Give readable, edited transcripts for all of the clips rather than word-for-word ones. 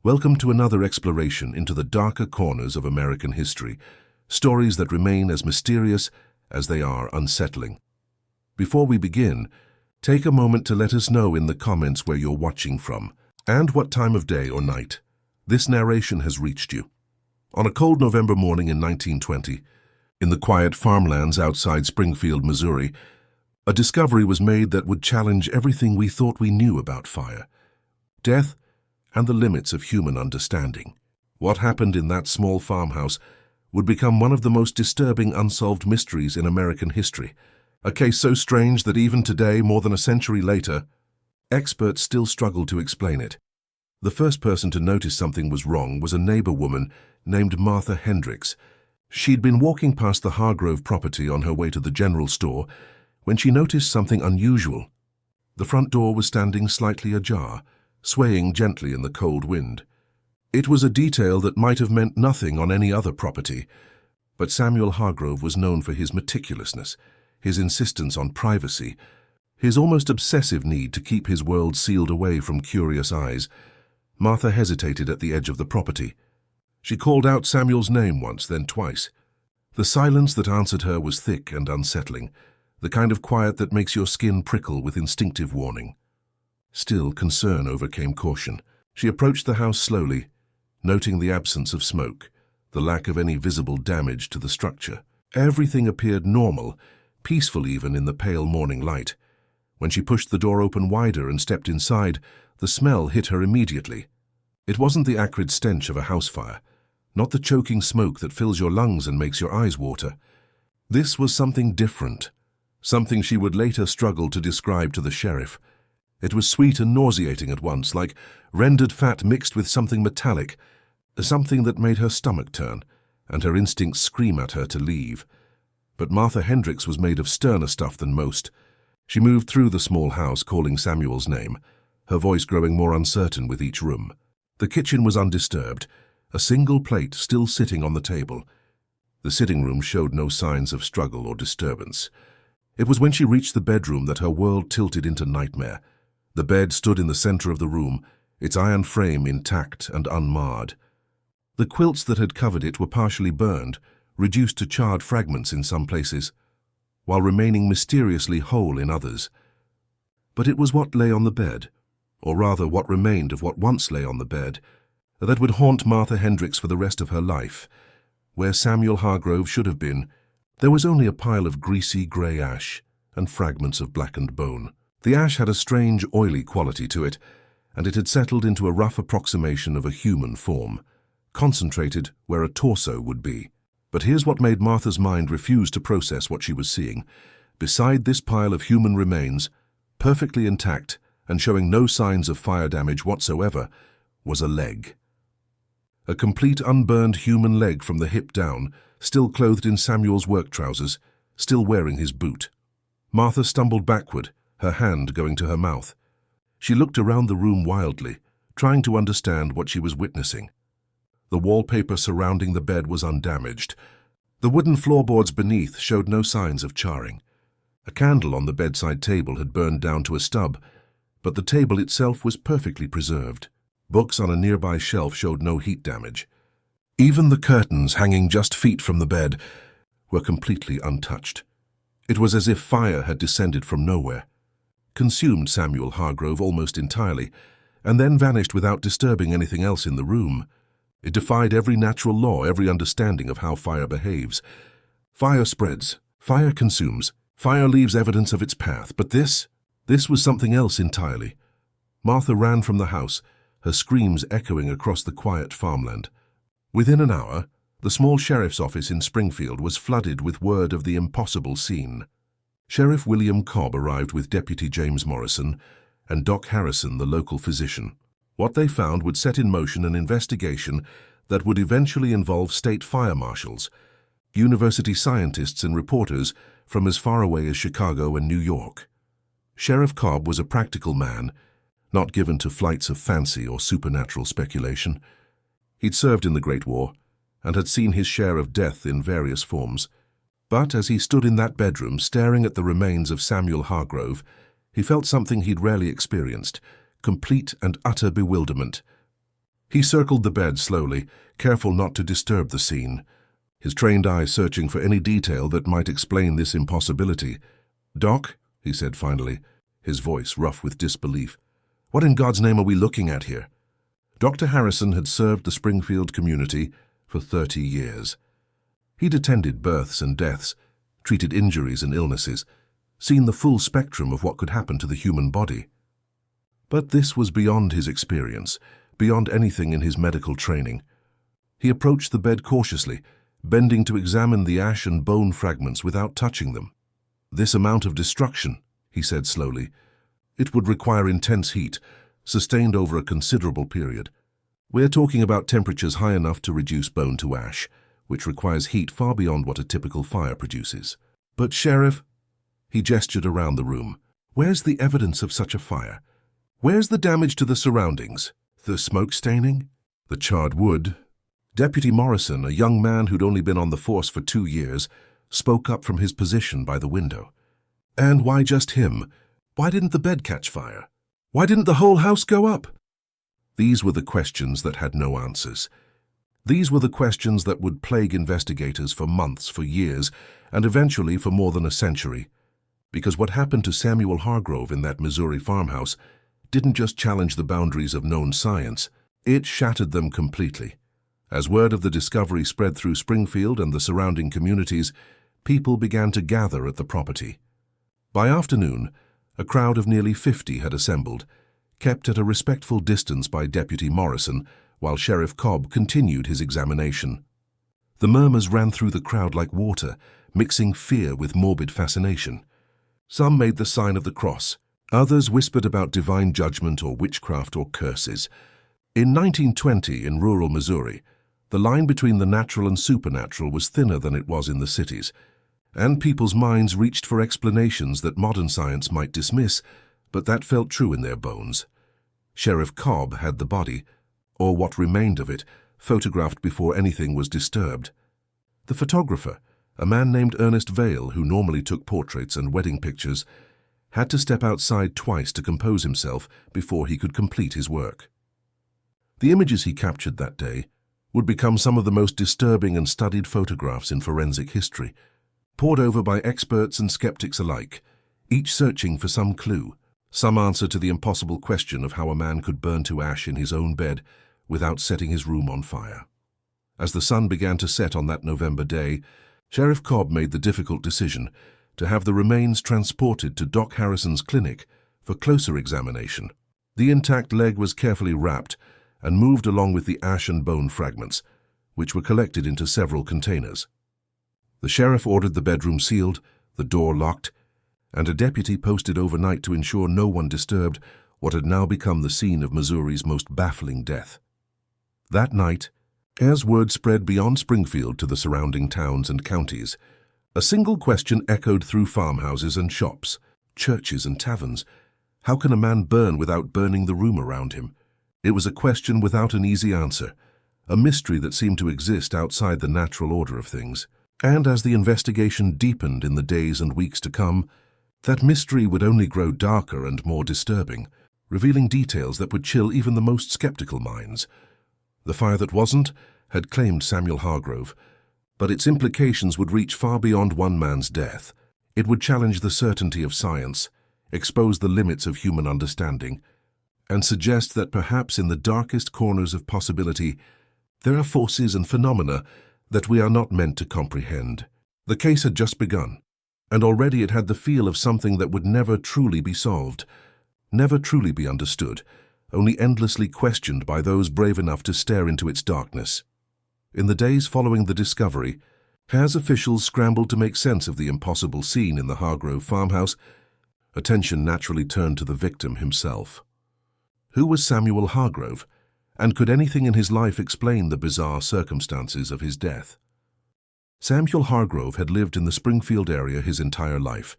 Welcome to another exploration into the darker corners of American history, stories that remain as mysterious as they are unsettling. Before we begin, take a moment to let us know in the comments where you're watching from and what time of day or night this narration has reached you. On a cold November morning in 1920, in the quiet farmlands outside Springfield, Missouri, a discovery was made that would challenge everything we thought we knew about fire, death, and the limits of human understanding. What happened in that small farmhouse would become one of the most disturbing unsolved mysteries in American history, a case so strange that even today, more than a century later, experts still struggle to explain it. The first person to notice something was wrong was a neighbor woman named Martha Hendricks. She'd been walking past the Hargrove property on her way to the general store when she noticed something unusual. The front door was standing slightly ajar, swaying gently in the cold wind. It was a detail that might have meant nothing on any other property, but Samuel Hargrove was known for his meticulousness, his insistence on privacy, his almost obsessive need to keep his world sealed away from curious eyes. Martha hesitated at the edge of the property. She called out Samuel's name once, then twice. The silence that answered her was thick and unsettling, the kind of quiet that makes your skin prickle with instinctive warning. Still, concern overcame caution. She approached the house slowly, noting the absence of smoke, the lack of any visible damage to the structure. Everything appeared normal, peaceful even in the pale morning light. When she pushed the door open wider and stepped inside, the smell hit her immediately. It wasn't the acrid stench of a house fire, not the choking smoke that fills your lungs and makes your eyes water. This was something different, something she would later struggle to describe to the sheriff. It was sweet and nauseating at once, like rendered fat mixed with something metallic, something that made her stomach turn, and her instincts scream at her to leave. But Martha Hendricks was made of sterner stuff than most. She moved through the small house, calling Samuel's name, her voice growing more uncertain with each room. The kitchen was undisturbed, a single plate still sitting on the table. The sitting room showed no signs of struggle or disturbance. It was when she reached the bedroom that her world tilted into nightmare. The bed stood in the center of the room, its iron frame intact and unmarred. The quilts that had covered it were partially burned, reduced to charred fragments in some places, while remaining mysteriously whole in others. But it was what lay on the bed, or rather what remained of what once lay on the bed, that would haunt Martha Hendricks for the rest of her life. Where Samuel Hargrove should have been, there was only a pile of greasy grey ash and fragments of blackened bone. The ash had a strange, oily quality to it, and it had settled into a rough approximation of a human form, concentrated where a torso would be. But here's what made Martha's mind refuse to process what she was seeing. Beside this pile of human remains, perfectly intact and showing no signs of fire damage whatsoever, was a leg. A complete unburned human leg from the hip down, still clothed in Samuel's work trousers, still wearing his boot. Martha stumbled backward, her hand going to her mouth. She looked around the room wildly, trying to understand what she was witnessing. The wallpaper surrounding the bed was undamaged. The wooden floorboards beneath showed no signs of charring. A candle on the bedside table had burned down to a stub, but the table itself was perfectly preserved. Books on a nearby shelf showed no heat damage. Even the curtains hanging just feet from the bed were completely untouched. It was as if fire had descended from nowhere, consumed Samuel Hargrove almost entirely, and then vanished without disturbing anything else in the room. It defied every natural law, every understanding of how fire behaves. Fire spreads, fire consumes, fire leaves evidence of its path, but this was something else entirely. Martha ran from the house, her screams echoing across the quiet farmland. Within an hour, the small sheriff's office in Springfield was flooded with word of the impossible scene. Sheriff William Cobb arrived with Deputy James Morrison and Doc Harrison, the local physician. What they found would set in motion an investigation that would eventually involve state fire marshals, university scientists and reporters from as far away as Chicago and New York. Sheriff Cobb was a practical man, not given to flights of fancy or supernatural speculation. He'd served in the Great War and had seen his share of death in various forms. But as he stood in that bedroom staring at the remains of Samuel Hargrove, he felt something he'd rarely experienced, complete and utter bewilderment. He circled the bed slowly, careful not to disturb the scene, his trained eye searching for any detail that might explain this impossibility. "Doc," he said finally, his voice rough with disbelief, "what in God's name are we looking at here?" Dr. Harrison had served the Springfield community for 30 years. He'd attended births and deaths, treated injuries and illnesses, seen the full spectrum of what could happen to the human body. But this was beyond his experience, beyond anything in his medical training. He approached the bed cautiously, bending to examine the ash and bone fragments without touching them. "This amount of destruction," he said slowly, "it would require intense heat, sustained over a considerable period. We're talking about temperatures high enough to reduce bone to ash, which requires heat far beyond what a typical fire produces." "But, Sheriff," he gestured around the room, "where's the evidence of such a fire? Where's the damage to the surroundings? The smoke staining? The charred wood?" Deputy Morrison, a young man who'd only been on the force for 2 years, spoke up from his position by the window. "And why just him? Why didn't the bed catch fire? Why didn't the whole house go up?" These were the questions that had no answers. These were the questions that would plague investigators for months, for years, and eventually for more than a century. Because what happened to Samuel Hargrove in that Missouri farmhouse didn't just challenge the boundaries of known science, it shattered them completely. As word of the discovery spread through Springfield and the surrounding communities, people began to gather at the property. By afternoon, a crowd of nearly 50 had assembled, kept at a respectful distance by Deputy Morrison, while Sheriff Cobb continued his examination. The murmurs ran through the crowd like water, mixing fear with morbid fascination. Some made the sign of the cross. Others whispered about divine judgment or witchcraft or curses. In 1920, in rural Missouri, the line between the natural and supernatural was thinner than it was in the cities, and people's minds reached for explanations that modern science might dismiss, but that felt true in their bones. Sheriff Cobb had the body, or what remained of it, photographed before anything was disturbed. The photographer, a man named Ernest Vail, who normally took portraits and wedding pictures, had to step outside twice to compose himself before he could complete his work. The images he captured that day would become some of the most disturbing and studied photographs in forensic history, pored over by experts and skeptics alike, each searching for some clue, some answer to the impossible question of how a man could burn to ash in his own bed without setting his room on fire. As the sun began to set on that November day, Sheriff Cobb made the difficult decision to have the remains transported to Doc Harrison's clinic for closer examination. The intact leg was carefully wrapped and moved along with the ash and bone fragments, which were collected into several containers. The sheriff ordered the bedroom sealed, the door locked, and a deputy posted overnight to ensure no one disturbed what had now become the scene of Missouri's most baffling death. That night, as word spread beyond Springfield to the surrounding towns and counties, a single question echoed through farmhouses and shops, churches and taverns. How can a man burn without burning the room around him? It was a question without an easy answer, a mystery that seemed to exist outside the natural order of things. And as the investigation deepened in the days and weeks to come, that mystery would only grow darker and more disturbing, revealing details that would chill even the most skeptical minds. The fire that wasn't had claimed Samuel Hargrove, but its implications would reach far beyond one man's death. It would challenge the certainty of science, expose the limits of human understanding, and suggest that perhaps in the darkest corners of possibility, there are forces and phenomena that we are not meant to comprehend. The case had just begun, and already it had the feel of something that would never truly be solved, never truly be understood, only endlessly questioned by those brave enough to stare into its darkness. In the days following the discovery, as officials scrambled to make sense of the impossible scene in the Hargrove farmhouse, attention naturally turned to the victim himself. Who was Samuel Hargrove, and could anything in his life explain the bizarre circumstances of his death? Samuel Hargrove had lived in the Springfield area his entire life,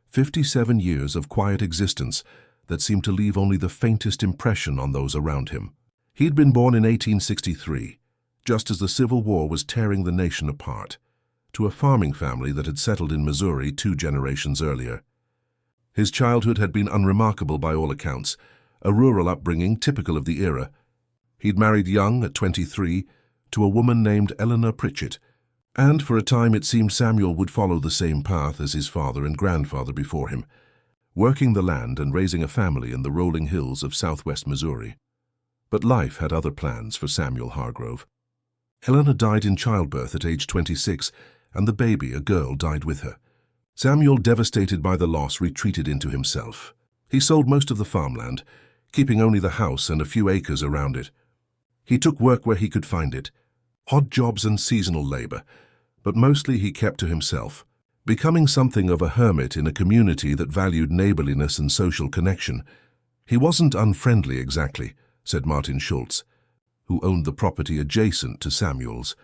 57 years of quiet existence that seemed to leave only the faintest impression on those around him. He'd been born in 1863, just as the Civil War was tearing the nation apart, to a farming family that had settled in Missouri 2 generations earlier. His childhood had been unremarkable by all accounts, a rural upbringing typical of the era. He'd married young, at 23, to a woman named Eleanor Pritchett, and for a time it seemed Samuel would follow the same path as his father and grandfather before him, working the land and raising a family in the rolling hills of southwest Missouri. But life had other plans for Samuel Hargrove. Eleanor died in childbirth at age 26, and the baby, a girl, died with her. Samuel, devastated by the loss, retreated into himself. He sold most of the farmland, keeping only the house and a few acres around it. He took work where he could find it, odd jobs and seasonal labor, but mostly he kept to himself, becoming something of a hermit in a community that valued neighborliness and social connection. He wasn't unfriendly exactly, said Martin Schultz, who owned the property adjacent to Samuel's,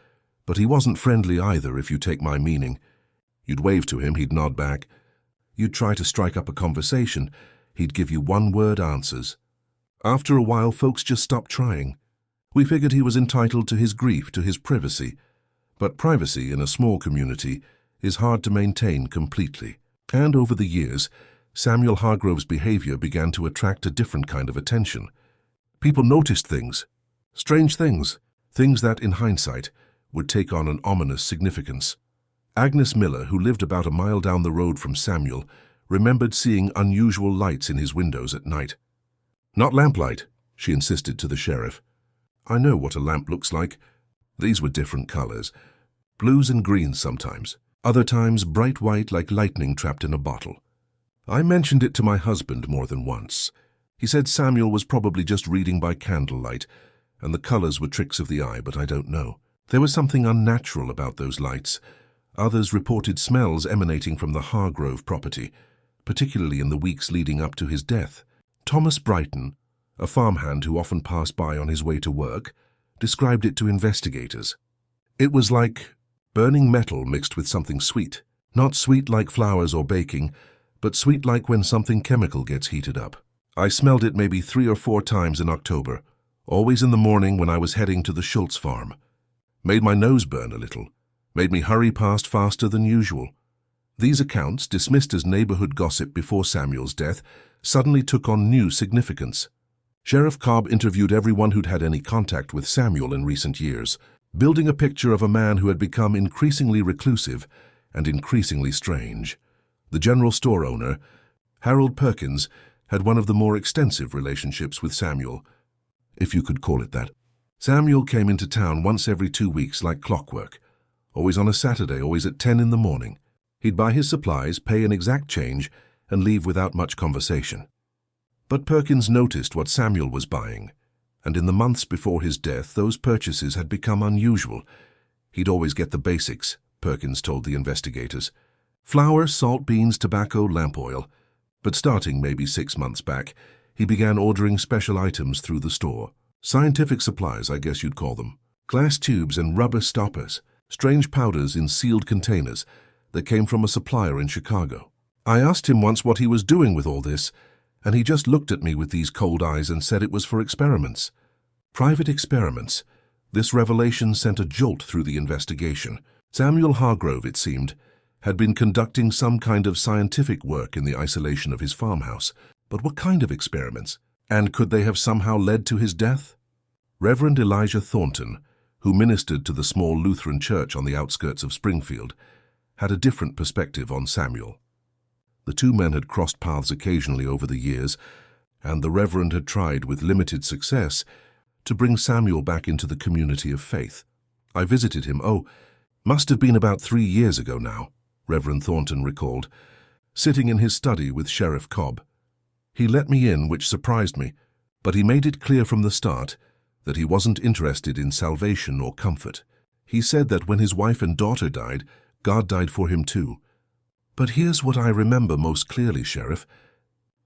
but he wasn't friendly either, if you take my meaning. You'd wave to him, he'd nod back. You'd try to strike up a conversation, he'd give you one-word answers. After a while, folks just stopped trying. We figured he was entitled to his grief, to his privacy. But privacy in a small community is hard to maintain completely. And over the years, Samuel Hargrove's behavior began to attract a different kind of attention. People noticed things, strange things, things that, in hindsight, would take on an ominous significance. Agnes Miller, who lived about a mile down the road from Samuel, remembered seeing unusual lights in his windows at night. "Not lamplight," she insisted to the sheriff. "I know what a lamp looks like." These were different colors, blues and greens sometimes, other times bright white like lightning trapped in a bottle. I mentioned it to my husband more than once. He said Samuel was probably just reading by candlelight, and the colors were tricks of the eye, but I don't know. There was something unnatural about those lights. Others reported smells emanating from the Hargrove property, particularly in the weeks leading up to his death. Thomas Brighton, a farmhand who often passed by on his way to work, described it to investigators. It was like burning metal mixed with something sweet. Not sweet like flowers or baking, but sweet like when something chemical gets heated up. I smelled it maybe 3 or 4 times in October, always in the morning when I was heading to the Schultz farm. Made my nose burn a little, made me hurry past faster than usual. These accounts, dismissed as neighborhood gossip before Samuel's death, suddenly took on new significance. Sheriff Cobb interviewed everyone who'd had any contact with Samuel in recent years, building a picture of a man who had become increasingly reclusive and increasingly strange. The general store owner, Harold Perkins, had one of the more extensive relationships with Samuel, if you could call it that. Samuel came into town once every 2 weeks like clockwork, always on a Saturday, always at 10 in the morning. He'd buy his supplies, pay an exact change, and leave without much conversation. But Perkins noticed what Samuel was buying, and in the months before his death, those purchases had become unusual. He'd always get the basics, Perkins told the investigators. Flour, salt, beans, tobacco, lamp oil. But starting maybe 6 months back, he began ordering special items through the store. Scientific supplies, I guess you'd call them. Glass tubes and rubber stoppers, strange powders in sealed containers that came from a supplier in Chicago. I asked him once what he was doing with all this, and he just looked at me with these cold eyes and said it was for experiments. Private experiments. This revelation sent a jolt through the investigation. Samuel Hargrove, it seemed, had been conducting some kind of scientific work in the isolation of his farmhouse. But what kind of experiments? And could they have somehow led to his death? Reverend Elijah Thornton, who ministered to the small Lutheran church on the outskirts of Springfield, had a different perspective on Samuel. The two men had crossed paths occasionally over the years, and the Reverend had tried, with limited success, to bring Samuel back into the community of faith. I visited him, must have been about 3 years ago now, Reverend Thornton recalled, sitting in his study with Sheriff Cobb. He let me in, which surprised me, but he made it clear from the start that he wasn't interested in salvation or comfort. He said that when his wife and daughter died, God died for him too. But here's what I remember most clearly, Sheriff.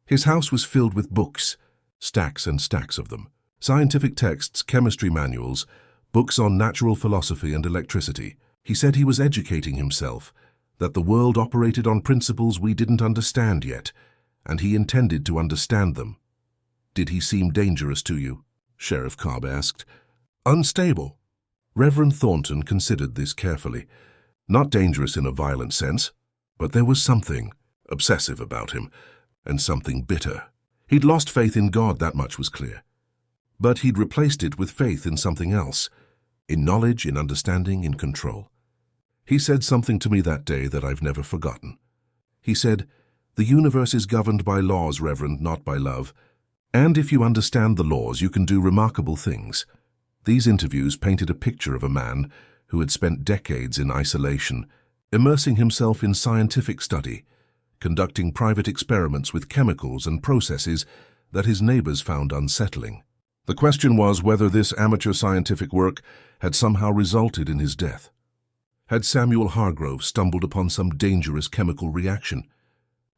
His house was filled with books, stacks and stacks of them. Scientific texts, chemistry manuals, books on natural philosophy and electricity. He said he was educating himself, that the world operated on principles we didn't understand yet, and he intended to understand them. Did he seem dangerous to you? Sheriff Cobb asked. Unstable. Reverend Thornton considered this carefully. Not dangerous in a violent sense, but there was something obsessive about him, and something bitter. He'd lost faith in God, that much was clear. But he'd replaced it with faith in something else, in knowledge, in understanding, in control. He said something to me that day that I've never forgotten. He said, "The universe is governed by laws, Reverend, not by love. And if you understand the laws, you can do remarkable things." These interviews painted a picture of a man who had spent decades in isolation, immersing himself in scientific study, conducting private experiments with chemicals and processes that his neighbors found unsettling. The question was whether this amateur scientific work had somehow resulted in his death. Had Samuel Hargrove stumbled upon some dangerous chemical reaction?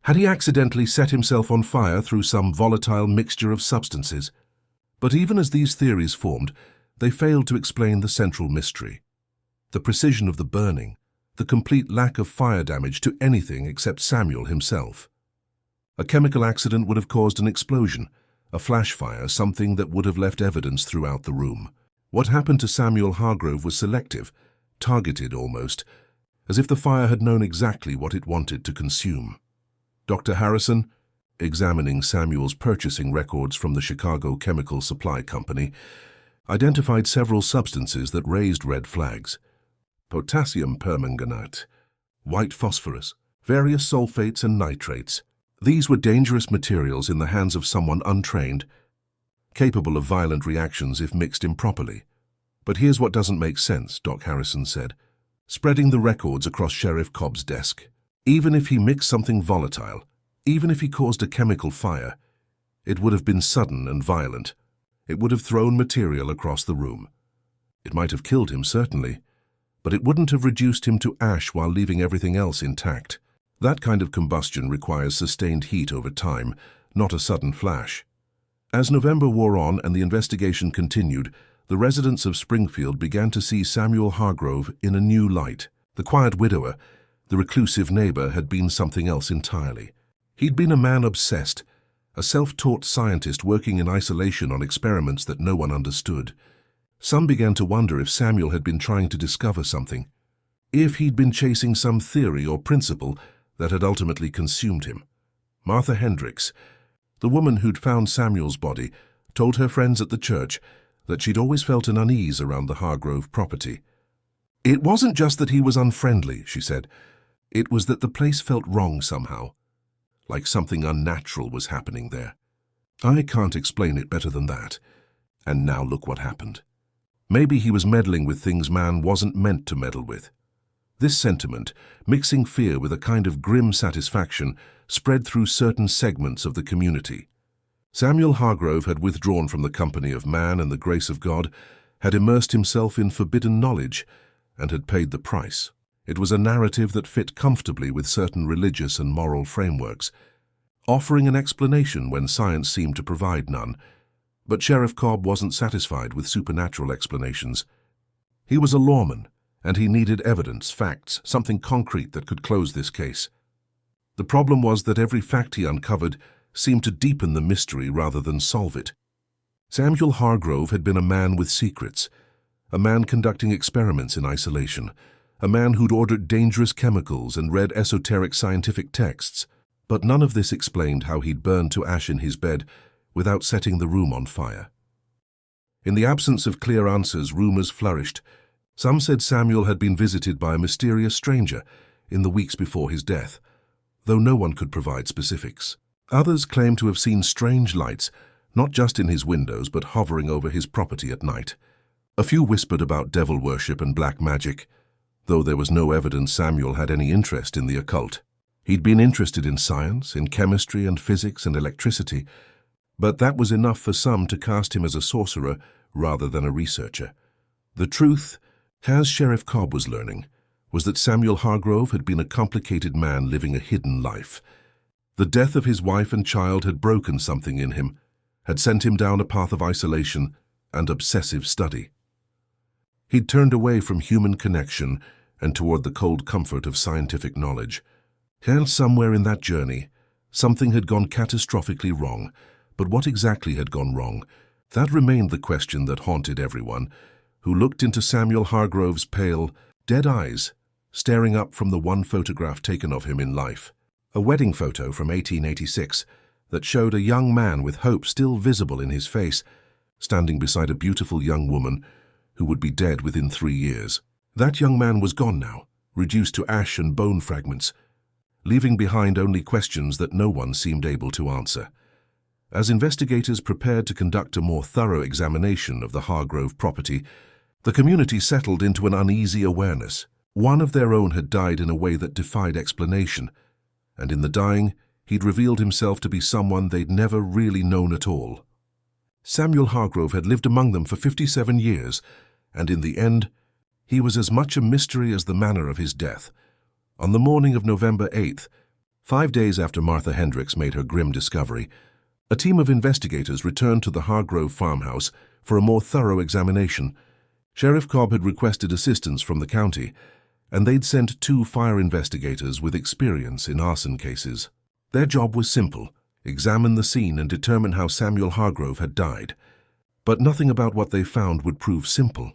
Had he accidentally set himself on fire through some volatile mixture of substances? But even as these theories formed, they failed to explain the central mystery. The precision of the burning, the complete lack of fire damage to anything except Samuel himself. A chemical accident would have caused an explosion, a flash fire, something that would have left evidence throughout the room. What happened to Samuel Hargrove was selective, targeted almost, as if the fire had known exactly what it wanted to consume. Dr. Harrison, examining Samuel's purchasing records from the Chicago Chemical Supply Company, identified several substances that raised red flags. Potassium permanganate, white phosphorus, various sulfates and nitrates. These were dangerous materials in the hands of someone untrained, capable of violent reactions if mixed improperly. "But here's what doesn't make sense," Doc Harrison said, spreading the records across Sheriff Cobb's desk. "Even if he mixed something volatile, even if he caused a chemical fire, it would have been sudden and violent. It would have thrown material across the room. It might have killed him, certainly, but it wouldn't have reduced him to ash while leaving everything else intact. That kind of combustion requires sustained heat over time, not a sudden flash." As November wore on and the investigation continued, the residents of Springfield began to see Samuel Hargrove in a new light. The quiet widower, the reclusive neighbor, had been something else entirely. He'd been a man obsessed, a self-taught scientist working in isolation on experiments that no one understood. Some began to wonder if Samuel had been trying to discover something, if he'd been chasing some theory or principle that had ultimately consumed him. Martha Hendricks, the woman who'd found Samuel's body, told her friends at the church that she'd always felt an unease around the Hargrove property. "It wasn't just that he was unfriendly," she said. "It was that the place felt wrong somehow, like something unnatural was happening there. I can't explain it better than that. And now look what happened. Maybe he was meddling with things man wasn't meant to meddle with." This sentiment, mixing fear with a kind of grim satisfaction, spread through certain segments of the community. Samuel Hargrove had withdrawn from the company of man and the grace of God, had immersed himself in forbidden knowledge, and had paid the price. It was a narrative that fit comfortably with certain religious and moral frameworks, offering an explanation when science seemed to provide none. But Sheriff Cobb wasn't satisfied with supernatural explanations. He was a lawman, and he needed evidence, facts, something concrete that could close this case. The problem was that every fact he uncovered seemed to deepen the mystery rather than solve it. Samuel Hargrove had been a man with secrets, a man conducting experiments in isolation, a man who'd ordered dangerous chemicals and read esoteric scientific texts, but none of this explained how he'd burned to ash in his bed without setting the room on fire. In the absence of clear answers, rumors flourished. Some said Samuel had been visited by a mysterious stranger in the weeks before his death, though no one could provide specifics. Others claimed to have seen strange lights, not just in his windows but hovering over his property at night. A few whispered about devil worship and black magic, though there was no evidence Samuel had any interest in the occult. He'd been interested in science, in chemistry and physics and electricity, but that was enough for some to cast him as a sorcerer rather than a researcher. The truth, as Sheriff Cobb was learning, was that Samuel Hargrove had been a complicated man living a hidden life. The death of his wife and child had broken something in him, had sent him down a path of isolation and obsessive study. He'd turned away from human connection and toward the cold comfort of scientific knowledge. And somewhere in that journey, something had gone catastrophically wrong. But what exactly had gone wrong? That remained the question that haunted everyone who looked into Samuel Hargrove's pale, dead eyes, staring up from the one photograph taken of him in life. A wedding photo from 1886 that showed a young man with hope still visible in his face, standing beside a beautiful young woman who would be dead within 3 years. That young man was gone now, reduced to ash and bone fragments, leaving behind only questions that no one seemed able to answer. As investigators prepared to conduct a more thorough examination of the Hargrove property, the community settled into an uneasy awareness. One of their own had died in a way that defied explanation, and in the dying, he'd revealed himself to be someone they'd never really known at all. Samuel Hargrove had lived among them for 57 years, and in the end, he was as much a mystery as the manner of his death. On the morning of November 8th, 5 days after Martha Hendricks made her grim discovery, a team of investigators returned to the Hargrove farmhouse for a more thorough examination. Sheriff Cobb had requested assistance from the county, and they'd sent 2 fire investigators with experience in arson cases. Their job was simple: examine the scene and determine how Samuel Hargrove had died. But nothing about what they found would prove simple.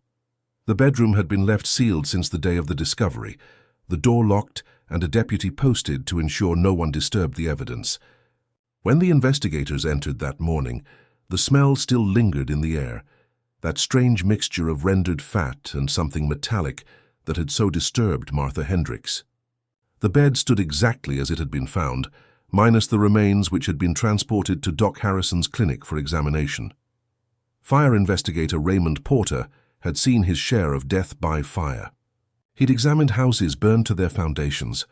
The bedroom had been left sealed since the day of the discovery, the door locked and a deputy posted to ensure no one disturbed the evidence. When the investigators entered that morning, the smell still lingered in the air, that strange mixture of rendered fat and something metallic that had so disturbed Martha Hendricks. The bed stood exactly as it had been found, minus the remains which had been transported to Doc Harrison's clinic for examination. Fire investigator Raymond Porter had seen his share of death by fire. He'd examined houses burned to their foundations,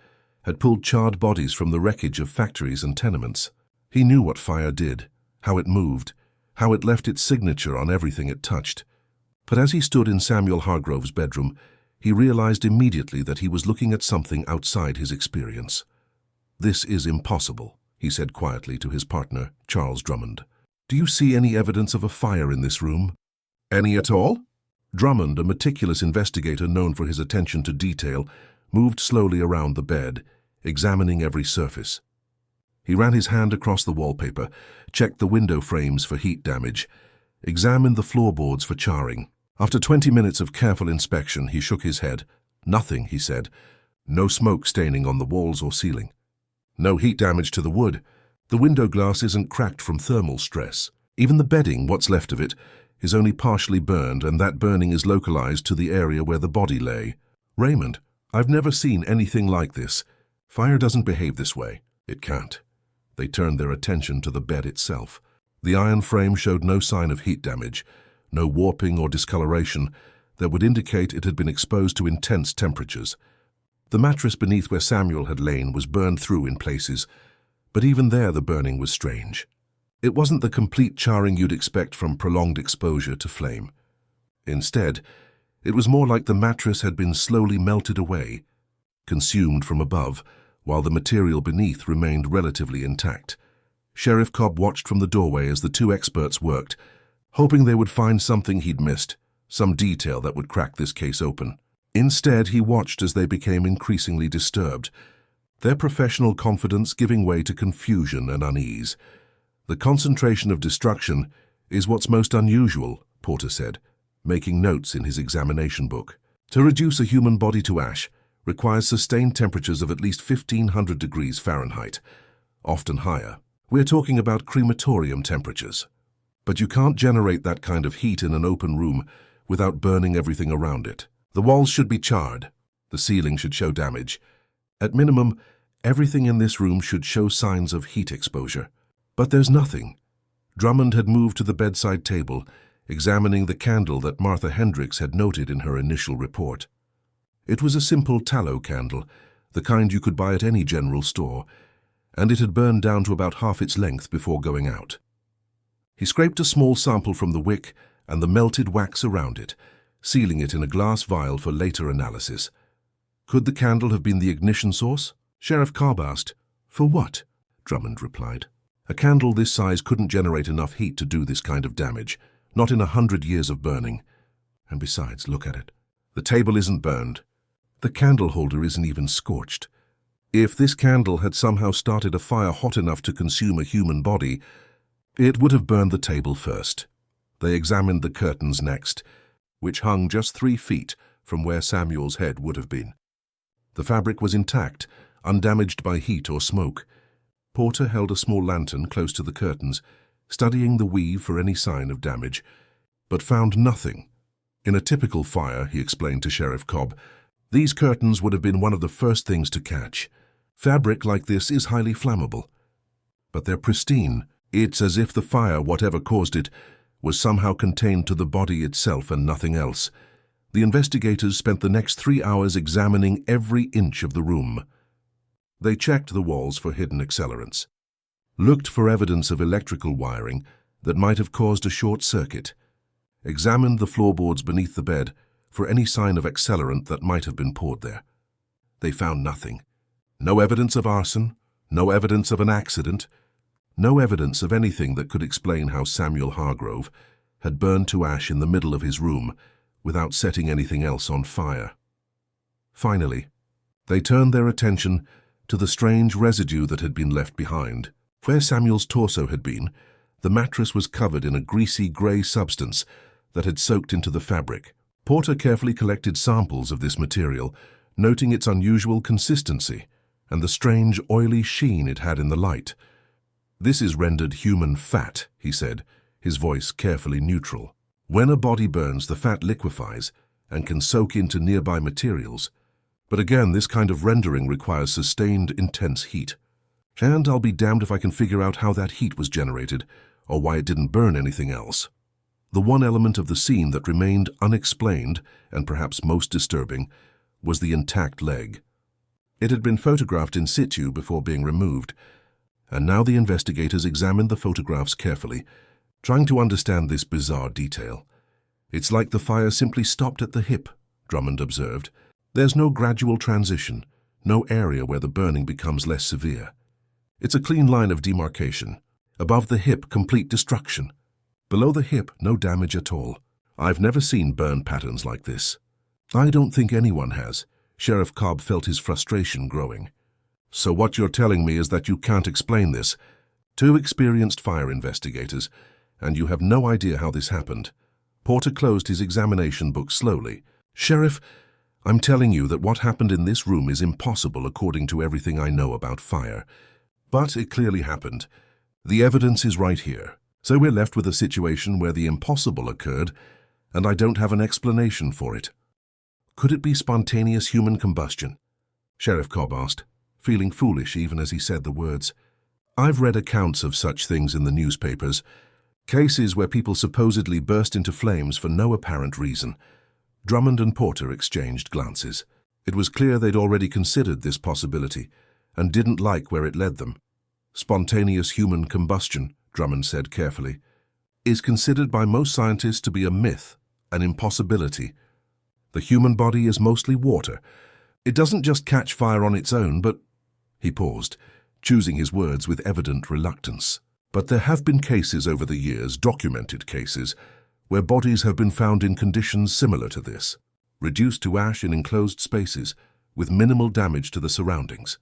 had pulled charred bodies from the wreckage of factories and tenements. He knew what fire did, how it moved, how it left its signature on everything it touched. But as he stood in Samuel Hargrove's bedroom, he realized immediately that he was looking at something outside his experience. "This is impossible," he said quietly to his partner, Charles Drummond. "Do you see any evidence of a fire in this room?" "Any at all?" Drummond, a meticulous investigator known for his attention to detail, moved slowly around the bed, examining every surface. He ran his hand across the wallpaper, checked the window frames for heat damage, examined the floorboards for charring. After 20 minutes of careful inspection, he shook his head. "Nothing," he said. "No smoke staining on the walls or ceiling. No heat damage to the wood. The window glass isn't cracked from thermal stress. Even the bedding, what's left of it, is only partially burned, and that burning is localized to the area where the body lay." "Raymond, I've never seen anything like this. Fire doesn't behave this way." "It can't." They turned their attention to the bed itself. The iron frame showed no sign of heat damage, no warping or discoloration that would indicate it had been exposed to intense temperatures. The mattress beneath where Samuel had lain was burned through in places, but even there the burning was strange. It wasn't the complete charring you'd expect from prolonged exposure to flame. Instead, it was more like the mattress had been slowly melted away, consumed from above, while the material beneath remained relatively intact. Sheriff Cobb watched from the doorway as the 2 experts worked, hoping they would find something he'd missed, some detail that would crack this case open. Instead, he watched as they became increasingly disturbed, their professional confidence giving way to confusion and unease. "The concentration of destruction is what's most unusual," Porter said, making notes in his examination book. "To reduce a human body to ash requires sustained temperatures of at least 1,500 degrees Fahrenheit, often higher. We're talking about crematorium temperatures. But you can't generate that kind of heat in an open room without burning everything around it. The walls should be charred. The ceiling should show damage. At minimum, everything in this room should show signs of heat exposure. But there's nothing." Drummond had moved to the bedside table, examining the candle that Martha Hendricks had noted in her initial report. It was a simple tallow candle, the kind you could buy at any general store, and it had burned down to about half its length before going out. He scraped a small sample from the wick and the melted wax around it, sealing it in a glass vial for later analysis. Could the candle have been the ignition source? Sheriff Cobb asked. "For what?" Drummond replied. "A candle this size couldn't generate enough heat to do this kind of damage, not in 100 years of burning. And besides, look at it. The table isn't burned. The candle holder isn't even scorched. If this candle had somehow started a fire hot enough to consume a human body, it would have burned the table first." They examined the curtains next, which hung just 3 feet from where Samuel's head would have been. The fabric was intact, undamaged by heat or smoke. Porter held a small lantern close to the curtains, studying the weave for any sign of damage, but found nothing. In a typical fire, he explained to Sheriff Cobb, these curtains would have been one of the first things to catch. Fabric like this is highly flammable. But they're pristine. It's as if the fire, whatever caused it, was somehow contained to the body itself and nothing else. The investigators spent the next 3 hours examining every inch of the room. They checked the walls for hidden accelerants, looked for evidence of electrical wiring that might have caused a short circuit, examined the floorboards beneath the bed for any sign of accelerant that might have been poured there. They found nothing. No evidence of arson, no evidence of an accident, no evidence of anything that could explain how Samuel Hargrove had burned to ash in the middle of his room without setting anything else on fire. Finally, they turned their attention to the strange residue that had been left behind. Where Samuel's torso had been, the mattress was covered in a greasy grey substance that had soaked into the fabric. Porter carefully collected samples of this material, noting its unusual consistency and the strange oily sheen it had in the light. This is rendered human fat, he said, his voice carefully neutral. When a body burns, the fat liquefies and can soak into nearby materials. But again, this kind of rendering requires sustained, intense heat. And I'll be damned if I can figure out how that heat was generated, or why it didn't burn anything else. The one element of the scene that remained unexplained, and perhaps most disturbing, was the intact leg. It had been photographed in situ before being removed, and now the investigators examined the photographs carefully, trying to understand this bizarre detail. It's like the fire simply stopped at the hip, Drummond observed. There's no gradual transition, no area where the burning becomes less severe. It's a clean line of demarcation. Above the hip, complete destruction. Below the hip, no damage at all. I've never seen burn patterns like this. I don't think anyone has. Sheriff Cobb felt his frustration growing. So what you're telling me is that you can't explain this. 2 experienced fire investigators, and you have no idea how this happened. Porter closed his examination book slowly. Sheriff, I'm telling you that what happened in this room is impossible according to everything I know about fire. But it clearly happened. The evidence is right here. So we're left with a situation where the impossible occurred, and I don't have an explanation for it. Could it be spontaneous human combustion? Sheriff Cobb asked, feeling foolish even as he said the words. I've read accounts of such things in the newspapers, cases where people supposedly burst into flames for no apparent reason. Drummond and Porter exchanged glances. It was clear they'd already considered this possibility, and didn't like where it led them. Spontaneous human combustion, Drummond said carefully, is considered by most scientists to be a myth, an impossibility. The human body is mostly water. It doesn't just catch fire on its own, but... He paused, choosing his words with evident reluctance. But there have been cases over the years, documented cases, where bodies have been found in conditions similar to this, reduced to ash in enclosed spaces, with minimal damage to the surroundings.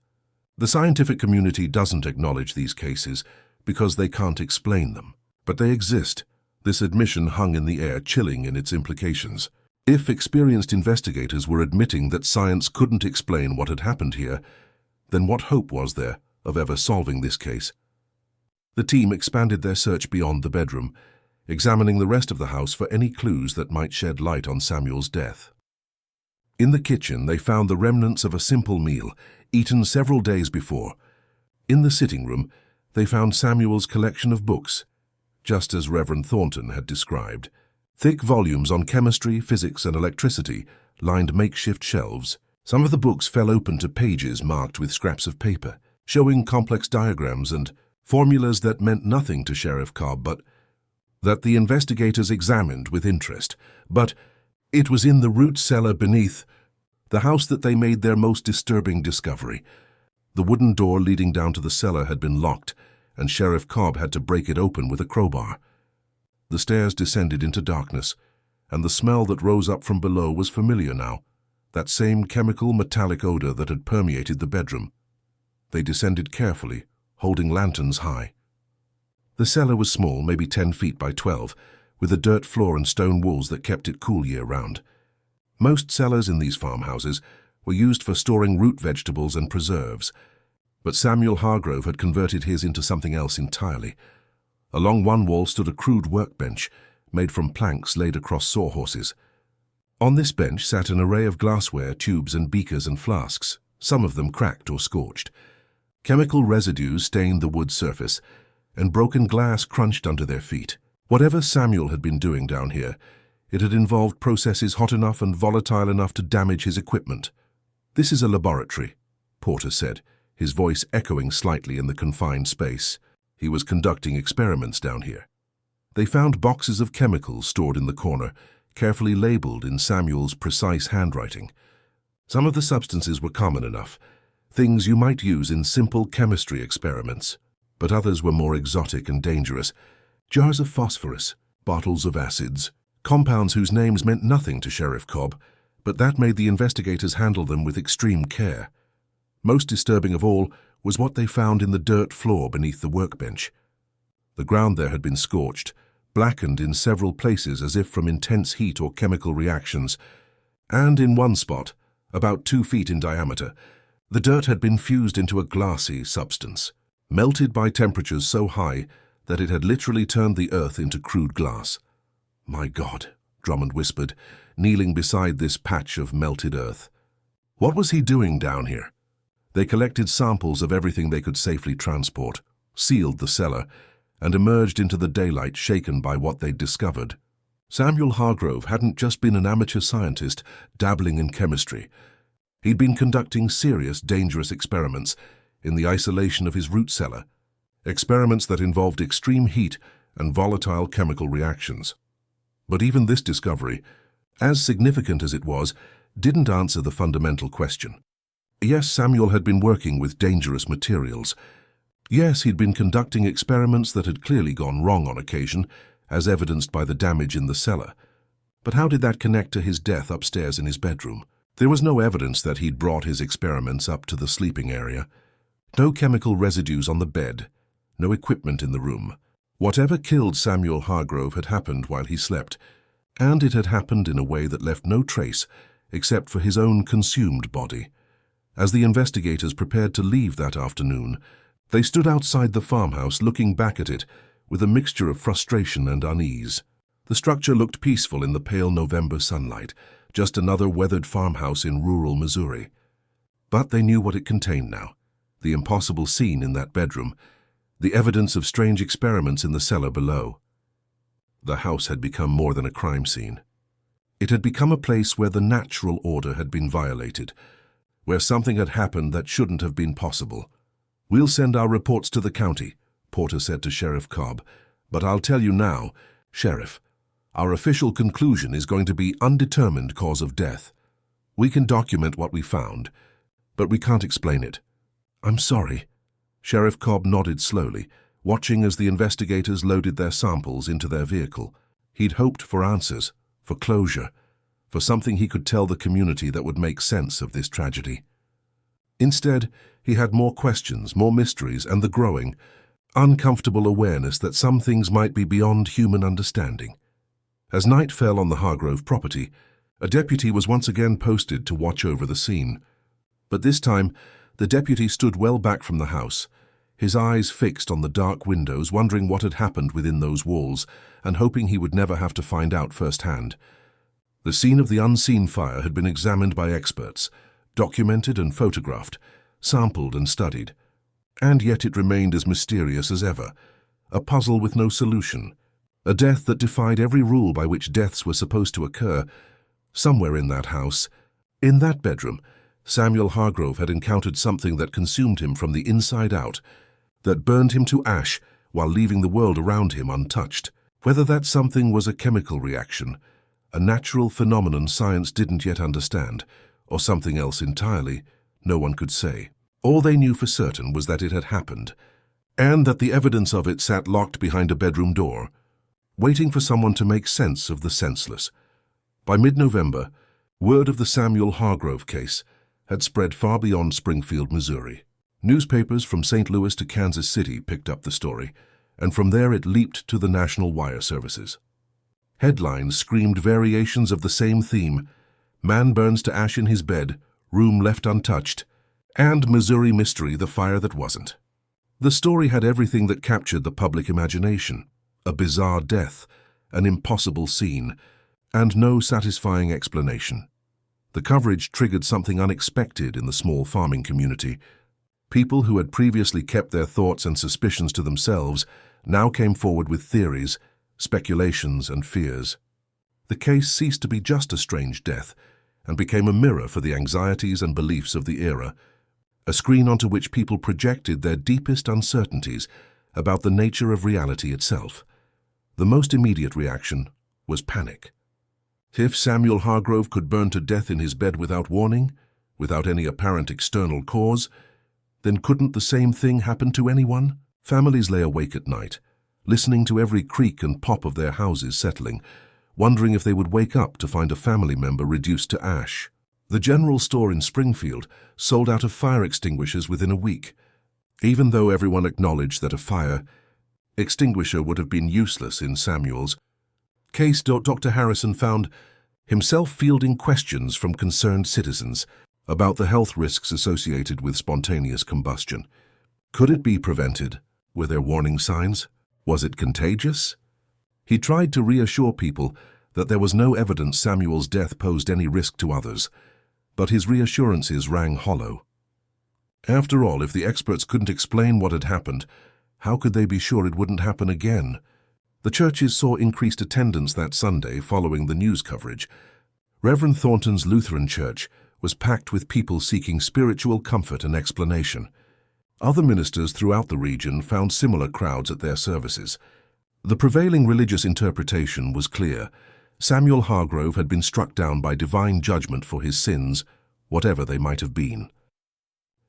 The scientific community doesn't acknowledge these cases because they can't explain them. But they exist. This admission hung in the air, chilling in its implications. If experienced investigators were admitting that science couldn't explain what had happened here, then what hope was there of ever solving this case? The team expanded their search beyond the bedroom, examining the rest of the house for any clues that might shed light on Samuel's death. In the kitchen, they found the remnants of a simple meal, eaten several days before. In the sitting room, they found Samuel's collection of books, just as Reverend Thornton had described. Thick volumes on chemistry, physics, and electricity lined makeshift shelves. Some of the books fell open to pages marked with scraps of paper, showing complex diagrams and formulas that meant nothing to Sheriff Cobb, but that the investigators examined with interest. But it was in the root cellar beneath the house that they made their most disturbing discovery. The wooden door leading down to the cellar had been locked, and Sheriff Cobb had to break it open with a crowbar. The stairs descended into darkness, and the smell that rose up from below was familiar now, that same chemical metallic odor that had permeated the bedroom. They descended carefully, holding lanterns high. The cellar was small, maybe 10 feet by 12, with a dirt floor and stone walls that kept it cool year-round. Most cellars in these farmhouses were used for storing root vegetables and preserves, but Samuel Hargrove had converted his into something else entirely. Along one wall stood a crude workbench, made from planks laid across sawhorses. On this bench sat an array of glassware, tubes and beakers and flasks, some of them cracked or scorched. Chemical residues stained the wood surface, and broken glass crunched under their feet. Whatever Samuel had been doing down here, it had involved processes hot enough and volatile enough to damage his equipment. "This is a laboratory," Porter said, his voice echoing slightly in the confined space. He was conducting experiments down here. They found boxes of chemicals stored in the corner, carefully labeled in Samuel's precise handwriting. Some of the substances were common enough, things you might use in simple chemistry experiments, but others were more exotic and dangerous. Jars of phosphorus, bottles of acids, compounds whose names meant nothing to Sheriff Cobb, but that made the investigators handle them with extreme care. Most disturbing of all was what they found in the dirt floor beneath the workbench. The ground there had been scorched, blackened in several places as if from intense heat or chemical reactions, and in one spot, about 2 feet in diameter, the dirt had been fused into a glassy substance, melted by temperatures so high that it had literally turned the earth into crude glass. "My God," Drummond whispered, kneeling beside this patch of melted earth. What was he doing down here? They collected samples of everything they could safely transport, sealed the cellar, and emerged into the daylight shaken by what they'd discovered. Samuel Hargrove hadn't just been an amateur scientist dabbling in chemistry. He'd been conducting serious, dangerous experiments in the isolation of his root cellar, experiments that involved extreme heat and volatile chemical reactions. But even this discovery, as significant as it was, didn't answer the fundamental question. Yes, Samuel had been working with dangerous materials. Yes, he'd been conducting experiments that had clearly gone wrong on occasion, as evidenced by the damage in the cellar. But how did that connect to his death upstairs in his bedroom? There was no evidence that he'd brought his experiments up to the sleeping area. No chemical residues on the bed, no equipment in the room. Whatever killed Samuel Hargrove had happened while he slept, and it had happened in a way that left no trace except for his own consumed body. As the investigators prepared to leave that afternoon, they stood outside the farmhouse looking back at it with a mixture of frustration and unease. The structure looked peaceful in the pale November sunlight, just another weathered farmhouse in rural Missouri. But they knew what it contained now: the impossible scene in that bedroom, the evidence of strange experiments in the cellar below. The house had become more than a crime scene. It had become a place where the natural order had been violated, where something had happened that shouldn't have been possible. "We'll send our reports to the county," Porter said to Sheriff Cobb, "but I'll tell you now, Sheriff, our official conclusion is going to be undetermined cause of death. We can document what we found, but we can't explain it." "I'm sorry." Sheriff Cobb nodded slowly, watching as the investigators loaded their samples into their vehicle. He'd hoped for answers, for closure, for something he could tell the community that would make sense of this tragedy. Instead, he had more questions, more mysteries, and the growing, uncomfortable awareness that some things might be beyond human understanding. As night fell on the Hargrove property, a deputy was once again posted to watch over the scene. But this time, the deputy stood well back from the house, his eyes fixed on the dark windows, wondering what had happened within those walls and hoping he would never have to find out firsthand. The scene of the unseen fire had been examined by experts, documented and photographed, sampled and studied. And yet it remained as mysterious as ever, a puzzle with no solution, a death that defied every rule by which deaths were supposed to occur. Somewhere in that house, in that bedroom, Samuel Hargrove had encountered something that consumed him from the inside out, that burned him to ash while leaving the world around him untouched. Whether that something was a chemical reaction, a natural phenomenon science didn't yet understand, or something else entirely, no one could say. All they knew for certain was that it had happened, and that the evidence of it sat locked behind a bedroom door, waiting for someone to make sense of the senseless. By mid-November, word of the Samuel Hargrove case had spread far beyond Springfield, Missouri. Newspapers from St. Louis to Kansas City picked up the story, and from there it leaped to the national wire services. Headlines screamed variations of the same theme: man burns to ash in his bed, room left untouched, and Missouri mystery, the fire that wasn't. The story had everything that captured the public imagination: a bizarre death, an impossible scene, and no satisfying explanation. The coverage triggered something unexpected in the small farming community. People who had previously kept their thoughts and suspicions to themselves now came forward with theories, speculations, and fears. The case ceased to be just a strange death and became a mirror for the anxieties and beliefs of the era, a screen onto which people projected their deepest uncertainties about the nature of reality itself. The most immediate reaction was panic. If Samuel Hargrove could burn to death in his bed without warning, without any apparent external cause, then couldn't the same thing happen to anyone? Families lay awake at night, listening to every creak and pop of their houses settling, wondering if they would wake up to find a family member reduced to ash. The general store in Springfield sold out of fire extinguishers within a week, even though everyone acknowledged that a fire extinguisher would have been useless in Samuel's case. Dr. Harrison found himself fielding questions from concerned citizens about the health risks associated with spontaneous combustion. Could it be prevented? Were there warning signs? Was it contagious? He tried to reassure people that there was no evidence Samuel's death posed any risk to others, but his reassurances rang hollow. After all, if the experts couldn't explain what had happened, how could they be sure it wouldn't happen again? The churches saw increased attendance that Sunday following the news coverage. Reverend Thornton's Lutheran Church was packed with people seeking spiritual comfort and explanation. Other ministers throughout the region found similar crowds at their services. The prevailing religious interpretation was clear. Samuel Hargrove had been struck down by divine judgment for his sins, whatever they might have been.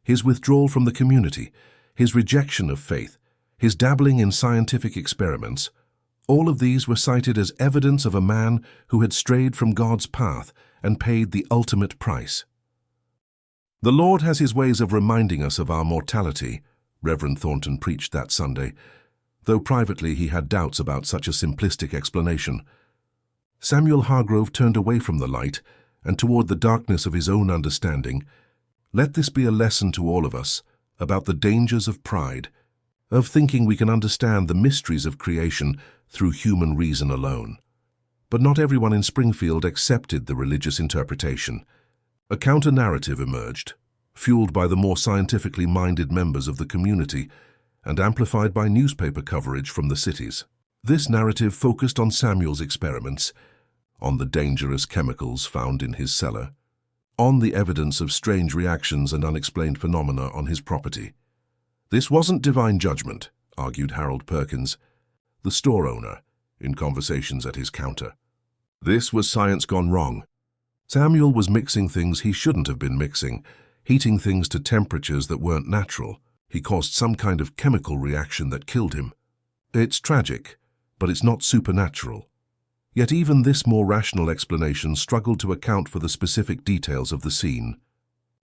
His withdrawal from the community, his rejection of faith, his dabbling in scientific experiments, all of these were cited as evidence of a man who had strayed from God's path and paid the ultimate price. The Lord has his ways of reminding us of our mortality, Reverend Thornton preached that Sunday, though privately he had doubts about such a simplistic explanation. Samuel Hargrove turned away from the light and toward the darkness of his own understanding. Let this be a lesson to all of us about the dangers of pride, of thinking we can understand the mysteries of creation through human reason alone. But not everyone in Springfield accepted the religious interpretation. A counter-narrative emerged, fueled by the more scientifically minded members of the community and amplified by newspaper coverage from the cities. This narrative focused on Samuel's experiments, on the dangerous chemicals found in his cellar, on the evidence of strange reactions and unexplained phenomena on his property. This wasn't divine judgment, argued Harold Perkins, the store owner, in conversations at his counter. This was science gone wrong. Samuel was mixing things he shouldn't have been mixing, heating things to temperatures that weren't natural. He caused some kind of chemical reaction that killed him. It's tragic, but it's not supernatural. Yet even this more rational explanation struggled to account for the specific details of the scene.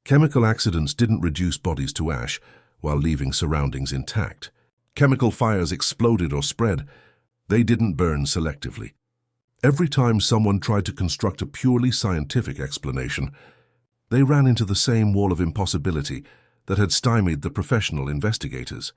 Chemical accidents didn't reduce bodies to ash while leaving surroundings intact. Chemical fires exploded or spread. They didn't burn selectively. Every time someone tried to construct a purely scientific explanation, they ran into the same wall of impossibility that had stymied the professional investigators.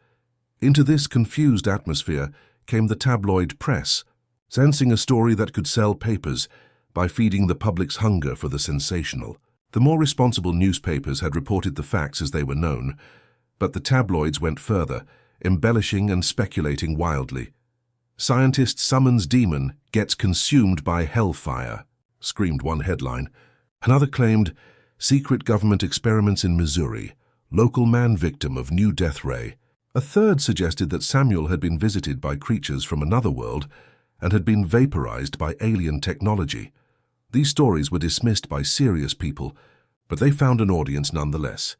Into this confused atmosphere came the tabloid press, sensing a story that could sell papers by feeding the public's hunger for the sensational. The more responsible newspapers had reported the facts as they were known, but the tabloids went further, embellishing and speculating wildly. "Scientist summons demon, gets consumed by hellfire," screamed one headline. Another claimed, "Secret government experiments in Missouri, local man victim of new death ray." A third suggested that Samuel had been visited by creatures from another world and had been vaporized by alien technology. These stories were dismissed by serious people, but they found an audience nonetheless,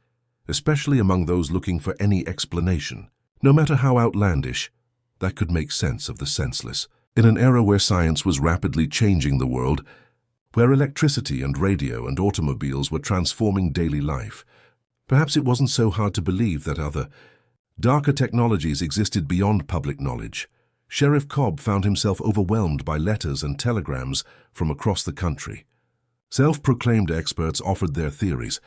especially among those looking for any explanation, no matter how outlandish, that could make sense of the senseless. In an era where science was rapidly changing the world, where electricity and radio and automobiles were transforming daily life, perhaps it wasn't so hard to believe that other, darker technologies existed beyond public knowledge. Sheriff Cobb found himself overwhelmed by letters and telegrams from across the country. Self-proclaimed experts offered their theories.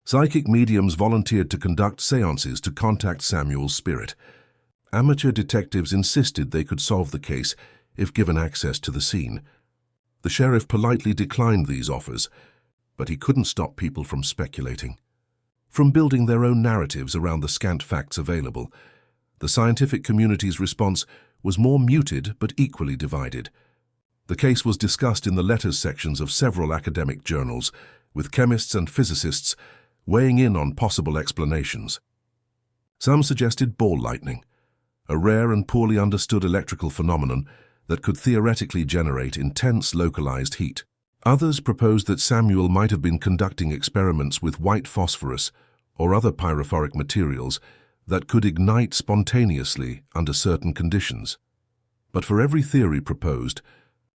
Psychic mediums volunteered to conduct seances to contact Samuel's spirit. Amateur detectives insisted they could solve the case if given access to the scene. The sheriff politely declined these offers, but he couldn't stop people from speculating, from building their own narratives around the scant facts available. The scientific community's response was more muted but equally divided. The case was discussed in the letters sections of several academic journals, with chemists and physicists weighing in on possible explanations. Some suggested ball lightning, a rare and poorly understood electrical phenomenon that could theoretically generate intense localized heat. Others proposed that Samuel might have been conducting experiments with white phosphorus or other pyrophoric materials that could ignite spontaneously under certain conditions. But for every theory proposed,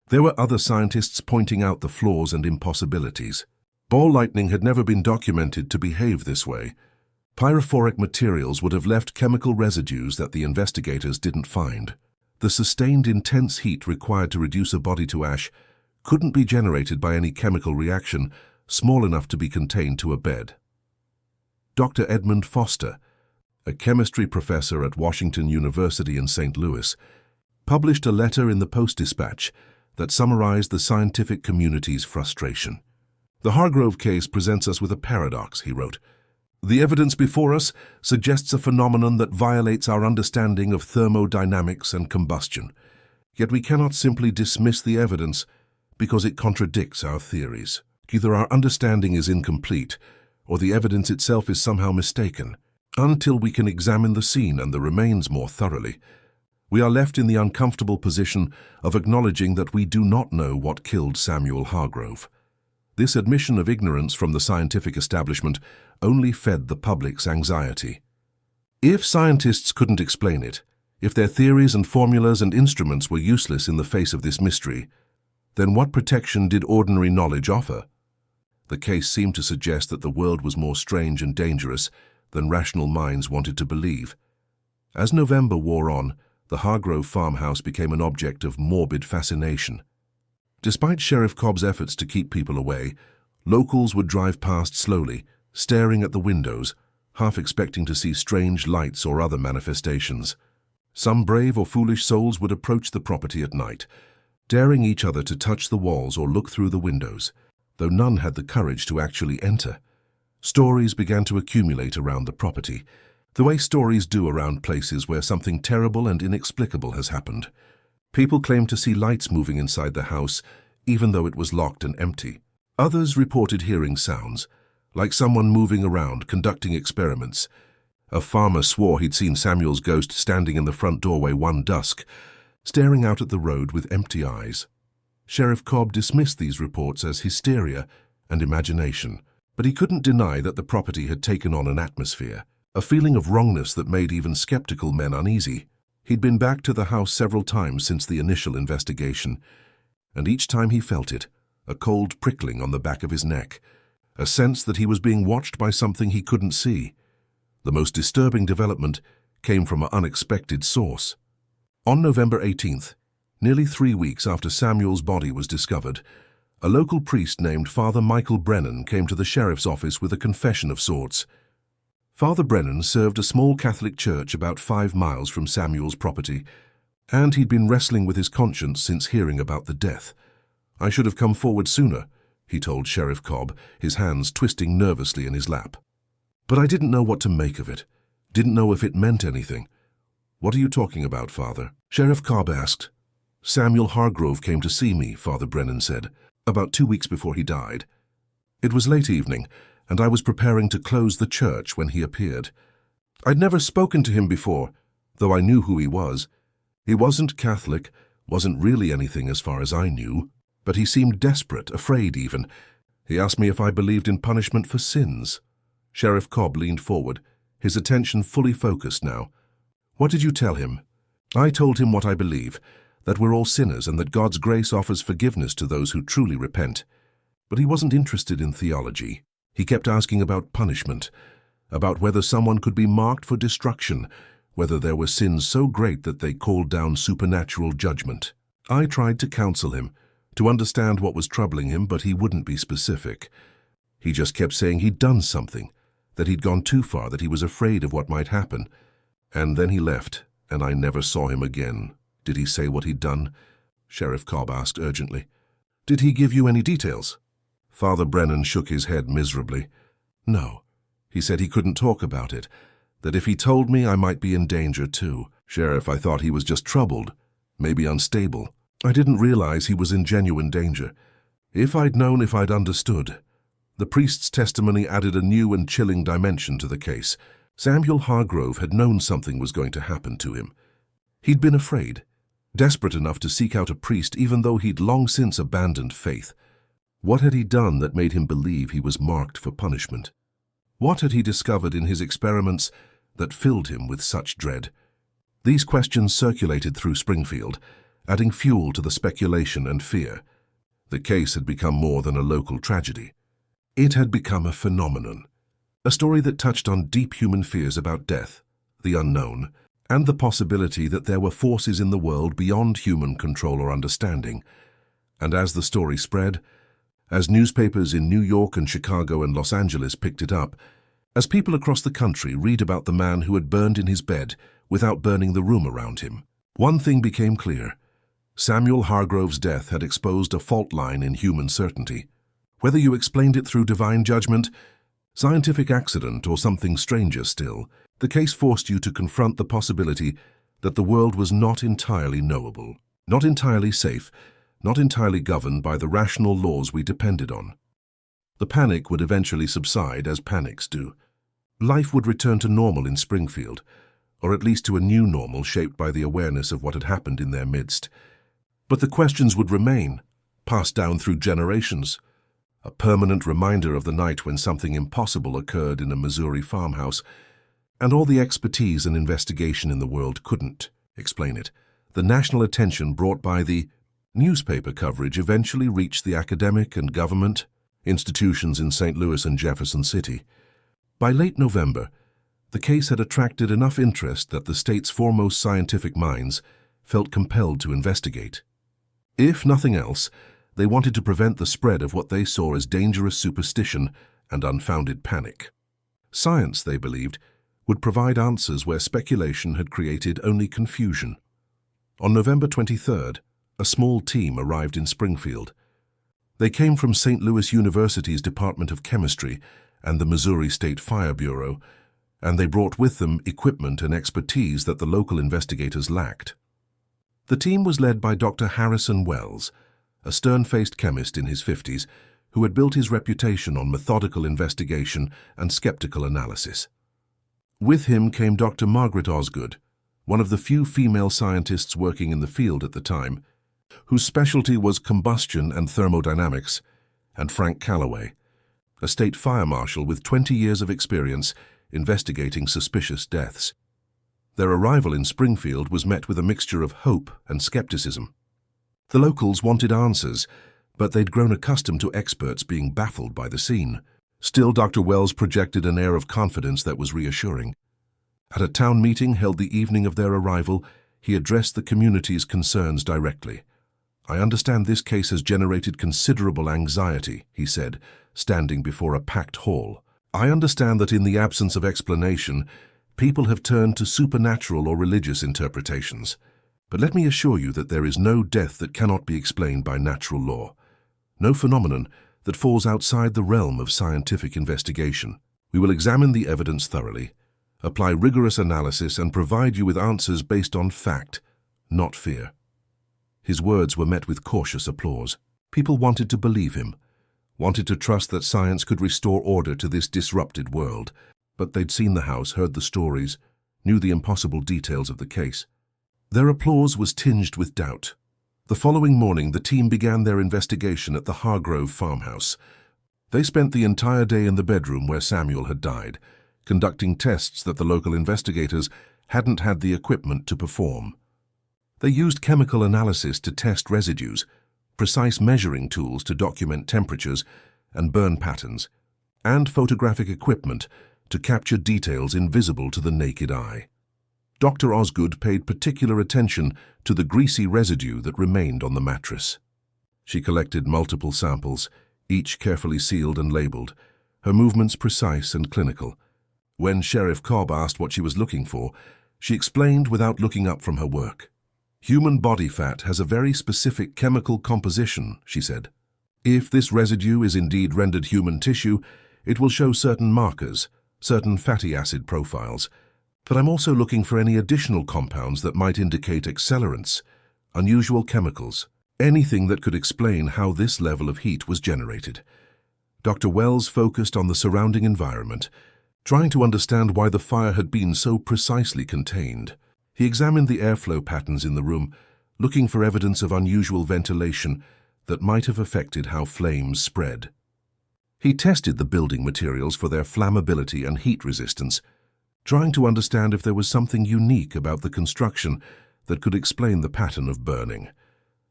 there were other scientists pointing out the flaws and impossibilities. Ball lightning had never been documented to behave this way. Pyrophoric materials would have left chemical residues that the investigators didn't find. The sustained intense heat required to reduce a body to ash couldn't be generated by any chemical reaction small enough to be contained to a bed. Dr. Edmund Foster, a chemistry professor at Washington University in St. Louis, published a letter in the Post-Dispatch that summarized the scientific community's frustration. "The Hargrove case presents us with a paradox," he wrote. "The evidence before us suggests a phenomenon that violates our understanding of thermodynamics and combustion. Yet we cannot simply dismiss the evidence because it contradicts our theories. Either our understanding is incomplete, or the evidence itself is somehow mistaken. Until we can examine the scene and the remains more thoroughly, we are left in the uncomfortable position of acknowledging that we do not know what killed Samuel Hargrove." This admission of ignorance from the scientific establishment only fed the public's anxiety. If scientists couldn't explain it, if their theories and formulas and instruments were useless in the face of this mystery, then what protection did ordinary knowledge offer? The case seemed to suggest that the world was more strange and dangerous than rational minds wanted to believe. As November wore on, the Hargrove farmhouse became an object of morbid fascination. Despite Sheriff Cobb's efforts to keep people away, locals would drive past slowly, staring at the windows, half expecting to see strange lights or other manifestations. Some brave or foolish souls would approach the property at night, daring each other to touch the walls or look through the windows, though none had the courage to actually enter. Stories began to accumulate around the property, the way stories do around places where something terrible and inexplicable has happened. People claimed to see lights moving inside the house, even though it was locked and empty. Others reported hearing sounds, like someone moving around, conducting experiments. A farmer swore he'd seen Samuel's ghost standing in the front doorway one dusk, staring out at the road with empty eyes. Sheriff Cobb dismissed these reports as hysteria and imagination, but he couldn't deny that the property had taken on an atmosphere, a feeling of wrongness that made even skeptical men uneasy. He'd been back to the house several times since the initial investigation, and each time he felt it, a cold prickling on the back of his neck, a sense that he was being watched by something he couldn't see. The most disturbing development came from an unexpected source. On November 18th, nearly 3 weeks after Samuel's body was discovered, a local priest named Father Michael Brennan came to the sheriff's office with a confession of sorts. Father Brennan served a small Catholic church about 5 miles from Samuel's property, and he'd been wrestling with his conscience since hearing about the death. "I should have come forward sooner," he told Sheriff Cobb, his hands twisting nervously in his lap. "But I didn't know what to make of it, didn't know if it meant anything." "What are you talking about, Father?" Sheriff Cobb asked. "Samuel Hargrove came to see me," Father Brennan said, "about 2 weeks before he died. It was late evening, and I was preparing to close the church when he appeared. I'd never spoken to him before, though I knew who he was. He wasn't Catholic, wasn't really anything as far as I knew, but he seemed desperate, afraid even. He asked me if I believed in punishment for sins." Sheriff Cobb leaned forward, his attention fully focused now. "What did you tell him?" "I told him what I believe, that we're all sinners and that God's grace offers forgiveness to those who truly repent. But he wasn't interested in theology. He kept asking about punishment, about whether someone could be marked for destruction, whether there were sins so great that they called down supernatural judgment. I tried to counsel him, to understand what was troubling him, but he wouldn't be specific. He just kept saying he'd done something, that he'd gone too far, that he was afraid of what might happen. And then he left, and I never saw him again. Did he say what he'd done? Sheriff Cobb asked urgently. Did he give you any details? Father Brennan shook his head miserably. No. He said he couldn't talk about it, that if he told me I might be in danger too. Sheriff, I thought he was just troubled, maybe unstable. I didn't realize he was in genuine danger. If I'd known, if I'd understood. The priest's testimony added a new and chilling dimension to the case. Samuel Hargrove had known something was going to happen to him. He'd been afraid, desperate enough to seek out a priest even though he'd long since abandoned faith. What had he done that made him believe he was marked for punishment? What had he discovered in his experiments that filled him with such dread? These questions circulated through Springfield, adding fuel to the speculation and fear. The case had become more than a local tragedy. It had become a phenomenon, a story that touched on deep human fears about death, the unknown, and the possibility that there were forces in the world beyond human control or understanding. And as the story spread, as newspapers in New York and Chicago and Los Angeles picked it up, as people across the country read about the man who had burned in his bed without burning the room around him, one thing became clear. Samuel Hargrove's death had exposed a fault line in human certainty. Whether you explained it through divine judgment, scientific accident, or something stranger still, the case forced you to confront the possibility that the world was not entirely knowable, not entirely safe, not entirely governed by the rational laws we depended on. The panic would eventually subside, as panics do. Life would return to normal in Springfield, or at least to a new normal shaped by the awareness of what had happened in their midst. But the questions would remain, passed down through generations. A permanent reminder of the night when something impossible occurred in a Missouri farmhouse, and all the expertise and investigation in the world couldn't explain it. The national attention brought by the newspaper coverage eventually reached the academic and government institutions in St. Louis and Jefferson City. By late November, the case had attracted enough interest that the state's foremost scientific minds felt compelled to investigate. If nothing else, they wanted to prevent the spread of what they saw as dangerous superstition and unfounded panic. Science, they believed, would provide answers where speculation had created only confusion. On November 23rd, a small team arrived in Springfield. They came from St. Louis University's Department of Chemistry and the Missouri State Fire Bureau, and they brought with them equipment and expertise that the local investigators lacked. The team was led by Dr. Harrison Wells, a stern-faced chemist in his 50s who had built his reputation on methodical investigation and skeptical analysis. With him came Dr. Margaret Osgood, one of the few female scientists working in the field at the time, whose specialty was combustion and thermodynamics, and Frank Calloway, a state fire marshal with 20 years of experience investigating suspicious deaths. Their arrival in Springfield was met with a mixture of hope and skepticism. The locals wanted answers, but they'd grown accustomed to experts being baffled by the scene. Still, Dr. Wells projected an air of confidence that was reassuring. At a town meeting held the evening of their arrival, he addressed the community's concerns directly. "I understand this case has generated considerable anxiety," he said, standing before a packed hall. "I understand that in the absence of explanation, people have turned to supernatural or religious interpretations. But let me assure you that there is no death that cannot be explained by natural law, no phenomenon that falls outside the realm of scientific investigation. We will examine the evidence thoroughly, apply rigorous analysis, and provide you with answers based on fact, not fear." His words were met with cautious applause. People wanted to believe him, wanted to trust that science could restore order to this disrupted world. But they'd seen the house, heard the stories, knew the impossible details of the case. Their applause was tinged with doubt. The following morning, the team began their investigation at the Hargrove farmhouse. They spent the entire day in the bedroom where Samuel had died, conducting tests that the local investigators hadn't had the equipment to perform. They used chemical analysis to test residues, precise measuring tools to document temperatures and burn patterns, and photographic equipment to capture details invisible to the naked eye. Dr. Osgood paid particular attention to the greasy residue that remained on the mattress. She collected multiple samples, each carefully sealed and labeled, her movements precise and clinical. When Sheriff Cobb asked what she was looking for, she explained without looking up from her work. "Human body fat has a very specific chemical composition," she said. "If this residue is indeed rendered human tissue, it will show certain markers, certain fatty acid profiles. But I'm also looking for any additional compounds that might indicate accelerants, unusual chemicals, anything that could explain how this level of heat was generated." Dr. Wells focused on the surrounding environment, trying to understand why the fire had been so precisely contained. He examined the airflow patterns in the room, looking for evidence of unusual ventilation that might have affected how flames spread. He tested the building materials for their flammability and heat resistance, trying to understand if there was something unique about the construction that could explain the pattern of burning.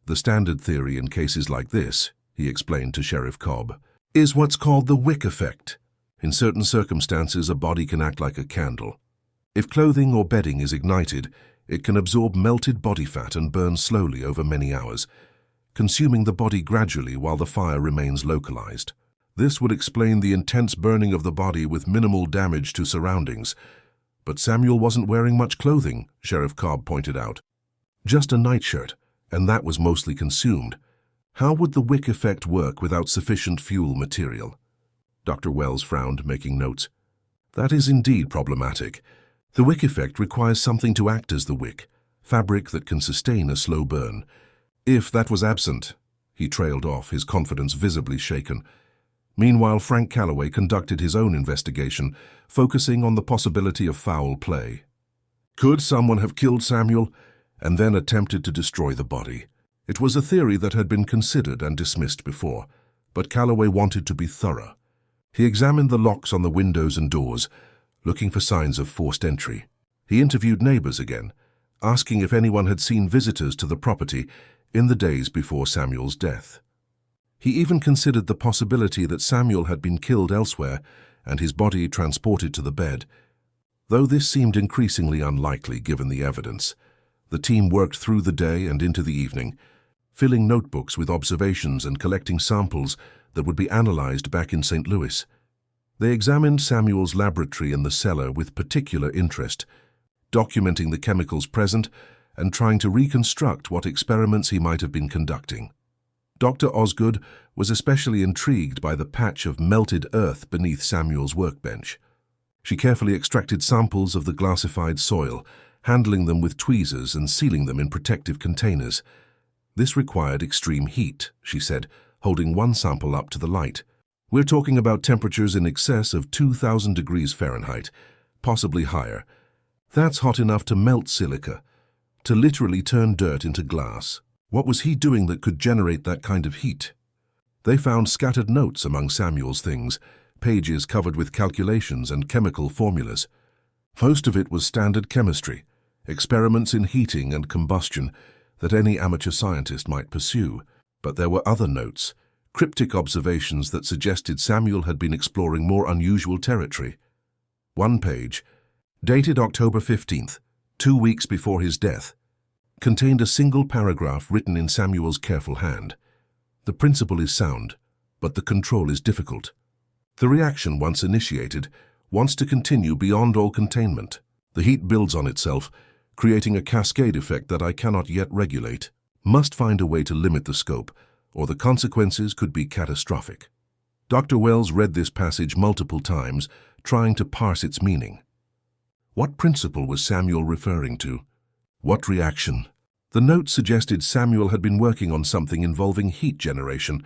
"The standard theory in cases like this," he explained to Sheriff Cobb, "is what's called the wick effect. In certain circumstances, a body can act like a candle. If clothing or bedding is ignited, it can absorb melted body fat and burn slowly over many hours, consuming the body gradually while the fire remains localized. This would explain the intense burning of the body with minimal damage to surroundings. But Samuel wasn't wearing much clothing," Sheriff Cobb pointed out. "Just a nightshirt, and that was mostly consumed. How would the wick effect work without sufficient fuel material?" Dr. Wells frowned, making notes. "That is indeed problematic. The wick effect requires something to act as the wick, fabric that can sustain a slow burn. If that was absent—" He trailed off, his confidence visibly shaken. Meanwhile, Frank Calloway conducted his own investigation, focusing on the possibility of foul play. Could someone have killed Samuel and then attempted to destroy the body? It was a theory that had been considered and dismissed before, but Calloway wanted to be thorough. He examined the locks on the windows and doors, looking for signs of forced entry. He interviewed neighbors again, asking if anyone had seen visitors to the property in the days before Samuel's death. He even considered the possibility that Samuel had been killed elsewhere and his body transported to the bed. Though this seemed increasingly unlikely given the evidence, the team worked through the day and into the evening, filling notebooks with observations and collecting samples that would be analyzed back in St. Louis. They examined Samuel's laboratory in the cellar with particular interest, documenting the chemicals present and trying to reconstruct what experiments he might have been conducting. Dr. Osgood was especially intrigued by the patch of melted earth beneath Samuel's workbench. She carefully extracted samples of the glassified soil, handling them with tweezers and sealing them in protective containers. "This required extreme heat," she said, holding one sample up to the light. "We're talking about temperatures in excess of 2,000 degrees Fahrenheit, possibly higher. That's hot enough to melt silica, to literally turn dirt into glass. What was he doing that could generate that kind of heat?" They found scattered notes among Samuel's things, pages covered with calculations and chemical formulas. Most of it was standard chemistry, experiments in heating and combustion that any amateur scientist might pursue. But there were other notes, cryptic observations that suggested Samuel had been exploring more unusual territory. One page, dated October 15th, 2 weeks before his death, contained a single paragraph written in Samuel's careful hand. "The principle is sound, but the control is difficult. The reaction, once initiated, wants to continue beyond all containment. The heat builds on itself, creating a cascade effect that I cannot yet regulate. Must find a way to limit the scope, or the consequences could be catastrophic." Dr. Wells read this passage multiple times, trying to parse its meaning. What principle was Samuel referring to? What reaction? The note suggested Samuel had been working on something involving heat generation,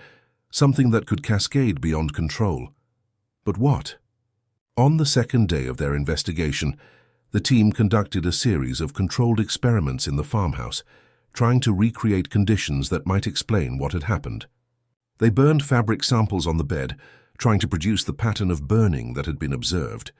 something that could cascade beyond control. But what? On the second day of their investigation, the team conducted a series of controlled experiments in the farmhouse, trying to recreate conditions that might explain what had happened. They burned fabric samples on the bed, trying to produce the pattern of burning that had been observed.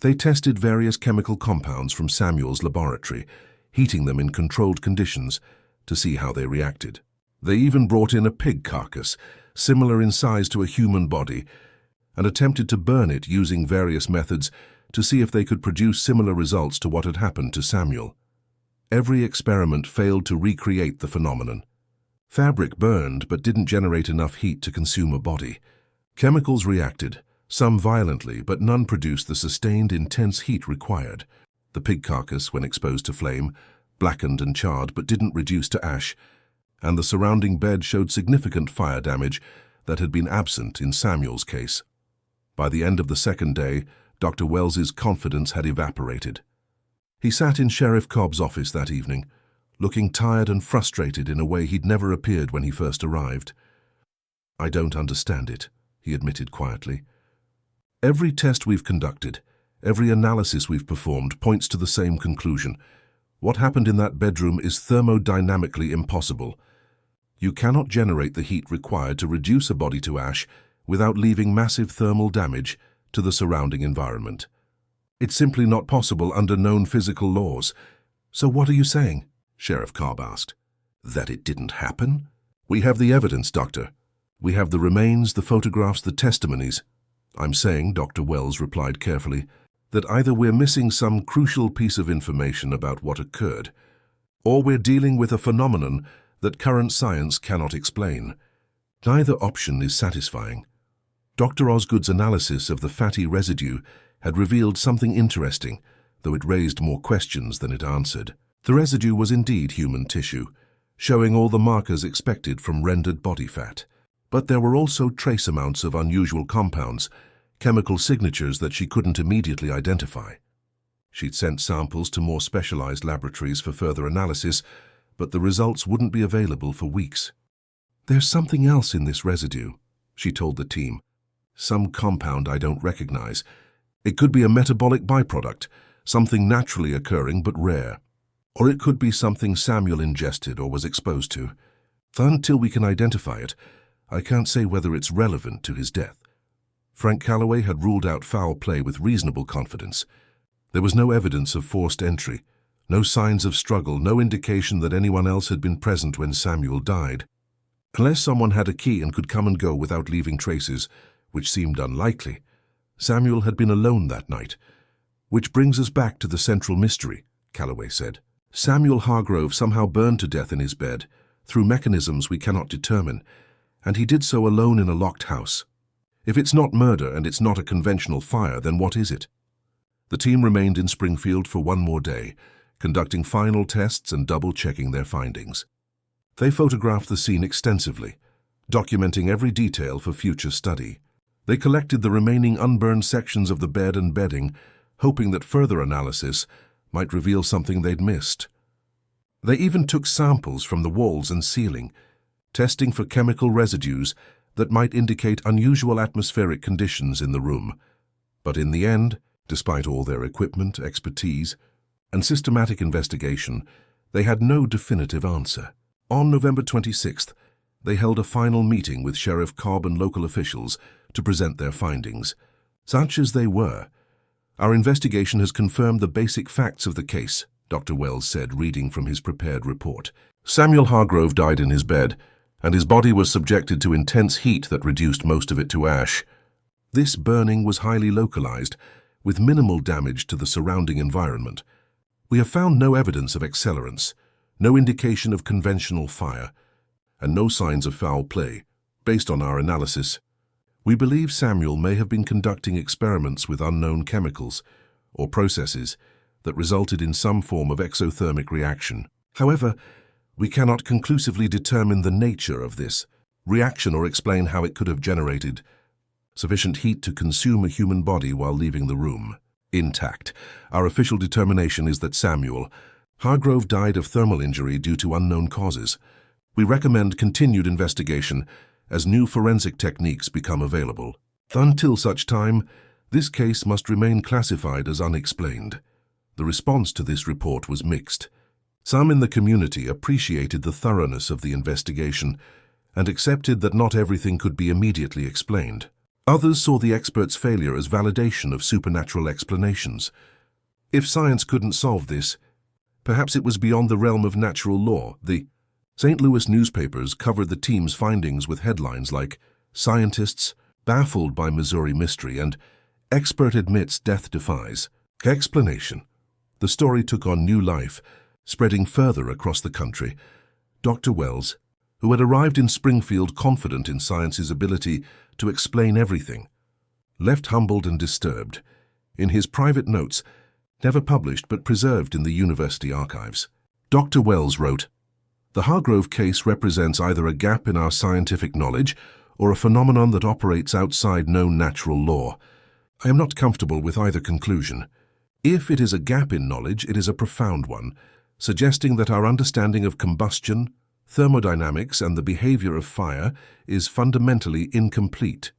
They tested various chemical compounds from Samuel's laboratory, heating them in controlled conditions to see how they reacted. They even brought in a pig carcass, similar in size to a human body, and attempted to burn it using various methods to see if they could produce similar results to what had happened to Samuel. Every experiment failed to recreate the phenomenon. Fabric burned but didn't generate enough heat to consume a body. Chemicals reacted, Some violently, but none produced the sustained, intense heat required. The pig carcass, when exposed to flame, blackened and charred but didn't reduce to ash, and the surrounding bed showed significant fire damage that had been absent in Samuel's case. By the end of the second day, Dr. Wells's confidence had evaporated. He sat in Sheriff Cobb's office that evening, looking tired and frustrated in a way he'd never appeared when he first arrived. "I don't understand it," he admitted quietly. "Every test we've conducted, every analysis we've performed points to the same conclusion. What happened in that bedroom is thermodynamically impossible. You cannot generate the heat required to reduce a body to ash without leaving massive thermal damage to the surrounding environment. It's simply not possible under known physical laws." "So what are you saying?" Sheriff Cobb asked. "That it didn't happen? We have the evidence, Doctor. We have the remains, the photographs, the testimonies." "I'm saying," Dr. Wells replied carefully, "that either we're missing some crucial piece of information about what occurred, or we're dealing with a phenomenon that current science cannot explain. Neither option is satisfying." Dr. Osgood's analysis of the fatty residue had revealed something interesting, though it raised more questions than it answered. The residue was indeed human tissue, showing all the markers expected from rendered body fat. But there were also trace amounts of unusual compounds, chemical signatures that she couldn't immediately identify. She'd sent samples to more specialized laboratories for further analysis, but the results wouldn't be available for weeks. "There's something else in this residue," she told the team. "Some compound I don't recognize. It could be a metabolic byproduct, something naturally occurring but rare. Or it could be something Samuel ingested or was exposed to. Until we can identify it, I can't say whether it's relevant to his death." Frank Calloway had ruled out foul play with reasonable confidence. There was no evidence of forced entry, no signs of struggle, no indication that anyone else had been present when Samuel died. Unless someone had a key and could come and go without leaving traces, which seemed unlikely, Samuel had been alone that night. "Which brings us back to the central mystery," Calloway said. "Samuel Hargrove somehow burned to death in his bed, through mechanisms we cannot determine, and he did so alone in a locked house. If it's not murder and it's not a conventional fire, then what is it?" The team remained in Springfield for one more day, conducting final tests and double-checking their findings. They photographed the scene extensively, documenting every detail for future study. They collected the remaining unburned sections of the bed and bedding, hoping that further analysis might reveal something they'd missed. They even took samples from the walls and ceiling, testing for chemical residues that might indicate unusual atmospheric conditions in the room. But in the end, despite all their equipment, expertise, and systematic investigation, they had no definitive answer. On November 26th, they held a final meeting with Sheriff Cobb and local officials to present their findings. Such as they were, "Our investigation has confirmed the basic facts of the case," Dr. Wells said, reading from his prepared report. "Samuel Hargrove died in his bed, and his body was subjected to intense heat that reduced most of it to ash. This burning was highly localized, with minimal damage to the surrounding environment. We have found no evidence of accelerants, no indication of conventional fire, and no signs of foul play, based on our analysis. We believe Samuel may have been conducting experiments with unknown chemicals or processes that resulted in some form of exothermic reaction. However, we cannot conclusively determine the nature of this reaction or explain how it could have generated sufficient heat to consume a human body while leaving the room intact. Our official determination is that Samuel Hargrove died of thermal injury due to unknown causes. We recommend continued investigation as new forensic techniques become available. Until such time, this case must remain classified as unexplained." The response to this report was mixed. Some in the community appreciated the thoroughness of the investigation and accepted that not everything could be immediately explained. Others saw the experts' failure as validation of supernatural explanations. If science couldn't solve this, perhaps it was beyond the realm of natural law. The St. Louis newspapers covered the team's findings with headlines like "Scientists Baffled by Missouri Mystery" and "Expert Admits Death Defies Explanation." The story took on new life, spreading further across the country. Dr. Wells, who had arrived in Springfield confident in science's ability to explain everything, left humbled and disturbed, in his private notes, never published but preserved in the university archives. Dr. Wells wrote, "The Hargrove case represents either a gap in our scientific knowledge or a phenomenon that operates outside known natural law. I am not comfortable with either conclusion. If it is a gap in knowledge, it is a profound one, suggesting that our understanding of combustion, thermodynamics, and the behavior of fire is fundamentally incomplete.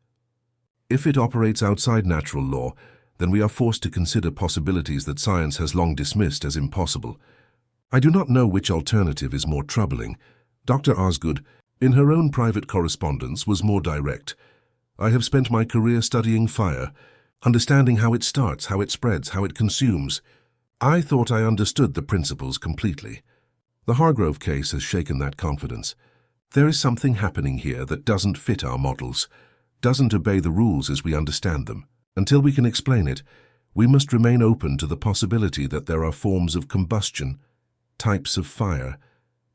If it operates outside natural law, then we are forced to consider possibilities that science has long dismissed as impossible. I do not know which alternative is more troubling." Dr. Osgood, in her own private correspondence, was more direct. "I have spent my career studying fire, understanding how it starts, how it spreads, how it consumes. I thought I understood the principles completely. The Hargrove case has shaken that confidence. There is something happening here that doesn't fit our models, doesn't obey the rules as we understand them. Until we can explain it, we must remain open to the possibility that there are forms of combustion, types of fire,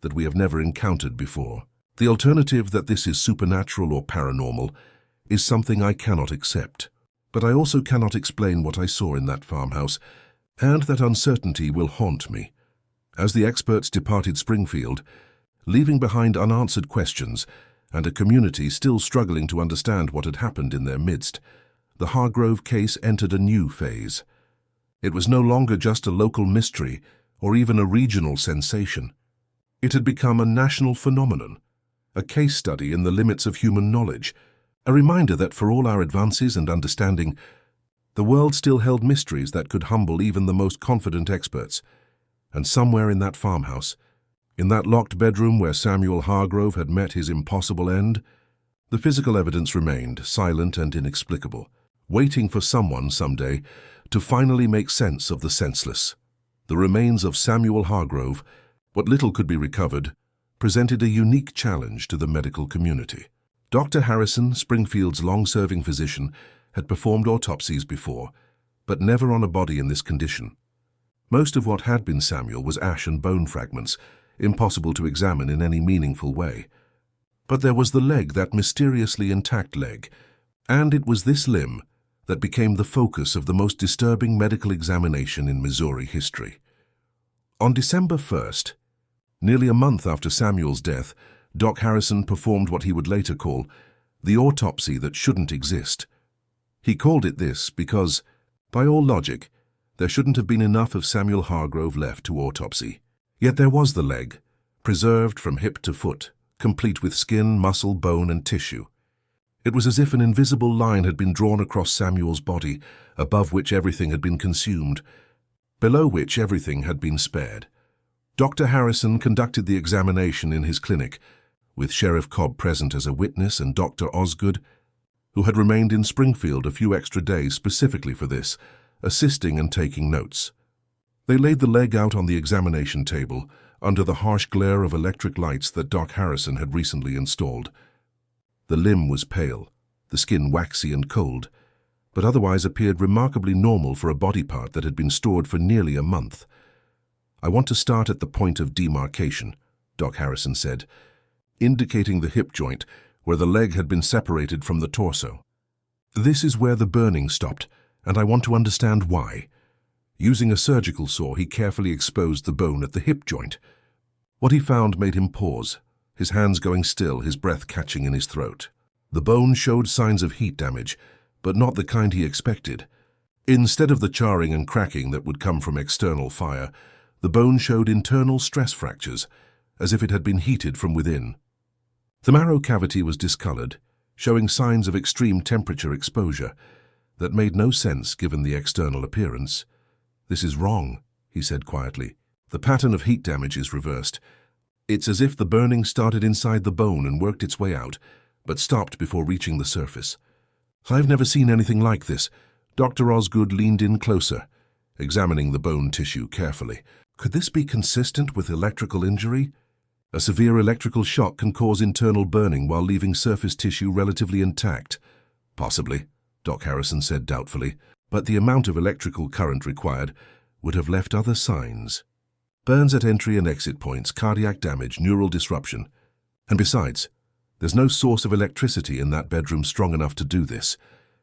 that we have never encountered before. The alternative that this is supernatural or paranormal is something I cannot accept. But I also cannot explain what I saw in that farmhouse, and that uncertainty will haunt me." As the experts departed Springfield, leaving behind unanswered questions and a community still struggling to understand what had happened in their midst, the Hargrove case entered a new phase. It was no longer just a local mystery or even a regional sensation. It had become a national phenomenon, a case study in the limits of human knowledge, a reminder that for all our advances and understanding, the world still held mysteries that could humble even the most confident experts. And somewhere in that farmhouse, in that locked bedroom where Samuel Hargrove had met his impossible end, the physical evidence remained silent and inexplicable, waiting for someone someday to finally make sense of the senseless. The remains of Samuel Hargrove, what little could be recovered, presented a unique challenge to the medical community. Dr. Harrison, Springfield's long-serving physician, had performed autopsies before, but never on a body in this condition. Most of what had been Samuel was ash and bone fragments, impossible to examine in any meaningful way. But there was the leg, that mysteriously intact leg, and it was this limb that became the focus of the most disturbing medical examination in Missouri history. On December 1st, nearly a month after Samuel's death, Doc Harrison performed what he would later call the autopsy that shouldn't exist. He called it this because, by all logic, there shouldn't have been enough of Samuel Hargrove left to autopsy. Yet there was the leg, preserved from hip to foot, complete with skin, muscle, bone, and tissue. It was as if an invisible line had been drawn across Samuel's body, above which everything had been consumed, below which everything had been spared. Dr. Harrison conducted the examination in his clinic, with Sheriff Cobb present as a witness and Dr. Osgood, who had remained in Springfield a few extra days specifically for this, assisting and taking notes. They laid the leg out on the examination table under the harsh glare of electric lights that Doc Harrison had recently installed. The limb was pale, the skin waxy and cold, but otherwise appeared remarkably normal for a body part that had been stored for nearly a month. "I want to start at the point of demarcation," Doc Harrison said, indicating the hip joint where the leg had been separated from the torso. "This is where the burning stopped, and I want to understand why." Using a surgical saw, he carefully exposed the bone at the hip joint. What he found made him pause, his hands going still, his breath catching in his throat. The bone showed signs of heat damage, but not the kind he expected. Instead of the charring and cracking that would come from external fire, the bone showed internal stress fractures, as if it had been heated from within. The marrow cavity was discolored, showing signs of extreme temperature exposure that made no sense given the external appearance. "This is wrong," he said quietly. "The pattern of heat damage is reversed. It's as if the burning started inside the bone and worked its way out, but stopped before reaching the surface. I've never seen anything like this." Dr. Osgood leaned in closer, examining the bone tissue carefully. "Could this be consistent with electrical injury? A severe electrical shock can cause internal burning while leaving surface tissue relatively intact." "Possibly," Doc Harrison said doubtfully, "but the amount of electrical current required would have left other signs. Burns at entry and exit points, cardiac damage, neural disruption. And besides, there's no source of electricity in that bedroom strong enough to do this.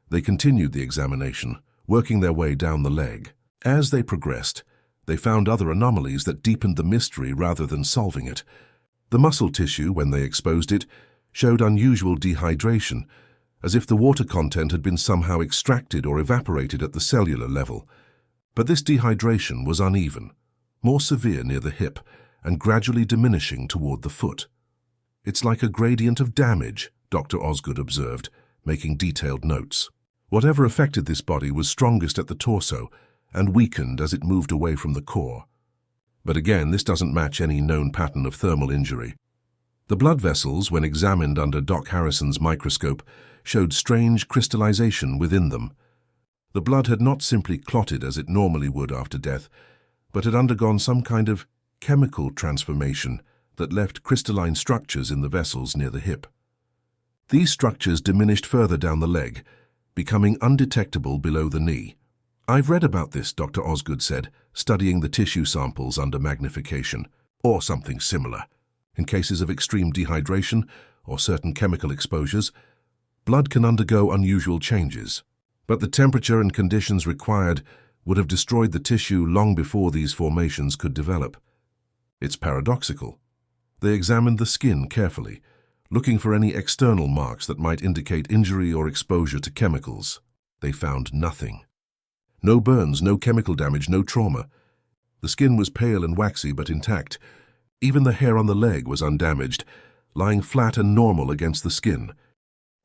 They continued the examination, working their way down the leg. As they progressed, they found other anomalies that deepened the mystery rather than solving it. The muscle tissue, when they exposed it, showed unusual dehydration, as if the water content had been somehow extracted or evaporated at the cellular level. But this dehydration was uneven, more severe near the hip, and gradually diminishing toward the foot. "It's like a gradient of damage," Dr. Osgood observed, making detailed notes. Whatever affected this body was strongest at the torso and weakened as it moved away from the core. But again, this doesn't match any known pattern of thermal injury. The blood vessels, when examined under Doc Harrison's microscope, showed strange crystallization within them. The blood had not simply clotted as it normally would after death, but had undergone some kind of chemical transformation that left crystalline structures in the vessels near the hip. These structures diminished further down the leg, becoming undetectable below the knee. "I've read about this," Dr. Osgood said, studying the tissue samples under magnification, "or something similar. In cases of extreme dehydration or certain chemical exposures, blood can undergo unusual changes. But the temperature and conditions required would have destroyed the tissue long before these formations could develop. It's paradoxical." They examined the skin carefully, looking for any external marks that might indicate injury or exposure to chemicals. They found nothing. No burns, no chemical damage, no trauma. The skin was pale and waxy but intact. Even the hair on the leg was undamaged, lying flat and normal against the skin.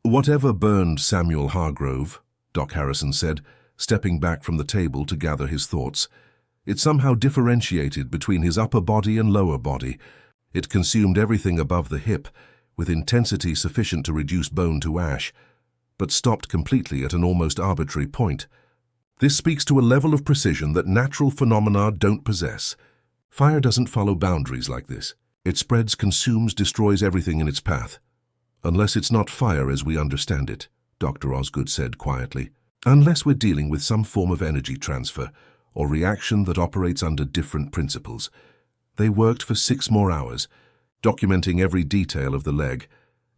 "Whatever burned Samuel Hargrove," Doc Harrison said, stepping back from the table to gather his thoughts, "it somehow differentiated between his upper body and lower body. It consumed everything above the hip, with intensity sufficient to reduce bone to ash, but stopped completely at an almost arbitrary point. This speaks to a level of precision that natural phenomena don't possess. Fire doesn't follow boundaries like this. It spreads, consumes, destroys everything in its path. Unless it's not fire as we understand it," Dr. Osgood said quietly. "Unless we're dealing with some form of energy transfer or reaction that operates under different principles." They worked for 6 more hours, documenting every detail of the leg,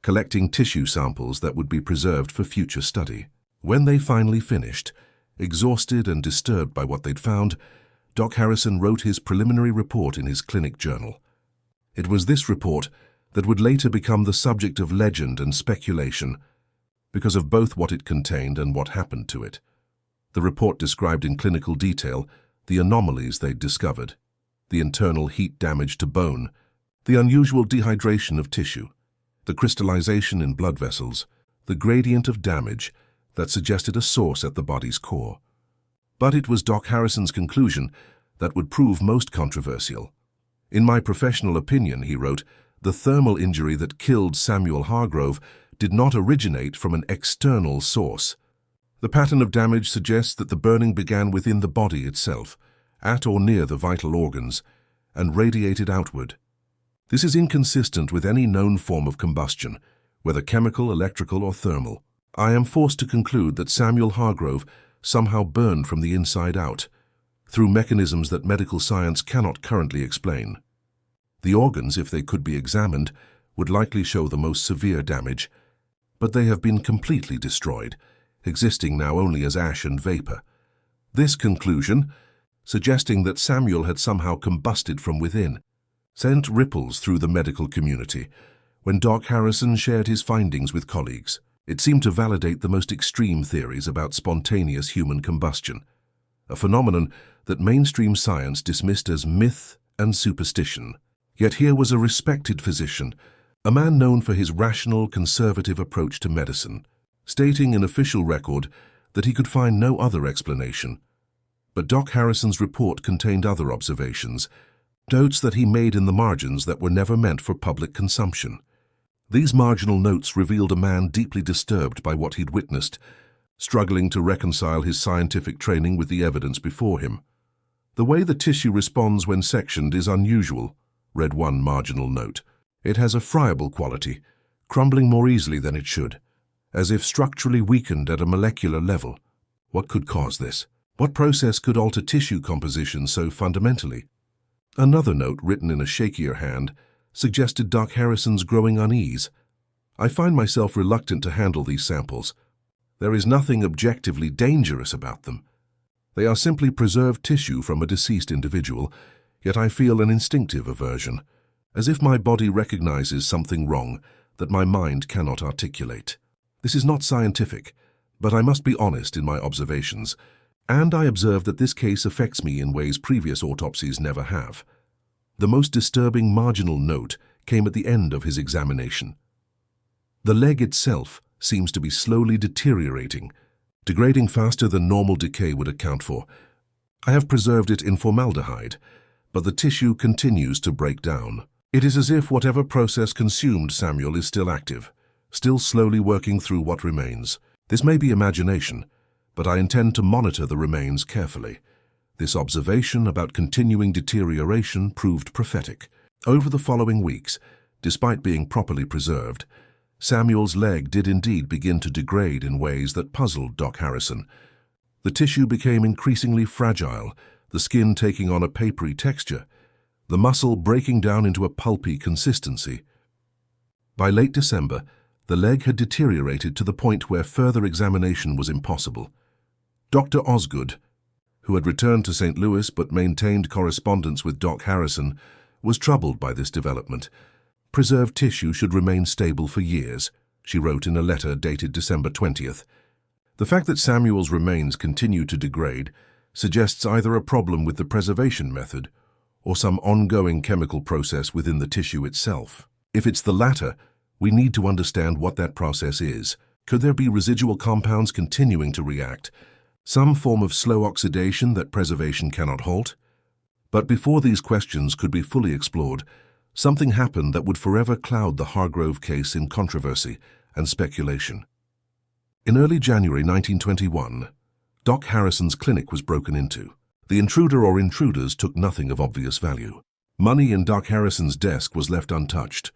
collecting tissue samples that would be preserved for future study. When they finally finished, exhausted and disturbed by what they'd found, Doc Harrison wrote his preliminary report in his clinic journal. It was this report that would later become the subject of legend and speculation, because of both what it contained and what happened to it. The report described in clinical detail the anomalies they'd discovered, the internal heat damage to bone, the unusual dehydration of tissue, the crystallization in blood vessels, the gradient of damage that suggested a source at the body's core. But it was Doc Harrison's conclusion that would prove most controversial. "In my professional opinion," he wrote, "the thermal injury that killed Samuel Hargrove did not originate from an external source. The pattern of damage suggests that the burning began within the body itself, at or near the vital organs, and radiated outward. This is inconsistent with any known form of combustion, whether chemical, electrical, or thermal. I am forced to conclude that Samuel Hargrove somehow burned from the inside out, through mechanisms that medical science cannot currently explain. The organs, if they could be examined, would likely show the most severe damage, but they have been completely destroyed, existing now only as ash and vapor. This conclusion, suggesting that Samuel had somehow combusted from within, sent ripples through the medical community when Doc Harrison shared his findings with colleagues. It seemed to validate the most extreme theories about spontaneous human combustion, a phenomenon that mainstream science dismissed as myth and superstition. Yet here was a respected physician, a man known for his rational, conservative approach to medicine, stating in official record that he could find no other explanation. But Doc Harrison's report contained other observations, notes that he made in the margins that were never meant for public consumption. These marginal notes revealed a man deeply disturbed by what he'd witnessed, struggling to reconcile his scientific training with the evidence before him. "The way the tissue responds when sectioned is unusual," read one marginal note. "It has a friable quality, crumbling more easily than it should, as if structurally weakened at a molecular level. What could cause this? What process could alter tissue composition so fundamentally?" Another note, written in a shakier hand, suggested Doc Harrison's growing unease. "I find myself reluctant to handle these samples. There is nothing objectively dangerous about them. They are simply preserved tissue from a deceased individual, yet I feel an instinctive aversion, as if my body recognizes something wrong that my mind cannot articulate. This is not scientific, but I must be honest in my observations, and I observe that this case affects me in ways previous autopsies never have. The most disturbing marginal note came at the end of his examination. The leg itself seems to be slowly deteriorating, degrading faster than normal decay would account for. I have preserved it in formaldehyde, but the tissue continues to break down. It is as if whatever process consumed Samuel is still active, still slowly working through what remains. This may be imagination, but I intend to monitor the remains carefully. This observation about continuing deterioration proved prophetic. Over the following weeks, despite being properly preserved, Samuel's leg did indeed begin to degrade in ways that puzzled Doc Harrison. The tissue became increasingly fragile, the skin taking on a papery texture, the muscle breaking down into a pulpy consistency. By late December, the leg had deteriorated to the point where further examination was impossible. Dr. Osgood, who had returned to St. Louis but maintained correspondence with Doc Harrison, was troubled by this development. Preserved tissue should remain stable for years, she wrote in a letter dated December 20th. The fact that Samuel's remains continue to degrade suggests either a problem with the preservation method or some ongoing chemical process within the tissue itself. If it's the latter, we need to understand what that process is. Could there be residual compounds continuing to react, some form of slow oxidation that preservation cannot halt? But before these questions could be fully explored, something happened that would forever cloud the Hargrove case in controversy and speculation. In early January 1921, Doc Harrison's clinic was broken into. The intruder or intruders took nothing of obvious value. Money in Doc Harrison's desk was left untouched.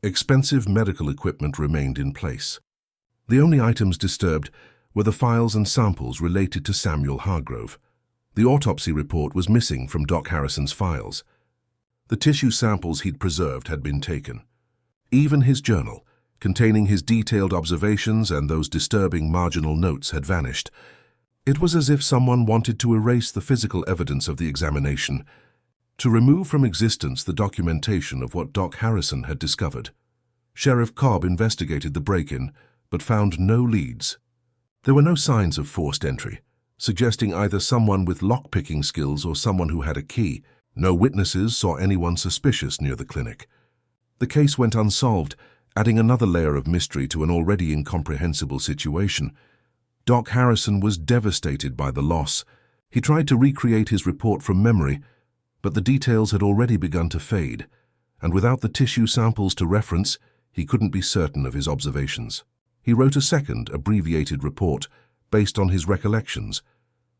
Expensive medical equipment remained in place. The only items disturbed were the files and samples related to Samuel Hargrove. The autopsy report was missing from Doc Harrison's files. The tissue samples he'd preserved had been taken. Even his journal, containing his detailed observations and those disturbing marginal notes, had vanished. It was as if someone wanted to erase the physical evidence of the examination, to remove from existence the documentation of what Doc Harrison had discovered. Sheriff Cobb investigated the break-in, but found no leads. There were no signs of forced entry, suggesting either someone with lock-picking skills or someone who had a key. No witnesses saw anyone suspicious near the clinic. The case went unsolved, adding another layer of mystery to an already incomprehensible situation. Doc Harrison was devastated by the loss. He tried to recreate his report from memory, but the details had already begun to fade, and without the tissue samples to reference, he couldn't be certain of his observations. He wrote a second, abbreviated report based on his recollections,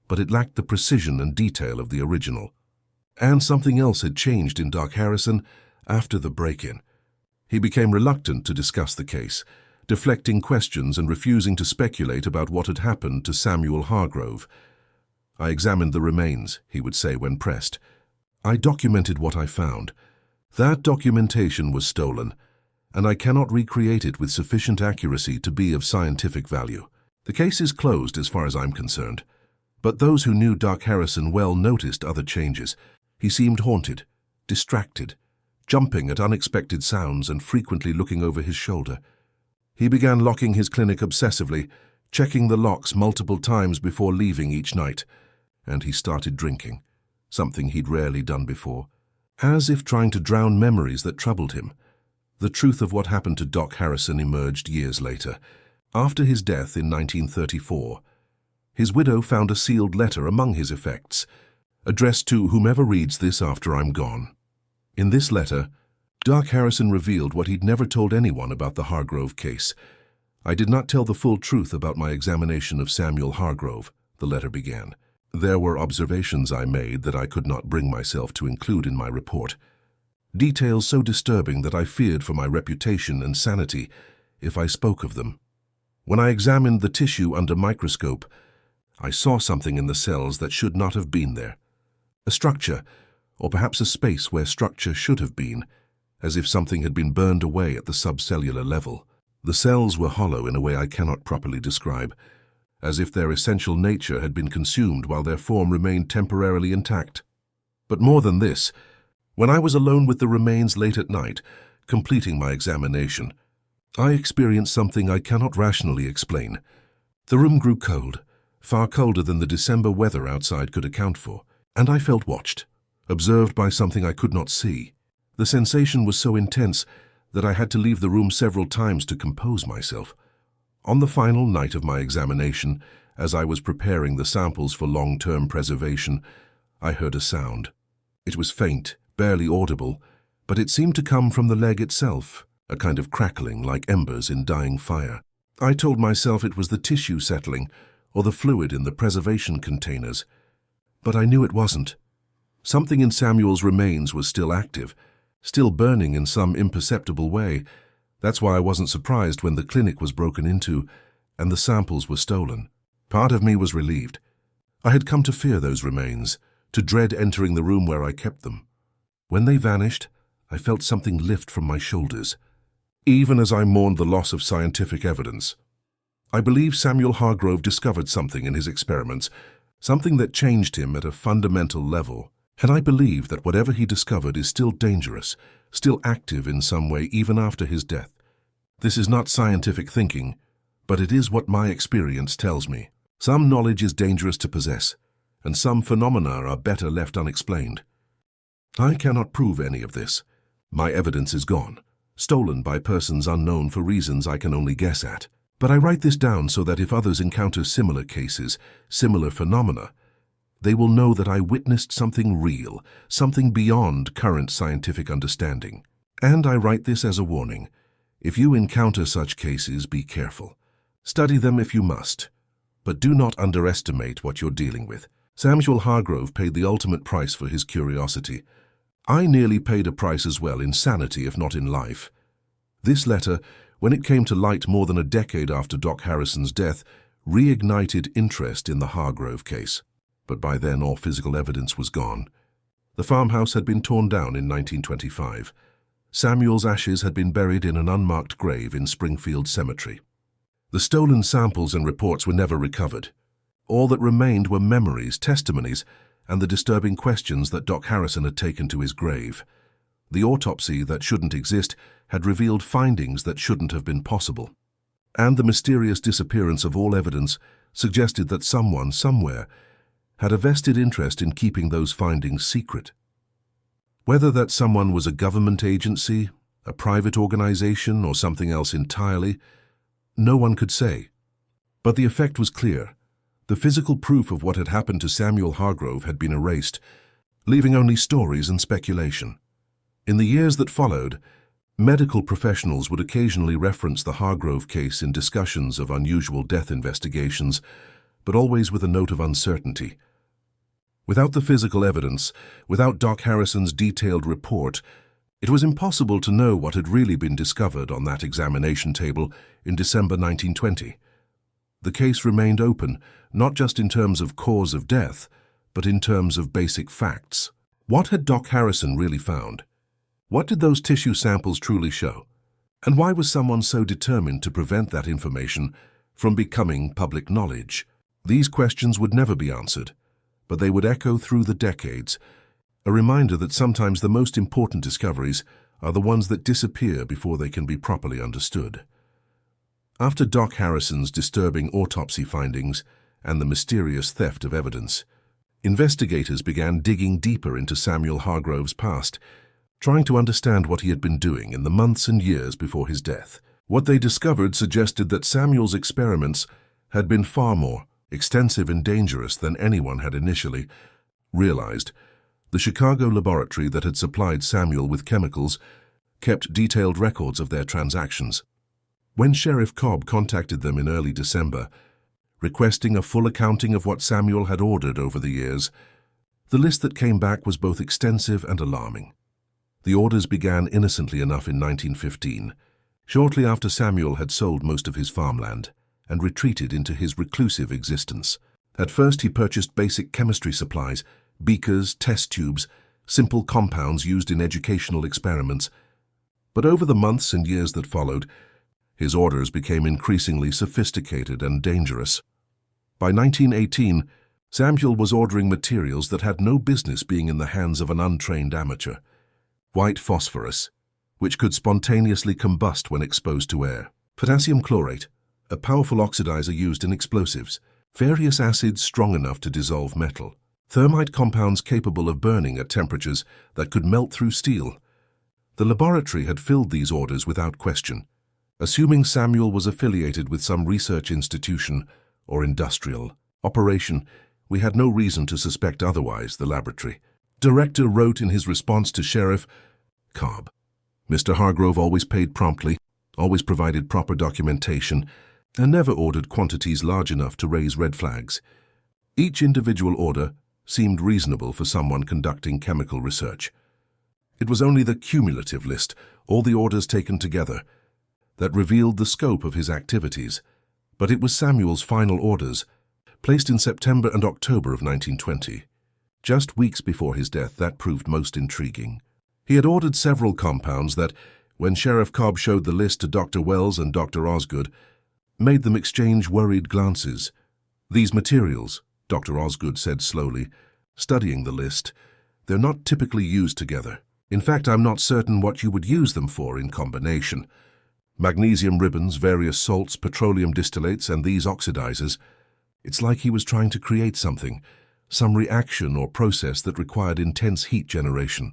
but it lacked the precision and detail of the original. And something else had changed in Doc Harrison after the break-in. He became reluctant to discuss the case, deflecting questions and refusing to speculate about what had happened to Samuel Hargrove. "I examined the remains," he would say when pressed. "I documented what I found. That documentation was stolen, and I cannot recreate it with sufficient accuracy to be of scientific value. The case is closed as far as I'm concerned." But those who knew Doc Harrison well noticed other changes. He seemed haunted, distracted, jumping at unexpected sounds and frequently looking over his shoulder. He began locking his clinic obsessively, checking the locks multiple times before leaving each night, and he started drinking, something he'd rarely done before, as if trying to drown memories that troubled him. The truth of what happened to Doc Harrison emerged years later. After his death in 1934, his widow found a sealed letter among his effects, addressed to "whomever reads this after I'm gone." In this letter, Doc Harrison revealed what he'd never told anyone about the Hargrove case. "I did not tell the full truth about my examination of Samuel Hargrove," the letter began. "There were observations I made that I could not bring myself to include in my report. Details so disturbing that I feared for my reputation and sanity if I spoke of them. When I examined the tissue under microscope, I saw something in the cells that should not have been there. A structure, or perhaps a space where structure should have been, as if something had been burned away at the subcellular level. The cells were hollow in a way I cannot properly describe. as if their essential nature had been consumed while their form remained temporarily intact. But more than this, when I was alone with the remains late at night, completing my examination, I experienced something I cannot rationally explain. The room grew cold, far colder than the December weather outside could account for, and I felt watched, observed by something I could not see. The sensation was so intense that I had to leave the room several times to compose myself. On the final night of my examination, as I was preparing the samples for long-term preservation, I heard a sound. It was faint, barely audible, but it seemed to come from the leg itself, a kind of crackling like embers in dying fire. I told myself it was the tissue settling or the fluid in the preservation containers, but I knew it wasn't. Something in Samuel's remains was still active, still burning in some imperceptible way. That's why I wasn't surprised when the clinic was broken into and the samples were stolen. Part of me was relieved. I had come to fear those remains, to dread entering the room where I kept them. When they vanished, I felt something lift from my shoulders, even as I mourned the loss of scientific evidence. I believe Samuel Hargrove discovered something in his experiments, something that changed him at a fundamental level, and I believe that whatever he discovered is still dangerous, still active in some way even after his death. This is not scientific thinking, but it is what my experience tells me. Some knowledge is dangerous to possess, and some phenomena are better left unexplained. I cannot prove any of this. My evidence is gone, stolen by persons unknown for reasons I can only guess at. But I write this down so that if others encounter similar cases, similar phenomena, they will know that I witnessed something real, something beyond current scientific understanding. And I write this as a warning. If you encounter such cases, be careful. Study them if you must, but do not underestimate what you're dealing with. Samuel Hargrove paid the ultimate price for his curiosity. I nearly paid a price as well in sanity, if not in life. This letter, when it came to light more than a decade after Doc Harrison's death, reignited interest in the Hargrove case. But by then all physical evidence was gone. The farmhouse had been torn down in 1925. Samuel's ashes had been buried in an unmarked grave in Springfield Cemetery. The stolen samples and reports were never recovered. All that remained were memories, testimonies, and the disturbing questions that Doc Harrison had taken to his grave. The autopsy that shouldn't exist had revealed findings that shouldn't have been possible. And the mysterious disappearance of all evidence suggested that someone, somewhere, had a vested interest in keeping those findings secret. Whether that someone was a government agency, a private organization, or something else entirely, no one could say. But the effect was clear. The physical proof of what had happened to Samuel Hargrove had been erased, leaving only stories and speculation. In the years that followed, medical professionals would occasionally reference the Hargrove case in discussions of unusual death investigations, but always with a note of uncertainty. Without the physical evidence, without Doc Harrison's detailed report, it was impossible to know what had really been discovered on that examination table in December 1920. The case remained open, not just in terms of cause of death, but in terms of basic facts. What had Doc Harrison really found? What did those tissue samples truly show? And why was someone so determined to prevent that information from becoming public knowledge? These questions would never be answered, but they would echo through the decades, a reminder that sometimes the most important discoveries are the ones that disappear before they can be properly understood. After Doc Harrison's disturbing autopsy findings and the mysterious theft of evidence, investigators began digging deeper into Samuel Hargrove's past, trying to understand what he had been doing in the months and years before his death. What they discovered suggested that Samuel's experiments had been far more extensive and dangerous than anyone had initially realized. The Chicago laboratory that had supplied Samuel with chemicals kept detailed records of their transactions. When Sheriff Cobb contacted them in early December, requesting a full accounting of what Samuel had ordered over the years, the list that came back was both extensive and alarming. The orders began innocently enough in 1915, shortly after Samuel had sold most of his farmland and retreated into his reclusive existence. At first he purchased basic chemistry supplies, beakers, test tubes, simple compounds used in educational experiments. But over the months and years that followed, his orders became increasingly sophisticated and dangerous. By 1918, Samuel was ordering materials that had no business being in the hands of an untrained amateur. White phosphorus, which could spontaneously combust when exposed to air. Potassium chlorate, a powerful oxidizer used in explosives. Various acids strong enough to dissolve metal. Thermite compounds capable of burning at temperatures that could melt through steel. The laboratory had filled these orders without question, assuming Samuel was affiliated with some research institution or industrial operation. We had no reason to suspect otherwise, the laboratory director wrote in his response to Sheriff Cobb. Mr. Hargrove always paid promptly, always provided proper documentation, and never ordered quantities large enough to raise red flags. Each individual order seemed reasonable for someone conducting chemical research. It was only the cumulative list, all the orders taken together, that revealed the scope of his activities. But it was Samuel's final orders, placed in September and October of 1920. Just weeks before his death, that proved most intriguing. He had ordered several compounds that, when Sheriff Cobb showed the list to Dr. Wells and Dr. Osgood, made them exchange worried glances. These materials, Dr. Osgood said slowly, studying the list, they're not typically used together. In fact, I'm not certain what you would use them for in combination. Magnesium ribbons, various salts, petroleum distillates, and these oxidizers. It's like he was trying to create something, some reaction or process that required intense heat generation.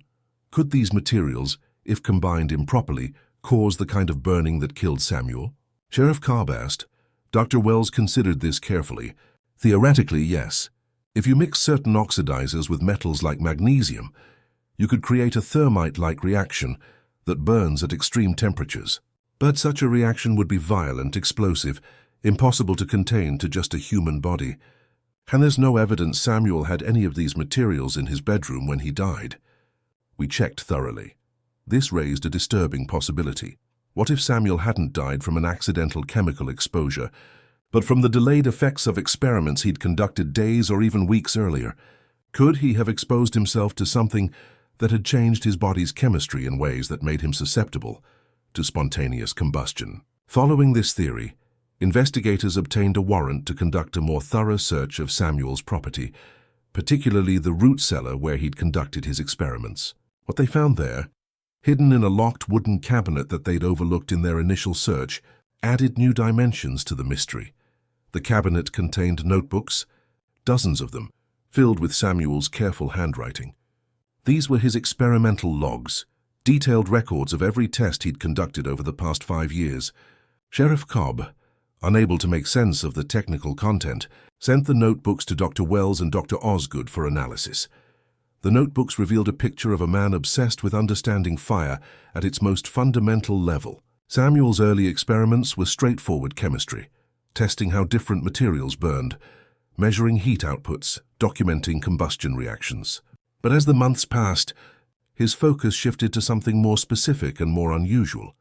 Could these materials, if combined improperly, cause the kind of burning that killed Samuel? Sheriff Cobb asked. Dr. Wells considered this carefully. Theoretically, yes. If you mix certain oxidizers with metals like magnesium, you could create a thermite-like reaction that burns at extreme temperatures. But such a reaction would be violent, explosive, impossible to contain to just a human body. And there's no evidence Samuel had any of these materials in his bedroom when he died. We checked thoroughly. This raised a disturbing possibility. What if Samuel hadn't died from an accidental chemical exposure, but from the delayed effects of experiments he'd conducted days or even weeks earlier? Could he have exposed himself to something that had changed his body's chemistry in ways that made him susceptible to spontaneous combustion? Following this theory, investigators obtained a warrant to conduct a more thorough search of Samuel's property, particularly the root cellar where he'd conducted his experiments. What they found there, hidden in a locked wooden cabinet that they'd overlooked in their initial search, added new dimensions to the mystery. The cabinet contained notebooks, dozens of them, filled with Samuel's careful handwriting. These were his experimental logs, detailed records of every test he'd conducted over the past 5 years. Sheriff Cobb, unable to make sense of the technical content, sent the notebooks to Dr. Wells and Dr. Osgood for analysis. The notebooks revealed a picture of a man obsessed with understanding fire at its most fundamental level. Samuel's early experiments were straightforward chemistry, testing how different materials burned, measuring heat outputs, documenting combustion reactions. But as the months passed, his focus shifted to something more specific and more unusual.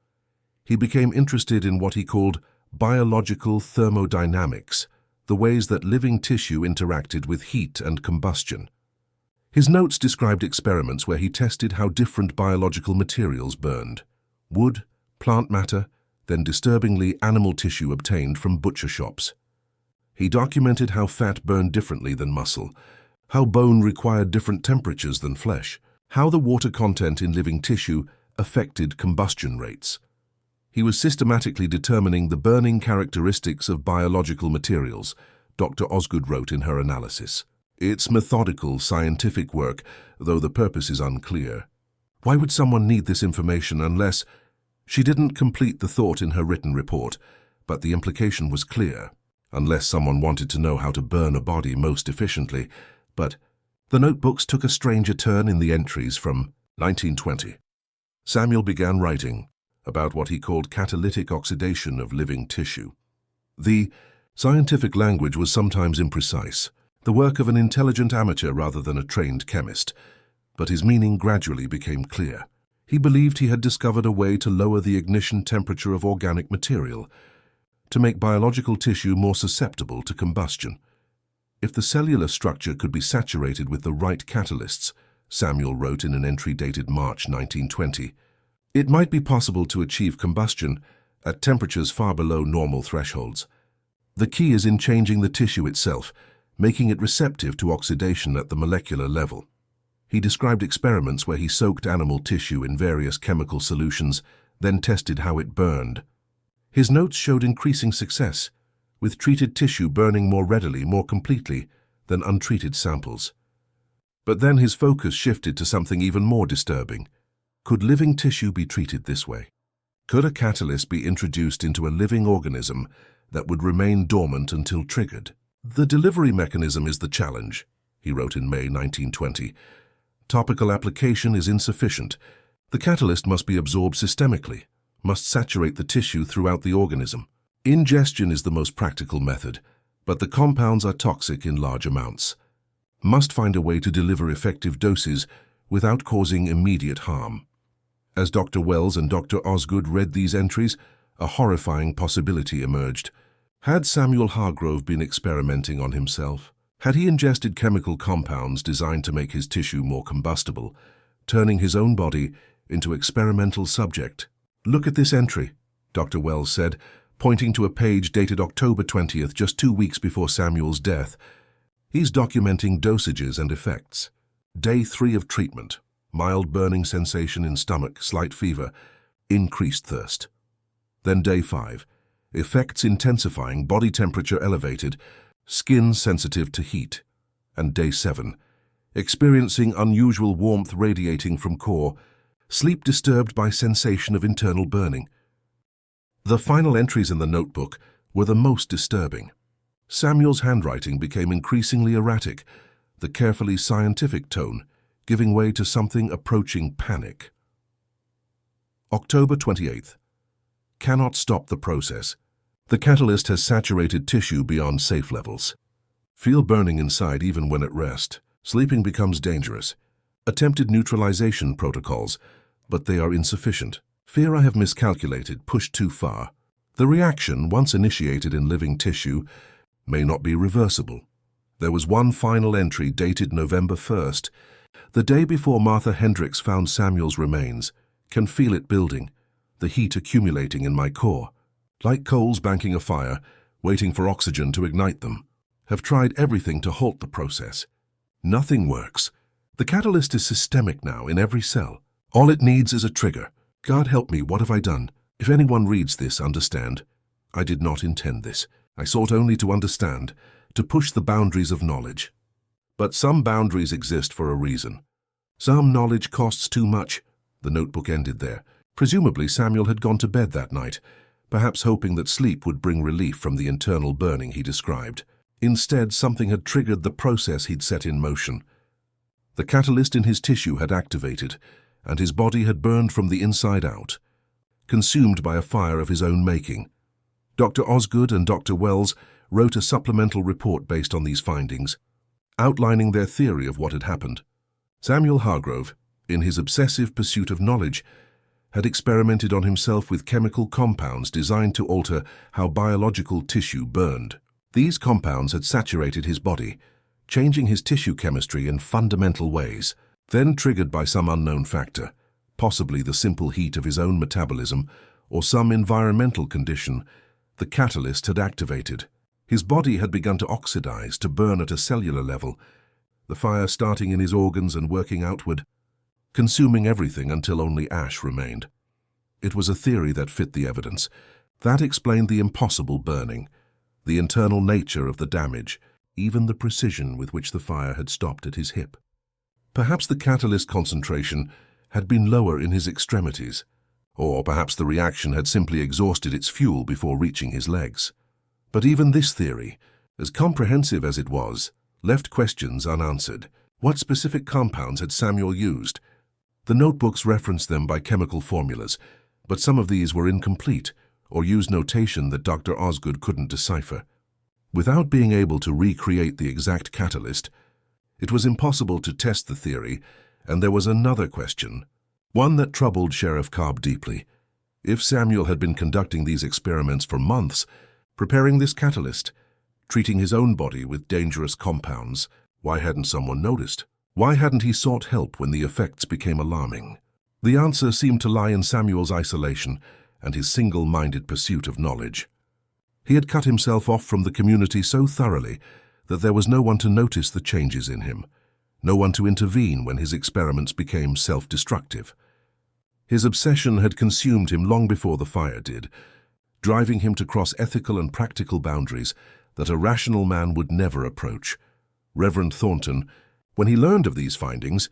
He became interested in what he called biological thermodynamics, the ways that living tissue interacted with heat and combustion. His notes described experiments where he tested how different biological materials burned: wood, plant matter, then disturbingly animal tissue obtained from butcher shops. He documented how fat burned differently than muscle, how bone required different temperatures than flesh, how the water content in living tissue affected combustion rates. He was systematically determining the burning characteristics of biological materials, Dr. Osgood wrote in her analysis. It's methodical, scientific work, though the purpose is unclear. Why would someone need this information unless... She didn't complete the thought in her written report, but the implication was clear. Unless someone wanted to know how to burn a body most efficiently. But the notebooks took a stranger turn in the entries from 1920. Samuel began writing about what he called catalytic oxidation of living tissue. The scientific language was sometimes imprecise, the work of an intelligent amateur rather than a trained chemist, but his meaning gradually became clear. He believed he had discovered a way to lower the ignition temperature of organic material, to make biological tissue more susceptible to combustion. If the cellular structure could be saturated with the right catalysts, Samuel wrote in an entry dated March 1920, it might be possible to achieve combustion at temperatures far below normal thresholds. The key is in changing the tissue itself, making it receptive to oxidation at the molecular level. He described experiments where he soaked animal tissue in various chemical solutions, then tested how it burned. His notes showed increasing success, with treated tissue burning more readily, more completely than untreated samples. But then his focus shifted to something even more disturbing. Could living tissue be treated this way? Could a catalyst be introduced into a living organism that would remain dormant until triggered? The delivery mechanism is the challenge, he wrote in May 1920. Topical application is insufficient. The catalyst must be absorbed systemically, must saturate the tissue throughout the organism. Ingestion is the most practical method, but the compounds are toxic in large amounts. Must find a way to deliver effective doses without causing immediate harm. As Dr. Wells and Dr. Osgood read these entries, a horrifying possibility emerged. Had Samuel Hargrove been experimenting on himself? Had he ingested chemical compounds designed to make his tissue more combustible, turning his own body into experimental subject? Look at this entry, Dr. Wells said, pointing to a page dated October 20th, just 2 weeks before Samuel's death. He's documenting dosages and effects. Day 3 of treatment. Mild burning sensation in stomach, slight fever, increased thirst. Then day 5. Effects intensifying, body temperature elevated, skin sensitive to heat. And day 7. Experiencing unusual warmth radiating from core, sleep disturbed by sensation of internal burning. The final entries in the notebook were the most disturbing. Samuel's handwriting became increasingly erratic, the carefully scientific tone giving way to something approaching panic. October 28th. Cannot stop the process. The catalyst has saturated tissue beyond safe levels. Feel burning inside even when at rest. Sleeping becomes dangerous. Attempted neutralization protocols, but they are insufficient. Fear I have miscalculated, pushed too far. The reaction, once initiated in living tissue, may not be reversible. There was one final entry dated November 1st, the day before Martha Hendricks found Samuel's remains. Can feel it building, the heat accumulating in my core. Like coals banking a fire, waiting for oxygen to ignite them. Have tried everything to halt the process. Nothing works. The catalyst is systemic now in every cell. All it needs is a trigger. God help me, what have I done? If anyone reads this, understand. I did not intend this. I sought only to understand, to push the boundaries of knowledge. But some boundaries exist for a reason. Some knowledge costs too much. The notebook ended there. Presumably Samuel had gone to bed that night, perhaps hoping that sleep would bring relief from the internal burning he described. Instead, something had triggered the process he'd set in motion. The catalyst in his tissue had activated, and his body had burned from the inside out, consumed by a fire of his own making. Dr. Osgood and Dr. Wells wrote a supplemental report based on these findings, outlining their theory of what had happened. Samuel Hargrove, in his obsessive pursuit of knowledge, had experimented on himself with chemical compounds designed to alter how biological tissue burned. These compounds had saturated his body, changing his tissue chemistry in fundamental ways. Then, triggered by some unknown factor, possibly the simple heat of his own metabolism or some environmental condition, the catalyst had activated. His body had begun to oxidize, to burn at a cellular level, the fire starting in his organs and working outward, consuming everything until only ash remained. It was a theory that fit the evidence. That explained the impossible burning, the internal nature of the damage, even the precision with which the fire had stopped at his hip. Perhaps the catalyst concentration had been lower in his extremities, or perhaps the reaction had simply exhausted its fuel before reaching his legs. But even this theory, as comprehensive as it was, left questions unanswered. What specific compounds had Samuel used? The notebooks referenced them by chemical formulas, but some of these were incomplete or used notation that Dr. Osgood couldn't decipher. Without being able to recreate the exact catalyst, it was impossible to test the theory, and there was another question, one that troubled Sheriff Cobb deeply. If Samuel had been conducting these experiments for months, preparing this catalyst, treating his own body with dangerous compounds, why hadn't someone noticed? Why hadn't he sought help when the effects became alarming? The answer seemed to lie in Samuel's isolation and his single-minded pursuit of knowledge. He had cut himself off from the community so thoroughly that there was no one to notice the changes in him, no one to intervene when his experiments became self-destructive. His obsession had consumed him long before the fire did, driving him to cross ethical and practical boundaries that a rational man would never approach. Reverend Thornton, when he learned of these findings,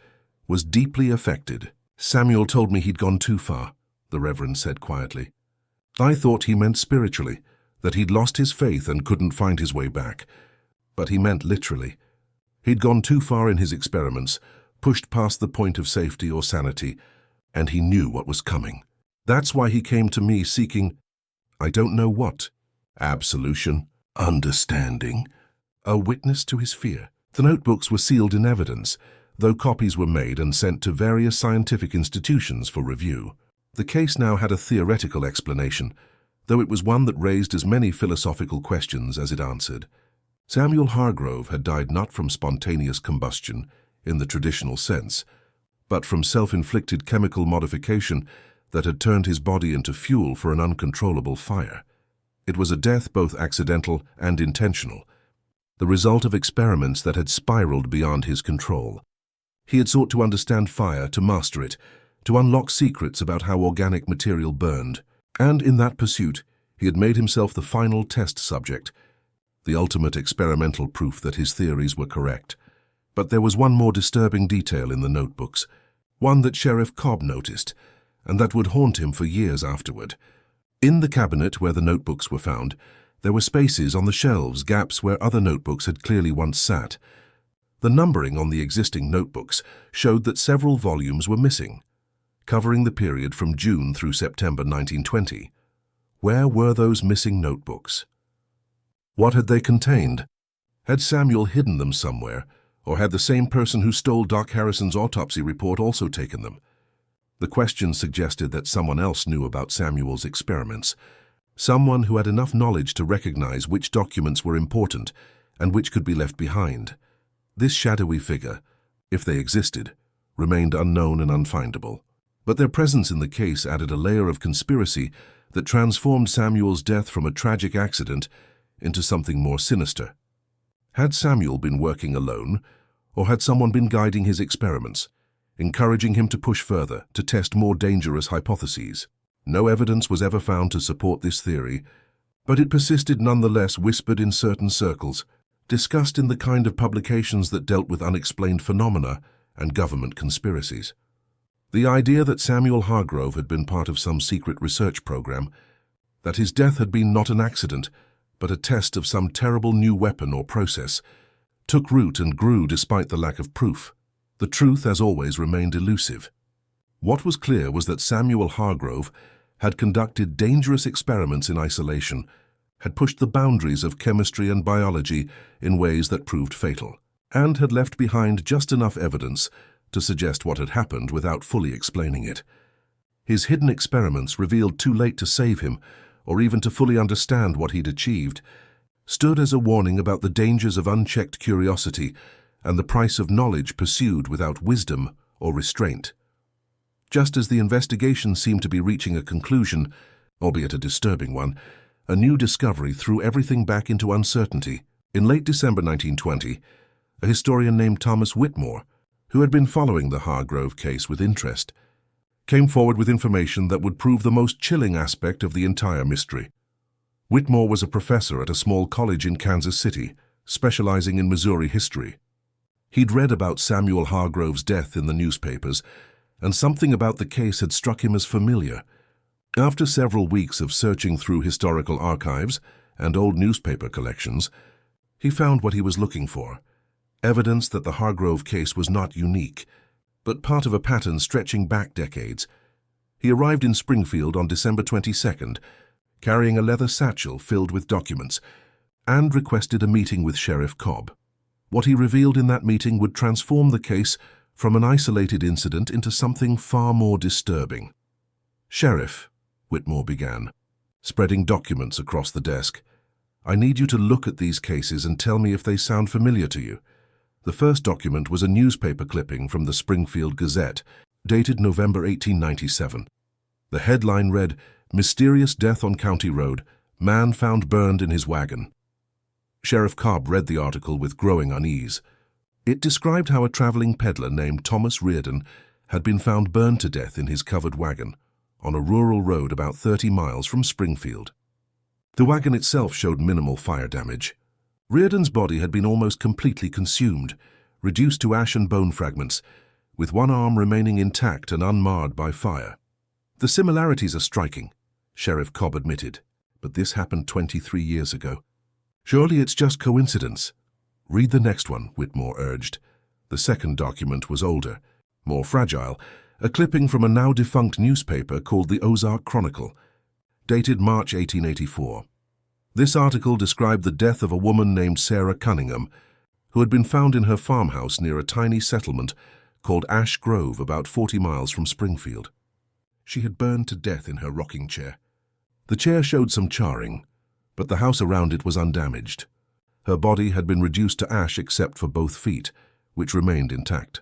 was deeply affected. "Samuel told me he'd gone too far," the Reverend said quietly. "I thought he meant spiritually, that he'd lost his faith and couldn't find his way back. But he meant literally. He'd gone too far in his experiments, pushed past the point of safety or sanity, and he knew what was coming. That's why he came to me seeking, I don't know what, absolution, understanding, a witness to his fear." The notebooks were sealed in evidence, though copies were made and sent to various scientific institutions for review. The case now had a theoretical explanation, though it was one that raised as many philosophical questions as it answered. Samuel Hargrove had died not from spontaneous combustion, in the traditional sense, but from self-inflicted chemical modification that had turned his body into fuel for an uncontrollable fire. It was a death both accidental and intentional, the result of experiments that had spiraled beyond his control. He had sought to understand fire, to master it, to unlock secrets about how organic material burned, and in that pursuit, he had made himself the final test subject, the ultimate experimental proof that his theories were correct. But there was one more disturbing detail in the notebooks, one that Sheriff Cobb noticed, and that would haunt him for years afterward. In the cabinet where the notebooks were found, there were spaces on the shelves, gaps where other notebooks had clearly once sat. The numbering on the existing notebooks showed that several volumes were missing, covering the period from June through September 1920. Where were those missing notebooks? What had they contained? Had Samuel hidden them somewhere, or had the same person who stole Doc Harrison's autopsy report also taken them? The question suggested that someone else knew about Samuel's experiments, someone who had enough knowledge to recognize which documents were important and which could be left behind. This shadowy figure, if they existed, remained unknown and unfindable. But their presence in the case added a layer of conspiracy that transformed Samuel's death from a tragic accident into something more sinister. Had Samuel been working alone, or had someone been guiding his experiments, encouraging him to push further, to test more dangerous hypotheses? No evidence was ever found to support this theory, but it persisted nonetheless, whispered in certain circles, discussed in the kind of publications that dealt with unexplained phenomena and government conspiracies. The idea that Samuel Hargrove had been part of some secret research program, that his death had been not an accident, but a test of some terrible new weapon or process, took root and grew despite the lack of proof. The truth, as always, remained elusive. What was clear was that Samuel Hargrove had conducted dangerous experiments in isolation, had pushed the boundaries of chemistry and biology in ways that proved fatal, and had left behind just enough evidence to suggest what had happened without fully explaining it. His hidden experiments, revealed too late to save him, or even to fully understand what he'd achieved, stood as a warning about the dangers of unchecked curiosity and the price of knowledge pursued without wisdom or restraint. Just as the investigation seemed to be reaching a conclusion, albeit a disturbing one, a new discovery threw everything back into uncertainty. In late December 1920, a historian named Thomas Whitmore, who had been following the Hargrove case with interest, came forward with information that would prove the most chilling aspect of the entire mystery. Whitmore was a professor at a small college in Kansas City, specializing in Missouri history. He'd read about Samuel Hargrove's death in the newspapers, and something about the case had struck him as familiar. After several weeks of searching through historical archives and old newspaper collections, he found what he was looking for: evidence that the Hargrove case was not unique, but part of a pattern stretching back decades. He arrived in Springfield on December 22nd, carrying a leather satchel filled with documents, and requested a meeting with Sheriff Cobb. What he revealed in that meeting would transform the case from an isolated incident into something far more disturbing. "Sheriff," Whitmore began, spreading documents across the desk, "I need you to look at these cases and tell me if they sound familiar to you." The first document was a newspaper clipping from the Springfield Gazette, dated November 1897. The headline read, "Mysterious Death on County Road. Man found burned in his wagon. Sheriff Cobb read the article with growing unease. It described how a traveling peddler named Thomas Reardon had been found burned to death in his covered wagon on a rural road about 30 miles from Springfield. The wagon itself showed minimal fire damage. Reardon's body had been almost completely consumed, reduced to ash and bone fragments, with one arm remaining intact and unmarred by fire. The similarities are striking, Sheriff Cobb admitted, but this happened 23 years ago. Surely it's just coincidence. Read the next one, Whitmore urged. The second document was older, more fragile, a clipping from a now-defunct newspaper called the Ozark Chronicle, dated March 1884. This article described the death of a woman named Sarah Cunningham, who had been found in her farmhouse near a tiny settlement called Ash Grove, about 40 miles from Springfield. She had burned to death in her rocking chair. The chair showed some charring, but the house around it was undamaged. Her body had been reduced to ash except for both feet, which remained intact.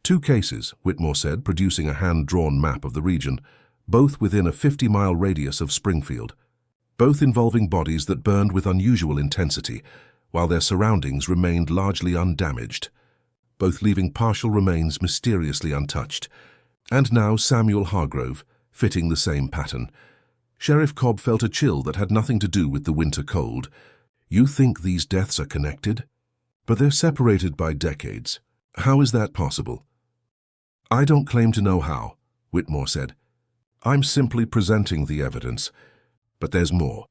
2 cases, Whitmore said, producing a hand-drawn map of the region, both within a 50-mile radius of Springfield, both involving bodies that burned with unusual intensity, while their surroundings remained largely undamaged, both leaving partial remains mysteriously untouched. And now Samuel Hargrove, fitting the same pattern. Sheriff Cobb felt a chill that had nothing to do with the winter cold. You think these deaths are connected? But they're separated by decades. How is that possible? I don't claim to know how, Whitmore said. I'm simply presenting the evidence. But there's more.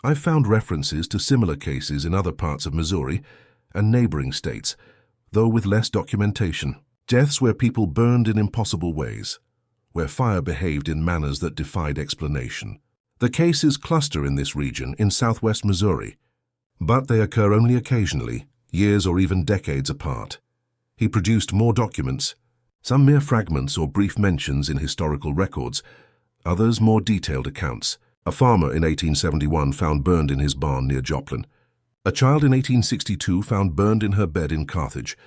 I've found references to similar cases in other parts of Missouri and neighboring states, though with less documentation. Deaths where people burned in impossible ways, where fire behaved in manners that defied explanation. The cases cluster in this region in southwest Missouri, but they occur only occasionally, years or even decades apart. He produced more documents, some mere fragments or brief mentions in historical records, others more detailed accounts. A farmer in 1871 found burned in his barn near Joplin. A child in 1862 found burned in her bed in Carthage,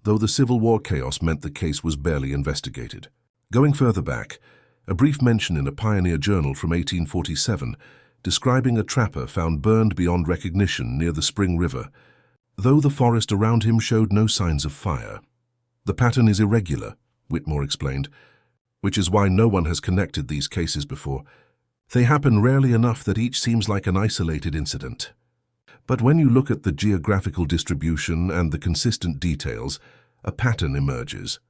though the Civil War chaos meant the case was barely investigated. Going further back, a brief mention in a pioneer journal from 1847 describing a trapper found burned beyond recognition near the Spring River, though the forest around him showed no signs of fire. The pattern is irregular, Whitmore explained, which is why no one has connected these cases before. They happen rarely enough that each seems like an isolated incident. But when you look at the geographical distribution and the consistent details, a pattern emerges.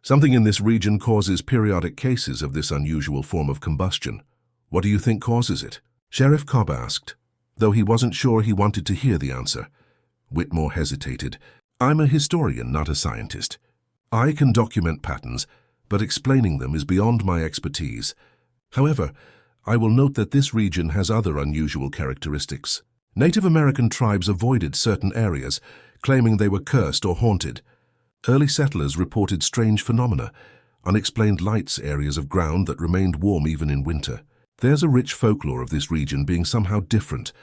Something in this region causes periodic cases of this unusual form of combustion. What do you think causes it? Sheriff Cobb asked, though he wasn't sure he wanted to hear the answer. Whitmore hesitated. I'm a historian, not a scientist. I can document patterns, but explaining them is beyond my expertise. However, I will note that this region has other unusual characteristics. Native American tribes avoided certain areas, claiming they were cursed or haunted. Early settlers reported strange phenomena, unexplained lights, areas of ground that remained warm even in winter. There's a rich folklore of this region being somehow different,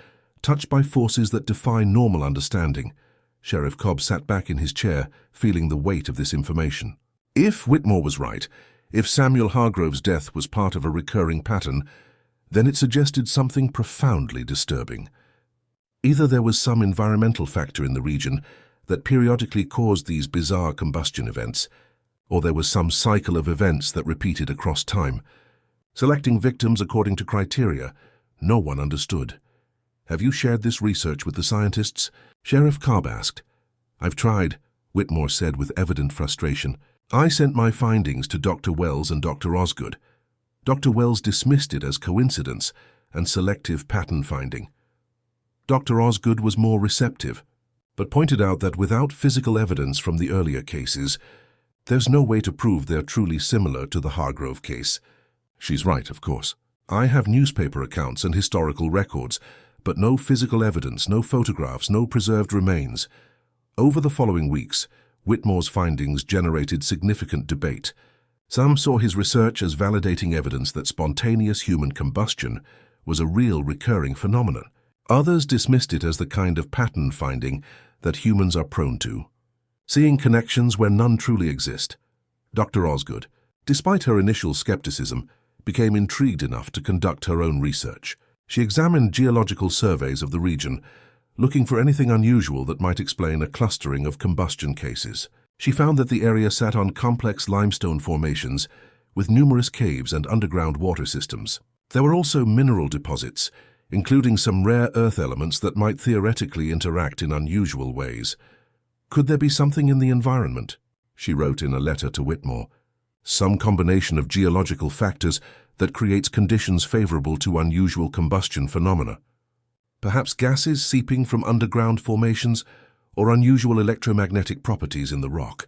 touched by forces that defy normal understanding. Sheriff Cobb sat back in his chair, feeling the weight of this information. If Whitmore was right, if Samuel Hargrove's death was part of a recurring pattern, then it suggested something profoundly disturbing. Either there was some environmental factor in the region that periodically caused these bizarre combustion events, or there was some cycle of events that repeated across time. Selecting victims according to criteria, no one understood. Have you shared this research with the scientists? Sheriff Cobb asked. I've tried, Whitmore said with evident frustration. I sent my findings to Dr. Wells and Dr. Osgood. Dr. Wells dismissed it as coincidence and selective pattern finding. Dr. Osgood was more receptive, but pointed out that without physical evidence from the earlier cases, there's no way to prove they're truly similar to the Hargrove case. She's right, of course. I have newspaper accounts and historical records, but no physical evidence, no photographs, no preserved remains. Over the following weeks, Whitmore's findings generated significant debate. Some saw his research as validating evidence that spontaneous human combustion was a real recurring phenomenon. Others dismissed it as the kind of pattern finding that humans are prone to, seeing connections where none truly exist. Dr. Osgood, despite her initial skepticism, became intrigued enough to conduct her own research. She examined geological surveys of the region, looking for anything unusual that might explain a clustering of combustion cases. She found that the area sat on complex limestone formations with numerous caves and underground water systems. There were also mineral deposits, including some rare earth elements that might theoretically interact in unusual ways. Could there be something in the environment? She wrote in a letter to Whitmore. Some combination of geological factors that creates conditions favorable to unusual combustion phenomena. Perhaps gases seeping from underground formations or unusual electromagnetic properties in the rock.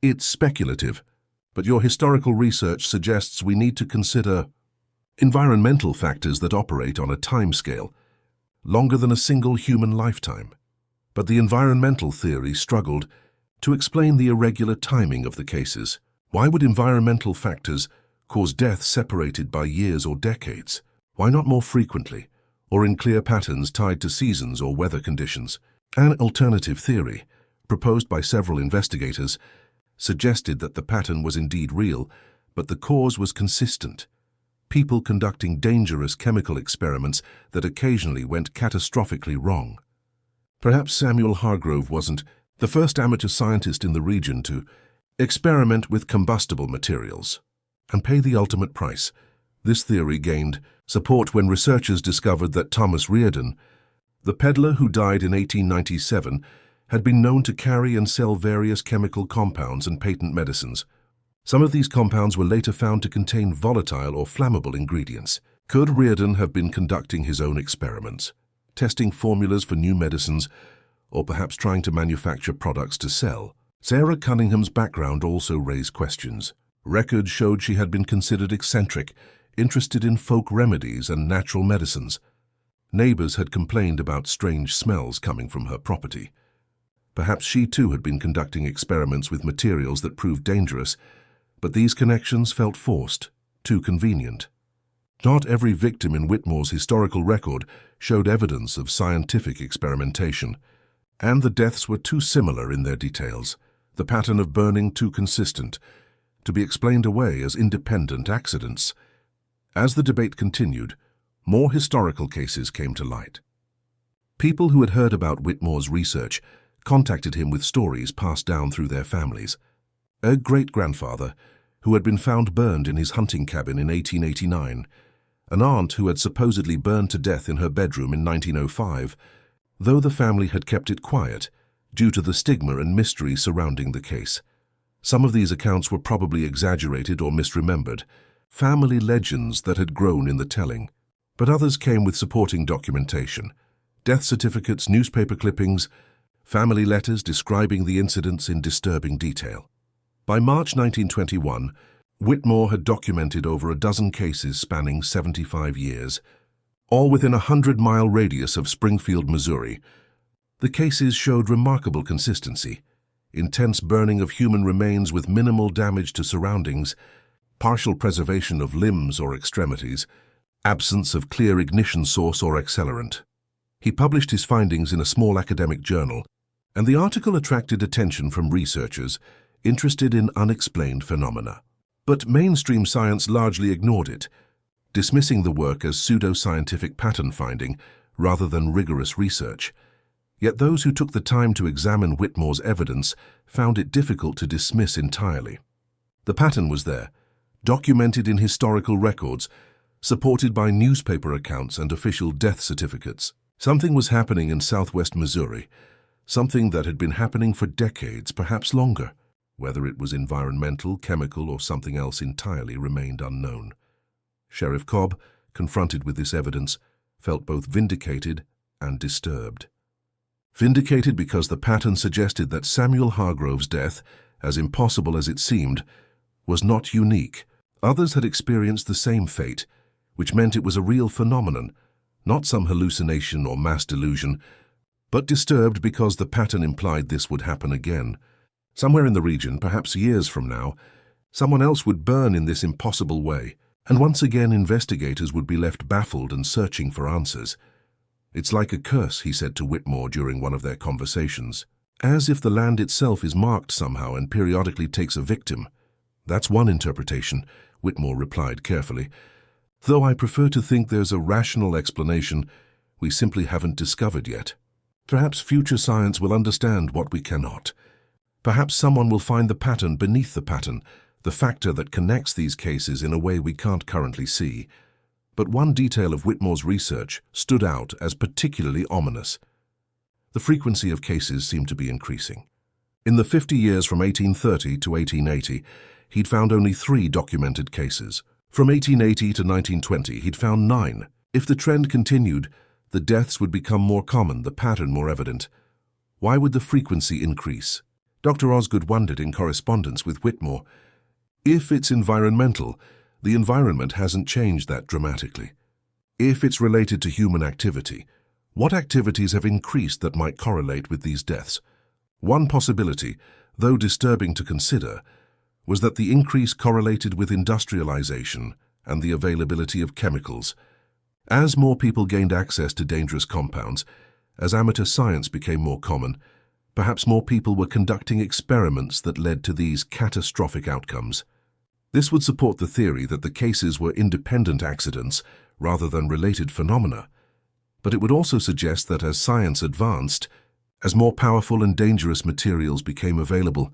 It's speculative, but your historical research suggests we need to consider environmental factors that operate on a timescale longer than a single human lifetime. But the environmental theory struggled to explain the irregular timing of the cases. Why would environmental factors cause death separated by years or decades? Why not more frequently, or in clear patterns tied to seasons or weather conditions? An alternative theory, proposed by several investigators, suggested that the pattern was indeed real, but the cause was consistent. People conducting dangerous chemical experiments that occasionally went catastrophically wrong. Perhaps Samuel Hargrove wasn't the first amateur scientist in the region to experiment with combustible materials and pay the ultimate price. This theory gained support when researchers discovered that Thomas Reardon, the peddler who died in 1897, had been known to carry and sell various chemical compounds and patent medicines. Some of these compounds were later found to contain volatile or flammable ingredients. Could Reardon have been conducting his own experiments, testing formulas for new medicines, or perhaps trying to manufacture products to sell? Sarah Cunningham's background also raised questions. Records showed she had been considered eccentric, interested in folk remedies and natural medicines. Neighbors had complained about strange smells coming from her property. Perhaps she too had been conducting experiments with materials that proved dangerous, but these connections felt forced, too convenient. Not every victim in Whitmore's historical record showed evidence of scientific experimentation, and the deaths were too similar in their details, the pattern of burning too consistent, to be explained away as independent accidents. As the debate continued, more historical cases came to light. People who had heard about Whitmore's research contacted him with stories passed down through their families. A great-grandfather who had been found burned in his hunting cabin in 1889, an aunt who had supposedly burned to death in her bedroom in 1905, though the family had kept it quiet due to the stigma and mystery surrounding the case. Some of these accounts were probably exaggerated or misremembered, family legends that had grown in the telling, but others came with supporting documentation, death certificates, newspaper clippings, family letters describing the incidents in disturbing detail. By March 1921, Whitmore had documented over a dozen cases spanning 75 years, all within a 100-mile radius of Springfield, Missouri. The cases showed remarkable consistency: intense burning of human remains with minimal damage to surroundings, partial preservation of limbs or extremities, absence of clear ignition source or accelerant. He published his findings in a small academic journal, and the article attracted attention from researchers interested in unexplained phenomena. But mainstream science largely ignored it, dismissing the work as pseudo-scientific pattern finding rather than rigorous research. Yet those who took the time to examine Whitmore's evidence found it difficult to dismiss entirely. The pattern was there, documented in historical records, supported by newspaper accounts and official death certificates. Something was happening in southwest Missouri, something that had been happening for decades, perhaps longer. Whether it was environmental, chemical, or something else entirely remained unknown. Sheriff Cobb, confronted with this evidence, felt both vindicated and disturbed. Vindicated because the pattern suggested that Samuel Hargrove's death, as impossible as it seemed, was not unique. Others had experienced the same fate, which meant it was a real phenomenon, not some hallucination or mass delusion, but disturbed because the pattern implied this would happen again. Somewhere in the region, perhaps years from now, someone else would burn in this impossible way, and once again investigators would be left baffled and searching for answers. "It's like a curse," he said to Whitmore during one of their conversations. "As if the land itself is marked somehow and periodically takes a victim." "That's one interpretation," Whitmore replied carefully. Though I prefer to think there's a rational explanation we simply haven't discovered yet. Perhaps future science will understand what we cannot. Perhaps someone will find the pattern beneath the pattern, the factor that connects these cases in a way we can't currently see. But one detail of Whitmore's research stood out as particularly ominous. The frequency of cases seemed to be increasing. In the 50 years from 1830 to 1880, he'd found only 3 documented cases. From 1880 to 1920, he'd found 9. If the trend continued, the deaths would become more common, the pattern more evident. Why would the frequency increase? Dr. Osgood wondered in correspondence with Whitmore. If it's environmental, the environment hasn't changed that dramatically. If it's related to human activity, what activities have increased that might correlate with these deaths? One possibility, though disturbing to consider, was that the increase correlated with industrialization and the availability of chemicals. As more people gained access to dangerous compounds, as amateur science became more common, perhaps more people were conducting experiments that led to these catastrophic outcomes. This would support the theory that the cases were independent accidents rather than related phenomena. But it would also suggest that as science advanced, as more powerful and dangerous materials became available,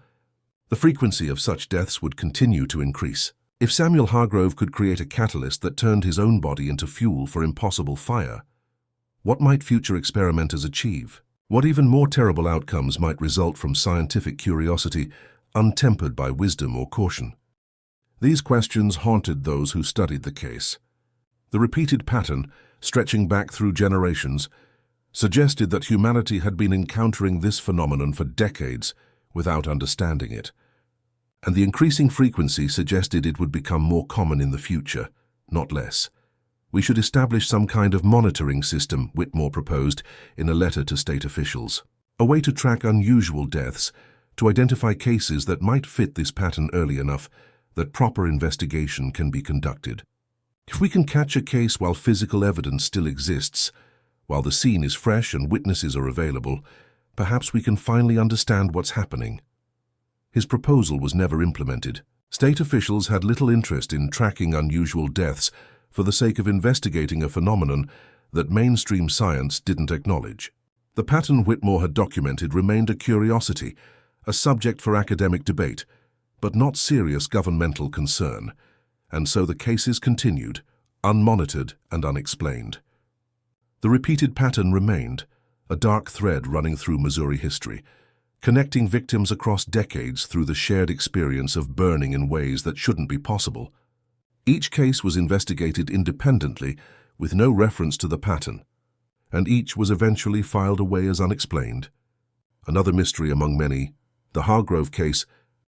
the frequency of such deaths would continue to increase. If Samuel Hargrove could create a catalyst that turned his own body into fuel for impossible fire, what might future experimenters achieve? What even more terrible outcomes might result from scientific curiosity, untempered by wisdom or caution? These questions haunted those who studied the case. The repeated pattern, stretching back through generations, suggested that humanity had been encountering this phenomenon for decades without understanding it. And the increasing frequency suggested it would become more common in the future, not less. We should establish some kind of monitoring system, Whitmore proposed in a letter to state officials. A way to track unusual deaths, to identify cases that might fit this pattern early enough that proper investigation can be conducted. If we can catch a case while physical evidence still exists, while the scene is fresh and witnesses are available, perhaps we can finally understand what's happening. His proposal was never implemented. State officials had little interest in tracking unusual deaths for the sake of investigating a phenomenon that mainstream science didn't acknowledge. The pattern Whitmore had documented remained a curiosity, a subject for academic debate, but not serious governmental concern, and so the cases continued, unmonitored and unexplained. The repeated pattern remained, a dark thread running through Missouri history, connecting victims across decades through the shared experience of burning in ways that shouldn't be possible. Each case was investigated independently with no reference to the pattern, and each was eventually filed away as unexplained. Another mystery among many, the Hargrove case,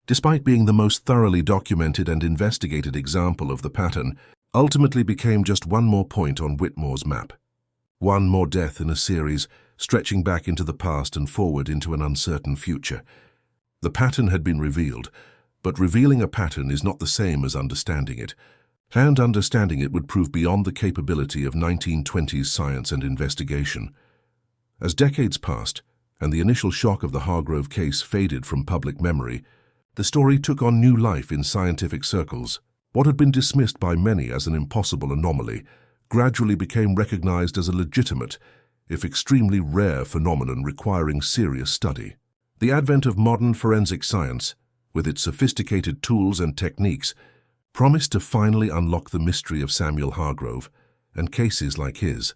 despite being the most thoroughly documented and investigated example of the pattern, ultimately became just one more point on Whitmore's map. One more death in a series, stretching back into the past and forward into an uncertain future. The pattern had been revealed, but revealing a pattern is not the same as understanding it, and understanding it would prove beyond the capability of 1920s science and investigation. As decades passed, and the initial shock of the Hargrove case faded from public memory, the story took on new life in scientific circles. What had been dismissed by many as an impossible anomaly gradually became recognized as a legitimate, if extremely rare, phenomenon requiring serious study. The advent of modern forensic science, with its sophisticated tools and techniques, promised to finally unlock the mystery of Samuel Hargrove and cases like his.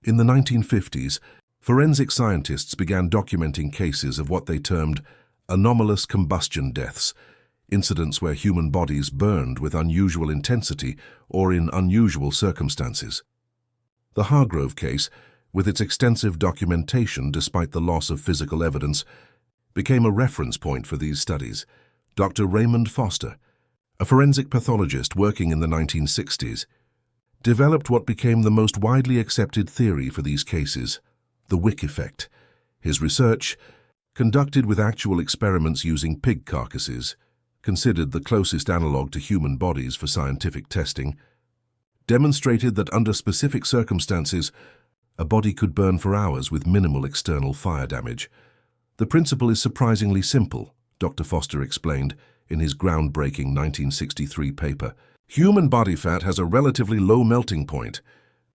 In the 1950s, forensic scientists began documenting cases of what they termed anomalous combustion deaths, incidents where human bodies burned with unusual intensity or in unusual circumstances. The Hargrove case, with its extensive documentation despite the loss of physical evidence, became a reference point for these studies. Dr. Raymond Foster, a forensic pathologist working in the 1960s, developed what became the most widely accepted theory for these cases, the Wick effect. His research, conducted with actual experiments using pig carcasses, considered the closest analog to human bodies for scientific testing, demonstrated that under specific circumstances, a body could burn for hours with minimal external fire damage. The principle is surprisingly simple, Dr. Foster explained in his groundbreaking 1963 paper. Human body fat has a relatively low melting point.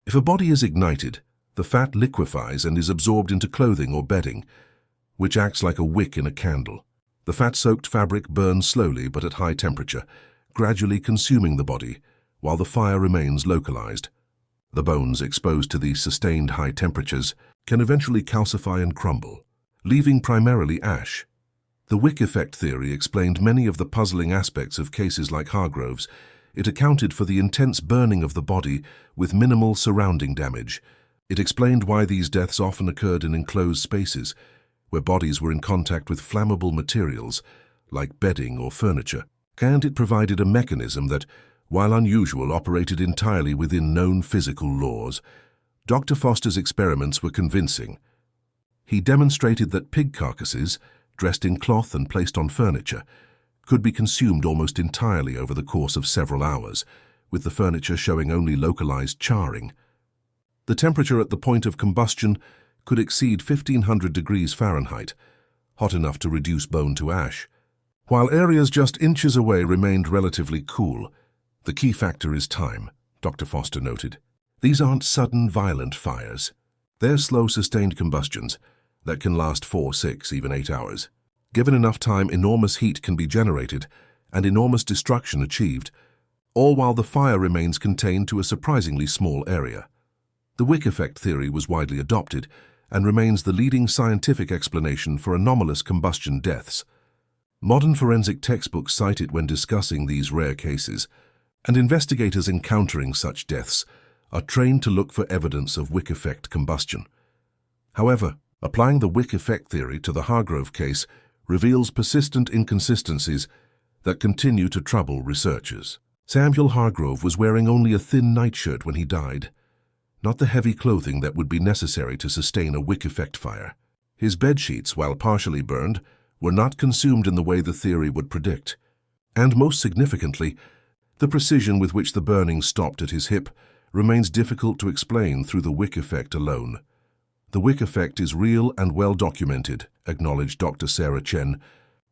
If a body is ignited, the fat liquefies and is absorbed into clothing or bedding, which acts like a wick in a candle. The fat-soaked fabric burns slowly but at high temperature, gradually consuming the body, while the fire remains localized. The bones exposed to these sustained high temperatures can eventually calcify and crumble, leaving primarily ash. The wick effect theory explained many of the puzzling aspects of cases like Hargrove's. It accounted for the intense burning of the body with minimal surrounding damage. It explained why these deaths often occurred in enclosed spaces, where bodies were in contact with flammable materials, like bedding or furniture. And it provided a mechanism that, while unusual, operated entirely within known physical laws. Dr. Foster's experiments were convincing. He demonstrated that pig carcasses, dressed in cloth and placed on furniture, could be consumed almost entirely over the course of several hours, with the furniture showing only localized charring. The temperature at the point of combustion could exceed 1500 degrees Fahrenheit, hot enough to reduce bone to ash, while areas just inches away remained relatively cool. The key factor is time, Dr. Foster noted. These aren't sudden, violent fires. They're slow, sustained combustions that can last 4, 6, even 8 hours. Given enough time, enormous heat can be generated and enormous destruction achieved, all while the fire remains contained to a surprisingly small area. The wick effect theory was widely adopted and remains the leading scientific explanation for anomalous combustion deaths. Modern forensic textbooks cite it when discussing these rare cases, and investigators encountering such deaths are trained to look for evidence of wick effect combustion. However, applying the wick effect theory to the Hargrove case reveals persistent inconsistencies that continue to trouble researchers. Samuel Hargrove was wearing only a thin nightshirt when he died, not the heavy clothing that would be necessary to sustain a wick effect fire. His bedsheets, while partially burned, were not consumed in the way the theory would predict. And most significantly, the precision with which the burning stopped at his hip remains difficult to explain through the wick effect alone. The wick effect is real and well documented, acknowledged Dr. Sarah Chen,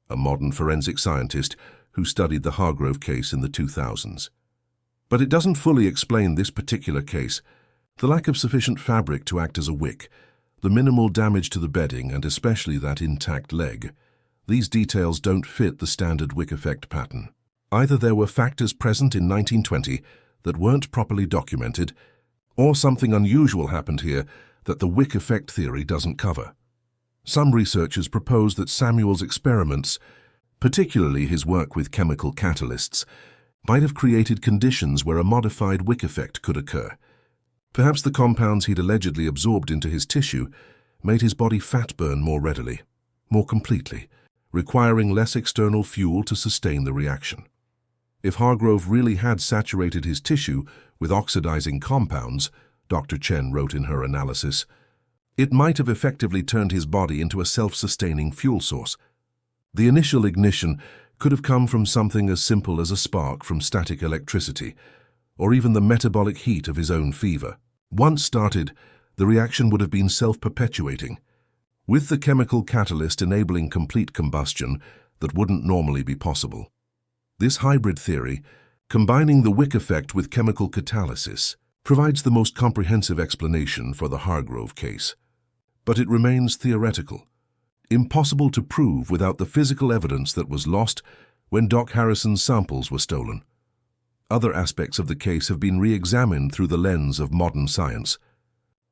a modern forensic scientist who studied the Hargrove case in the 2000s. But it doesn't fully explain this particular case. The lack of sufficient fabric to act as a wick, the minimal damage to the bedding, and especially that intact leg. These details don't fit the standard wick effect pattern. Either there were factors present in 1920 that weren't properly documented, or something unusual happened here that the wick effect theory doesn't cover. Some researchers propose that Samuel's experiments, particularly his work with chemical catalysts, might have created conditions where a modified wick effect could occur. Perhaps the compounds he'd allegedly absorbed into his tissue made his body fat burn more readily, more completely, requiring less external fuel to sustain the reaction. If Hargrove really had saturated his tissue with oxidizing compounds, Dr. Chen wrote in her analysis, it might have effectively turned his body into a self-sustaining fuel source. The initial ignition could have come from something as simple as a spark from static electricity, or even the metabolic heat of his own fever. Once started, the reaction would have been self-perpetuating, with the chemical catalyst enabling complete combustion that wouldn't normally be possible. This hybrid theory, combining the wick effect with chemical catalysis, provides the most comprehensive explanation for the Hargrove case. But it remains theoretical, impossible to prove without the physical evidence that was lost when Doc Harrison's samples were stolen. Other aspects of the case have been re-examined through the lens of modern science.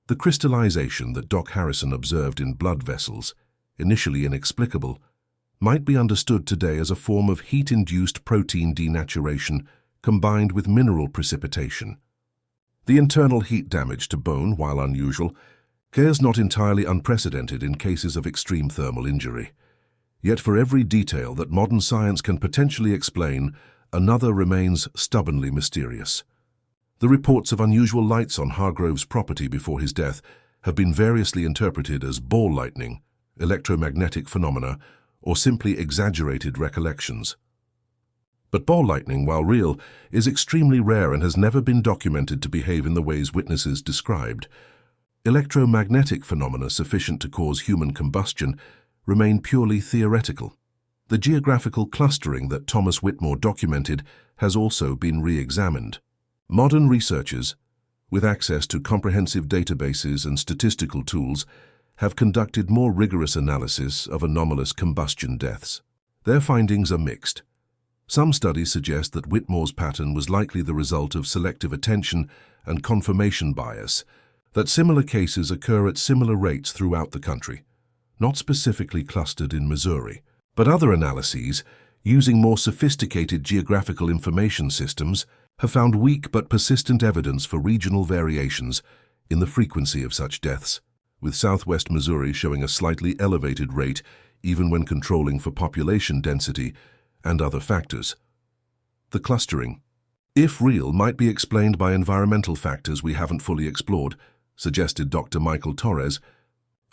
The crystallization that Doc Harrison observed in blood vessels, initially inexplicable, might be understood today as a form of heat-induced protein denaturation combined with mineral precipitation. The internal heat damage to bone, while unusual, is not entirely unprecedented in cases of extreme thermal injury. Yet for every detail that modern science can potentially explain, another remains stubbornly mysterious. The reports of unusual lights on Hargrove's property before his death have been variously interpreted as ball lightning, electromagnetic phenomena, or simply exaggerated recollections. But ball lightning, while real, is extremely rare and has never been documented to behave in the ways witnesses described. Electromagnetic phenomena sufficient to cause human combustion remain purely theoretical. The geographical clustering that Thomas Whitmore documented has also been re-examined. Modern researchers, with access to comprehensive databases and statistical tools, have conducted more rigorous analysis of anomalous combustion deaths. Their findings are mixed. Some studies suggest that Whitmore's pattern was likely the result of selective attention and confirmation bias, that similar cases occur at similar rates throughout the country, not specifically clustered in Missouri. But other analyses, using more sophisticated geographical information systems, have found weak but persistent evidence for regional variations in the frequency of such deaths, with southwest Missouri showing a slightly elevated rate even when controlling for population density and other factors. The clustering, if real, might be explained by environmental factors we haven't fully explored, suggested Dr. Michael Torres,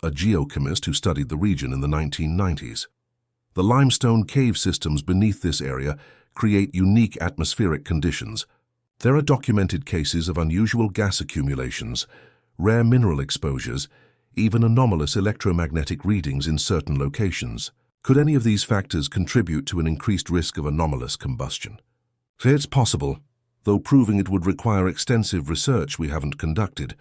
a geochemist who studied the region in the 1990s. The limestone cave systems beneath this area create unique atmospheric conditions. There are documented cases of unusual gas accumulations, rare mineral exposures, even anomalous electromagnetic readings in certain locations. Could any of these factors contribute to an increased risk of anomalous combustion? It's possible, though proving it would require extensive research we haven't conducted.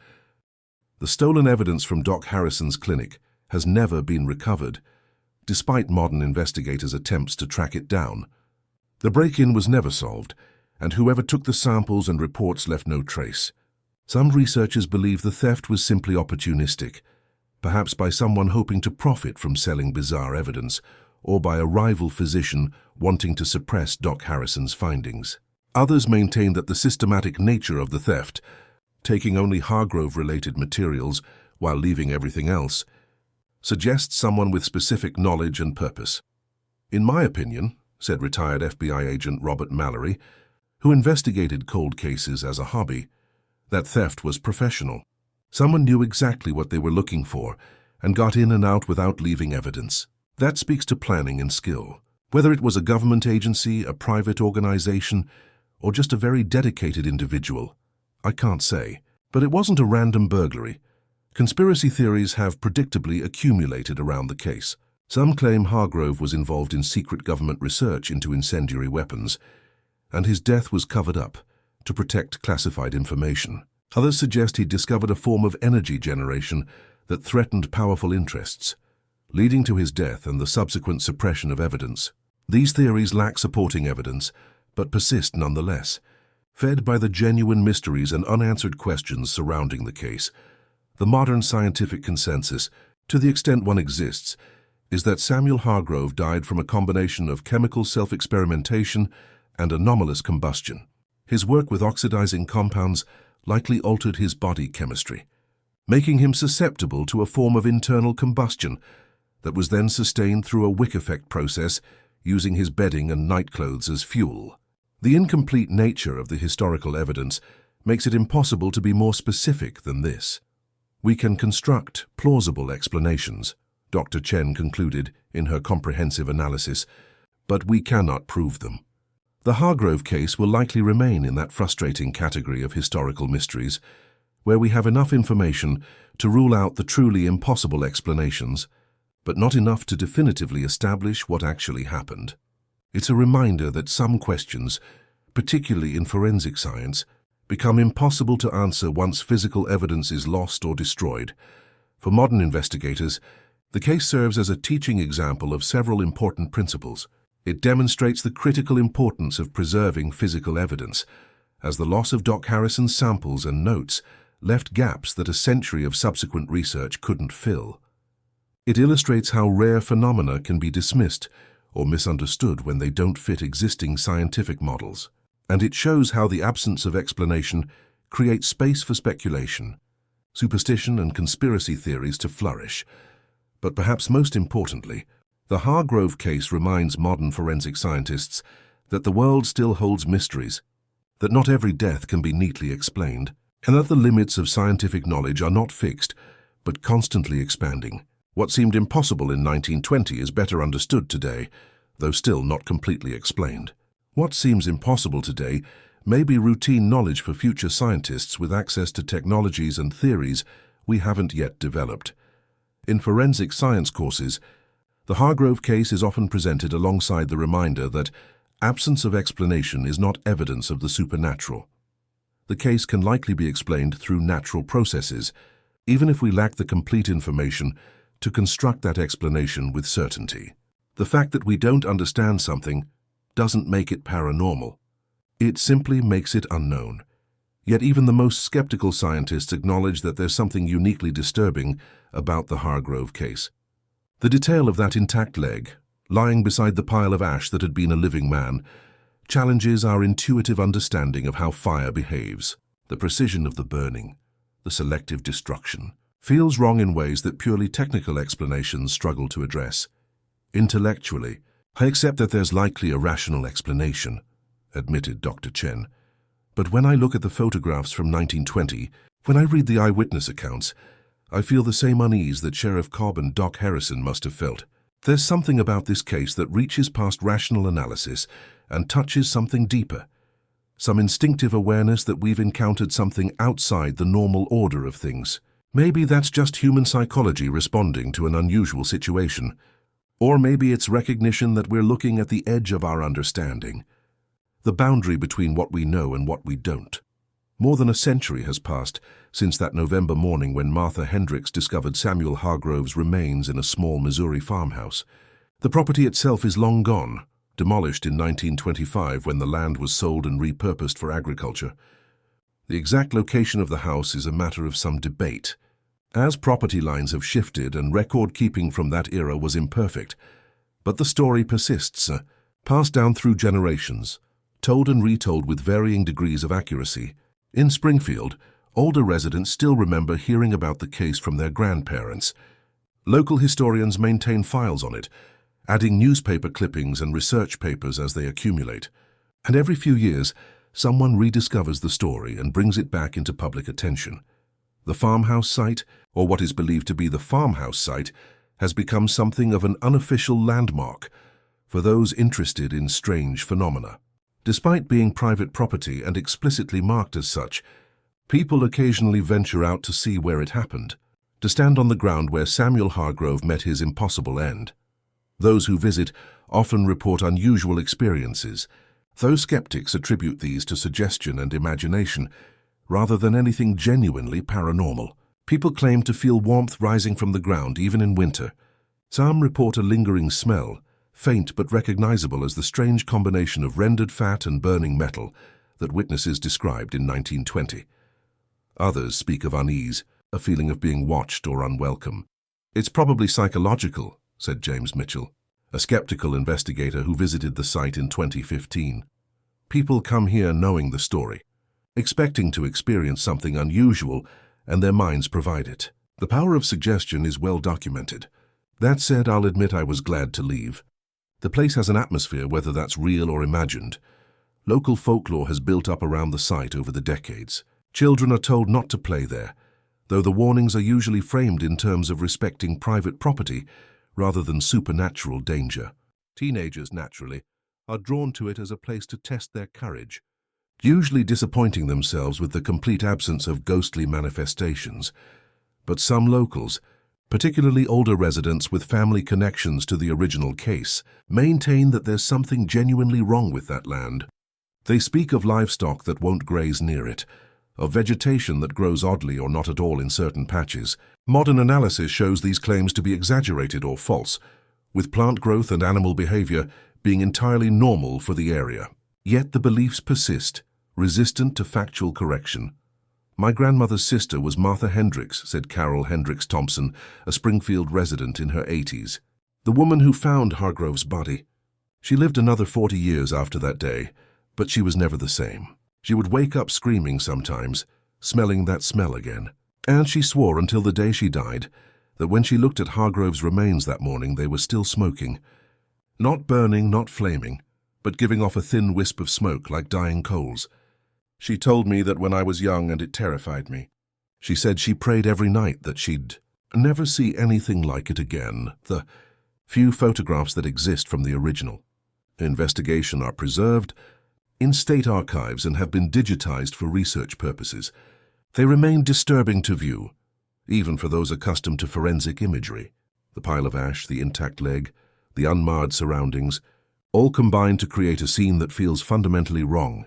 The stolen evidence from Doc Harrison's clinic has never been recovered, despite modern investigators' attempts to track it down. The break-in was never solved, and whoever took the samples and reports left no trace. Some researchers believe the theft was simply opportunistic, perhaps by someone hoping to profit from selling bizarre evidence, or by a rival physician wanting to suppress Doc Harrison's findings. Others maintain that the systematic nature of the theft, taking only Hargrove-related materials while leaving everything else, suggests someone with specific knowledge and purpose. In my opinion, said retired FBI agent Robert Mallory, who investigated cold cases as a hobby, that theft was professional. Someone knew exactly what they were looking for and got in and out without leaving evidence. That speaks to planning and skill. Whether it was a government agency, a private organization, or just a very dedicated individual, I can't say. But it wasn't a random burglary. Conspiracy theories have predictably accumulated around the case. Some claim Hargrove was involved in secret government research into incendiary weapons, and his death was covered up to protect classified information. Others suggest he discovered a form of energy generation that threatened powerful interests, leading to his death and the subsequent suppression of evidence. These theories lack supporting evidence, but persist nonetheless. Fed by the genuine mysteries and unanswered questions surrounding the case, the modern scientific consensus, to the extent one exists, is that Samuel Hargrove died from a combination of chemical self-experimentation and anomalous combustion. His work with oxidizing compounds likely altered his body chemistry, making him susceptible to a form of internal combustion that was then sustained through a wick effect process using his bedding and nightclothes as fuel. The incomplete nature of the historical evidence makes it impossible to be more specific than this. We can construct plausible explanations, Dr. Chen concluded in her comprehensive analysis, but we cannot prove them. The Hargrove case will likely remain in that frustrating category of historical mysteries, where we have enough information to rule out the truly impossible explanations, but not enough to definitively establish what actually happened. It's a reminder that some questions, particularly in forensic science, become impossible to answer once physical evidence is lost or destroyed. For modern investigators, the case serves as a teaching example of several important principles. It demonstrates the critical importance of preserving physical evidence, as the loss of Doc Harrison's samples and notes left gaps that a century of subsequent research couldn't fill. It illustrates how rare phenomena can be dismissed or misunderstood when they don't fit existing scientific models. And it shows how the absence of explanation creates space for speculation, superstition and conspiracy theories to flourish. But perhaps most importantly, the Hargrove case reminds modern forensic scientists that the world still holds mysteries, that not every death can be neatly explained, and that the limits of scientific knowledge are not fixed, but constantly expanding. What seemed impossible in 1920 is better understood today, though still not completely explained. What seems impossible today may be routine knowledge for future scientists with access to technologies and theories we haven't yet developed. In forensic science courses, The Hargrove case is often presented alongside the reminder that absence of explanation is not evidence of the supernatural. The case can likely be explained through natural processes, even if we lack the complete information to construct that explanation with certainty. The fact that we don't understand something doesn't make it paranormal. It simply makes it unknown. Yet even the most skeptical scientists acknowledge that there's something uniquely disturbing about the Hargrove case. The detail of that intact leg, lying beside the pile of ash that had been a living man, challenges our intuitive understanding of how fire behaves. The precision of the burning, the selective destruction, feels wrong in ways that purely technical explanations struggle to address. Intellectually, I accept that there's likely a rational explanation, admitted Dr. Chen. But when I look at the photographs from 1920, when I read the eyewitness accounts, I feel the same unease that Sheriff Cobb and Doc Harrison must have felt. There's something about this case that reaches past rational analysis and touches something deeper. Some instinctive awareness that we've encountered something outside the normal order of things. Maybe that's just human psychology responding to an unusual situation. Or maybe it's recognition that we're looking at the edge of our understanding, the boundary between what we know and what we don't. More than a century has passed since that November morning when Martha Hendricks discovered Samuel Hargrove's remains in a small Missouri farmhouse. The property itself is long gone, demolished in 1925 when the land was sold and repurposed for agriculture. The exact location of the house is a matter of some debate, as property lines have shifted and record-keeping from that era was imperfect. But the story persists, passed down through generations, told and retold with varying degrees of accuracy. In Springfield, older residents still remember hearing about the case from their grandparents. Local historians maintain files on it, adding newspaper clippings and research papers as they accumulate. And every few years, someone rediscovers the story and brings it back into public attention. The farmhouse site, or what is believed to be the farmhouse site, has become something of an unofficial landmark for those interested in strange phenomena. Despite being private property and explicitly marked as such, people occasionally venture out to see where it happened, to stand on the ground where Samuel Hargrove met his impossible end. Those who visit often report unusual experiences, though skeptics attribute these to suggestion and imagination, rather than anything genuinely paranormal. People claim to feel warmth rising from the ground even in winter. Some report a lingering smell, faint but recognizable as the strange combination of rendered fat and burning metal that witnesses described in 1920. Others speak of unease, a feeling of being watched or unwelcome. "It's probably psychological," said James Mitchell, a skeptical investigator who visited the site in 2015. "People come here knowing the story, expecting to experience something unusual, and their minds provide it. The power of suggestion is well documented. That said, I'll admit I was glad to leave. The place has an atmosphere, whether that's real or imagined. Local folklore has built up around the site over the decades. Children are told not to play there, though the warnings are usually framed in terms of respecting private property rather than supernatural danger. Teenagers, naturally, are drawn to it as a place to test their courage, usually disappointing themselves with the complete absence of ghostly manifestations. But some locals, particularly older residents with family connections to the original case, maintain that there's something genuinely wrong with that land. They speak of livestock that won't graze near it, of vegetation that grows oddly or not at all in certain patches. Modern analysis shows these claims to be exaggerated or false, with plant growth and animal behavior being entirely normal for the area. Yet the beliefs persist, resistant to factual correction. "My grandmother's sister was Martha Hendricks," said Carol Hendricks Thompson, a Springfield resident in her 80s. "The woman who found Hargrove's body. She lived another 40 years after that day, but she was never the same. She would wake up screaming sometimes, smelling that smell again. And she swore until the day she died that when she looked at Hargrove's remains that morning, they were still smoking. Not burning, not flaming, but giving off a thin wisp of smoke like dying coals. She told me that when I was young and it terrified me. She said she prayed every night that she'd never see anything like it again." The few photographs that exist from the original investigation are preserved in state archives and have been digitized for research purposes. They remain disturbing to view, even for those accustomed to forensic imagery. The pile of ash, the intact leg, the unmarred surroundings, all combine to create a scene that feels fundamentally wrong,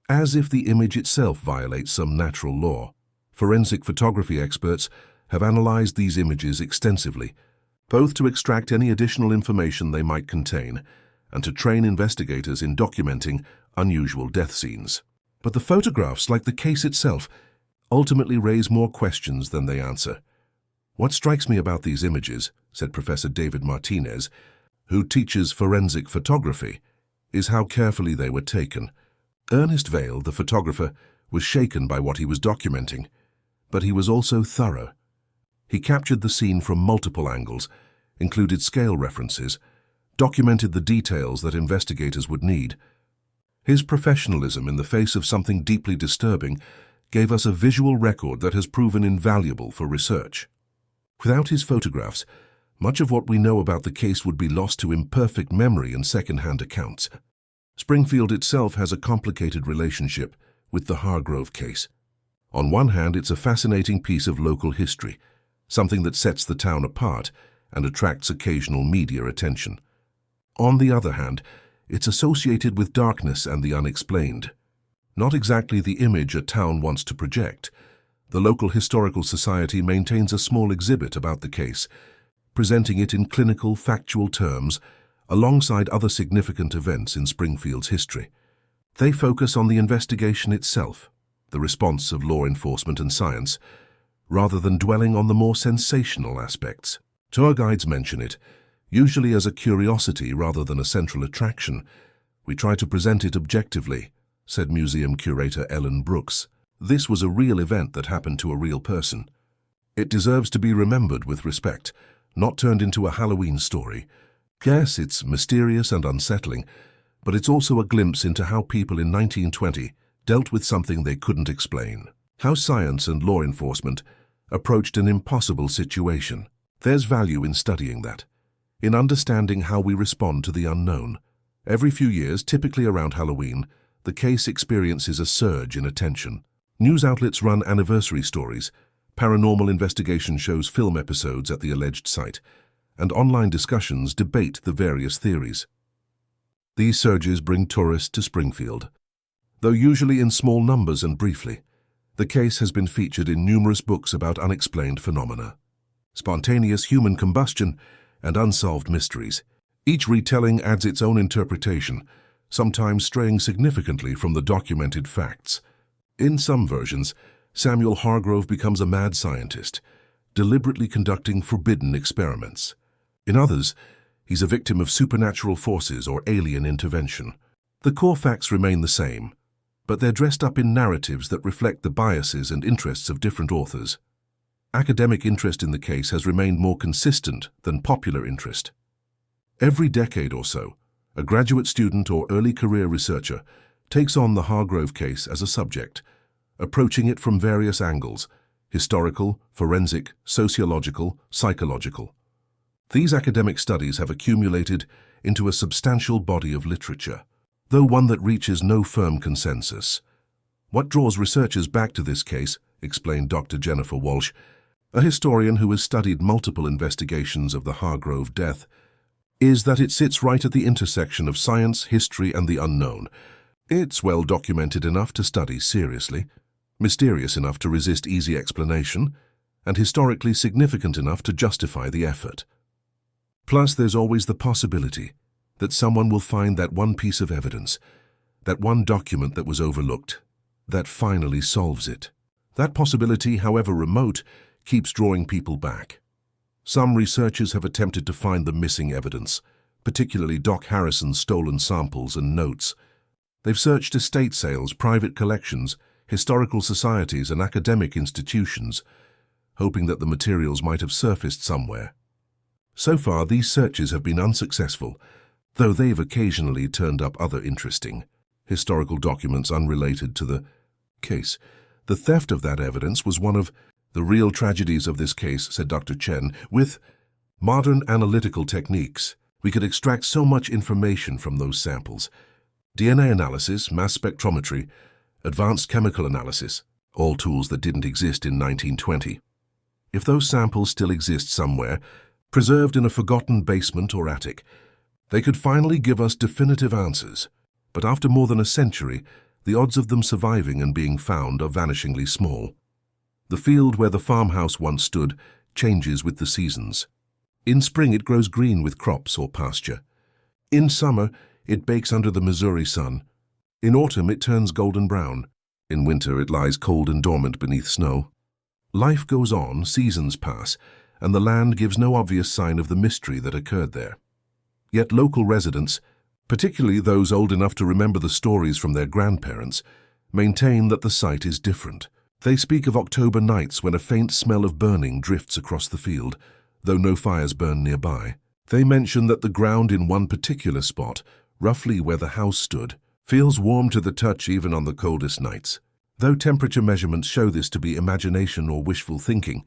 as if the image itself violates some natural law. Forensic photography experts have analyzed these images extensively, both to extract any additional information they might contain and to train investigators in documenting unusual death scenes. But the photographs, like the case itself, ultimately raise more questions than they answer. What strikes me about these images, said Professor David Martinez, who teaches forensic photography, is how carefully they were taken. Ernest Vail, the photographer, was shaken by what he was documenting, but he was also thorough. He captured the scene from multiple angles, included scale references, documented the details that investigators would need. His professionalism in the face of something deeply disturbing gave us a visual record that has proven invaluable for research. Without his photographs, much of what we know about the case would be lost to imperfect memory and second-hand accounts. Springfield itself has a complicated relationship with the Hargrove case. On one hand, it's a fascinating piece of local history, something that sets the town apart and attracts occasional media attention. On the other hand, it's associated with darkness and the unexplained. Not exactly the image a town wants to project. The local historical society maintains a small exhibit about the case, presenting it in clinical, factual terms alongside other significant events in Springfield's history. They focus on the investigation itself, the response of law enforcement and science, rather than dwelling on the more sensational aspects. Tour guides mention it, usually as a curiosity rather than a central attraction. We try to present it objectively, said museum curator Ellen Brooks. This was a real event that happened to a real person. It deserves to be remembered with respect, not turned into a Halloween story. Yes, it's mysterious and unsettling, but it's also a glimpse into how people in 1920 dealt with something they couldn't explain. How science and law enforcement approached an impossible situation. There's value in studying that, in understanding how we respond to the unknown. Every few years, typically around Halloween, the case experiences a surge in attention. News outlets run anniversary stories, paranormal investigation shows film episodes at the alleged site, and online discussions debate the various theories. These surges bring tourists to Springfield. Though usually in small numbers and briefly, the case has been featured in numerous books about unexplained phenomena, spontaneous human combustion, and unsolved mysteries. Each retelling adds its own interpretation, sometimes straying significantly from the documented facts. In some versions, Samuel Hargrove becomes a mad scientist, deliberately conducting forbidden experiments. In others, he's a victim of supernatural forces or alien intervention. The core facts remain the same, but they're dressed up in narratives that reflect the biases and interests of different authors. Academic interest in the case has remained more consistent than popular interest. Every decade or so, a graduate student or early career researcher takes on the Hargrove case as a subject, approaching it from various angles: historical, forensic, sociological, psychological. These academic studies have accumulated into a substantial body of literature, though one that reaches no firm consensus. What draws researchers back to this case, explained Dr. Jennifer Walsh, a historian who has studied multiple investigations of the Hargrove death, is that it sits right at the intersection of science, history, and the unknown. It's well documented enough to study seriously, mysterious enough to resist easy explanation, and historically significant enough to justify the effort. Plus, there's always the possibility that someone will find that one piece of evidence, that one document that was overlooked, that finally solves it. That possibility, however remote, keeps drawing people back. Some researchers have attempted to find the missing evidence, particularly Doc Harrison's stolen samples and notes. They've searched estate sales, private collections, historical societies, and academic institutions, hoping that the materials might have surfaced somewhere. So far, these searches have been unsuccessful, though they've occasionally turned up other interesting historical documents unrelated to the case. The theft of that evidence was one of the real tragedies of this case, said Dr. Chen. With modern analytical techniques, we could extract so much information from those samples. DNA analysis, mass spectrometry, advanced chemical analysis, all tools that didn't exist in 1920. If those samples still exist somewhere, preserved in a forgotten basement or attic. They could finally give us definitive answers, but after more than a century, the odds of them surviving and being found are vanishingly small. The field where the farmhouse once stood changes with the seasons. In spring it grows green with crops or pasture. In summer it bakes under the Missouri sun. In autumn it turns golden brown. In winter it lies cold and dormant beneath snow. Life goes on, seasons pass, and the land gives no obvious sign of the mystery that occurred there. Yet local residents, particularly those old enough to remember the stories from their grandparents, maintain that the site is different. They speak of October nights when a faint smell of burning drifts across the field, though no fires burn nearby. They mention that the ground in one particular spot, roughly where the house stood, feels warm to the touch even on the coldest nights. Though temperature measurements show this to be imagination or wishful thinking,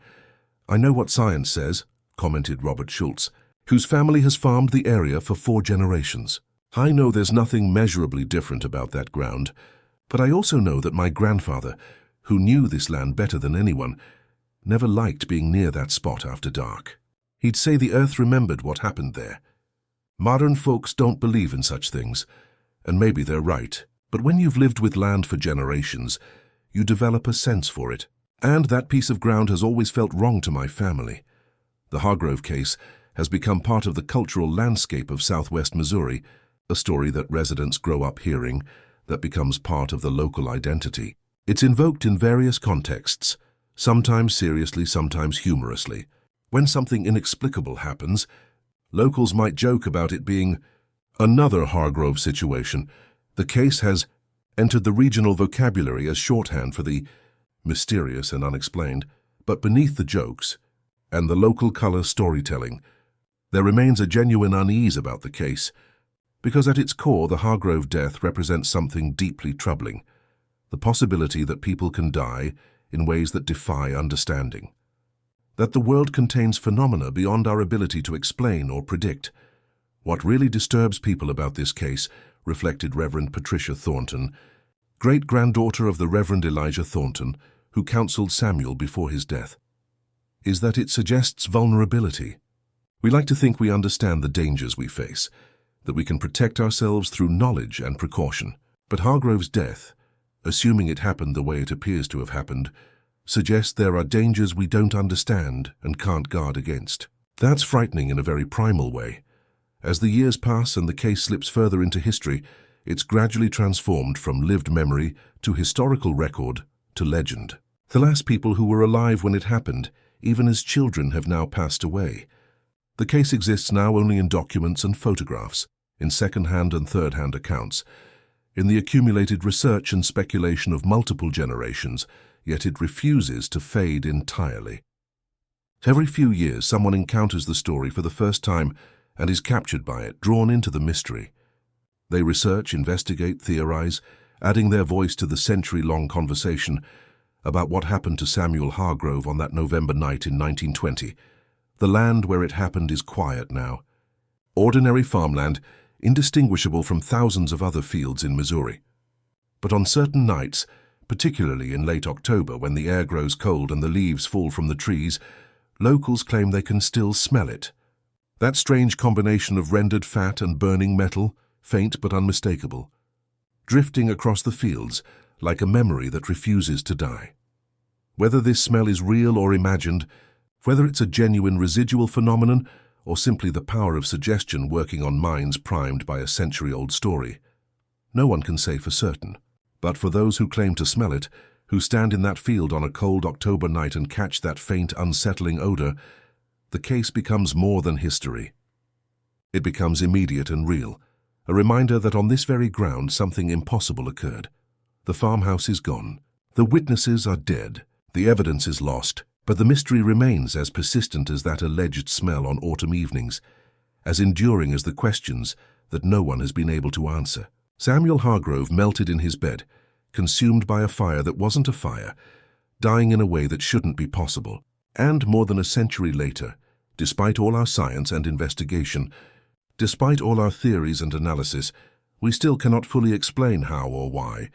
"I know what science says," commented Robert Schultz, whose family has farmed the area for 4 generations. "I know there's nothing measurably different about that ground, but I also know that my grandfather, who knew this land better than anyone, never liked being near that spot after dark. He'd say the earth remembered what happened there. Modern folks don't believe in such things, and maybe they're right, but when you've lived with land for generations, you develop a sense for it. And that piece of ground has always felt wrong to my family." The Hargrove case has become part of the cultural landscape of southwest Missouri, a story that residents grow up hearing, that becomes part of the local identity. It's invoked in various contexts, sometimes seriously, sometimes humorously. When something inexplicable happens, locals might joke about it being another Hargrove situation. The case has entered the regional vocabulary as shorthand for the mysterious and unexplained, but beneath the jokes and the local color storytelling, there remains a genuine unease about the case, because at its core the Hargrove death represents something deeply troubling, the possibility that people can die in ways that defy understanding, that the world contains phenomena beyond our ability to explain or predict. What really disturbs people about this case, reflected Reverend Patricia Thornton, great-granddaughter of the Reverend Elijah Thornton, who counseled Samuel before his death, is that it suggests vulnerability. We like to think we understand the dangers we face, that we can protect ourselves through knowledge and precaution. But Hargrove's death, assuming it happened the way it appears to have happened, suggests there are dangers we don't understand and can't guard against. That's frightening in a very primal way. As the years pass and the case slips further into history, it's gradually transformed from lived memory to historical record to legend. The last people who were alive when it happened, even as children, have now passed away. The case exists now only in documents and photographs, in second-hand and third-hand accounts, in the accumulated research and speculation of multiple generations, yet it refuses to fade entirely. Every few years, someone encounters the story for the first time and is captured by it, drawn into the mystery. They research, investigate, theorize, adding their voice to the century-long conversation about what happened to Samuel Hargrove on that November night in 1920. The land where it happened is quiet now. Ordinary farmland, indistinguishable from thousands of other fields in Missouri. But on certain nights, particularly in late October when the air grows cold and the leaves fall from the trees, locals claim they can still smell it. That strange combination of rendered fat and burning metal, faint but unmistakable, drifting across the fields like a memory that refuses to die. Whether this smell is real or imagined, whether it's a genuine residual phenomenon or simply the power of suggestion working on minds primed by a century-old story, no one can say for certain. But for those who claim to smell it, who stand in that field on a cold October night and catch that faint, unsettling odor, the case becomes more than history. It becomes immediate and real, a reminder that on this very ground something impossible occurred. The farmhouse is gone. The witnesses are dead. The evidence is lost. But the mystery remains as persistent as that alleged smell on autumn evenings, as enduring as the questions that no one has been able to answer. Samuel Hargrove melted in his bed, consumed by a fire that wasn't a fire, dying in a way that shouldn't be possible. And more than a century later, despite all our science and investigation, despite all our theories and analysis, we still cannot fully explain how or why.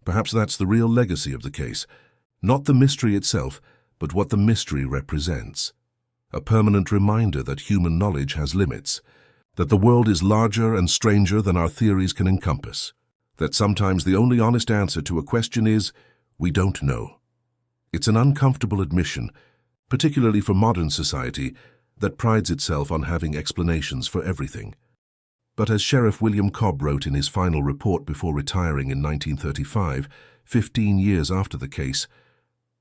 Perhaps that's the real legacy of the case. Not the mystery itself, but what the mystery represents. a permanent reminder that human knowledge has limits, that the world is larger and stranger than our theories can encompass, that sometimes the only honest answer to a question is, we don't know. It's an uncomfortable admission, particularly for modern society that prides itself on having explanations for everything. But as Sheriff William Cobb wrote in his final report before retiring in 1935, 15 years after the case,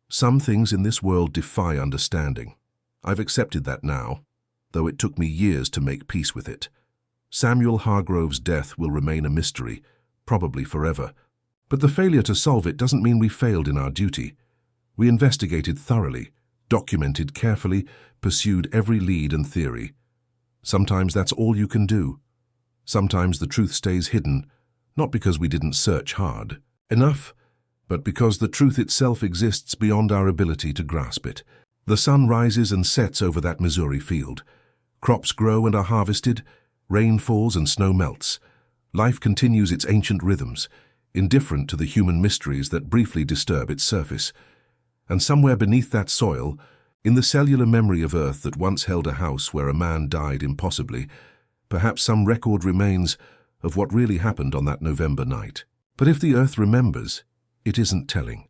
some things in this world defy understanding. I've accepted that now, though it took me years to make peace with it. Samuel Hargrove's death will remain a mystery, probably forever. But the failure to solve it doesn't mean we failed in our duty. We investigated thoroughly, documented carefully, pursued every lead and theory. Sometimes that's all you can do. Sometimes the truth stays hidden, not because we didn't search hard enough, but because the truth itself exists beyond our ability to grasp it. The sun rises and sets over that Missouri field. Crops grow and are harvested, rain falls and snow melts. Life continues its ancient rhythms, indifferent to the human mysteries that briefly disturb its surface. And somewhere beneath that soil, in the cellular memory of Earth that once held a house where a man died impossibly, perhaps some record remains of what really happened on that November night. But if the Earth remembers, it isn't telling.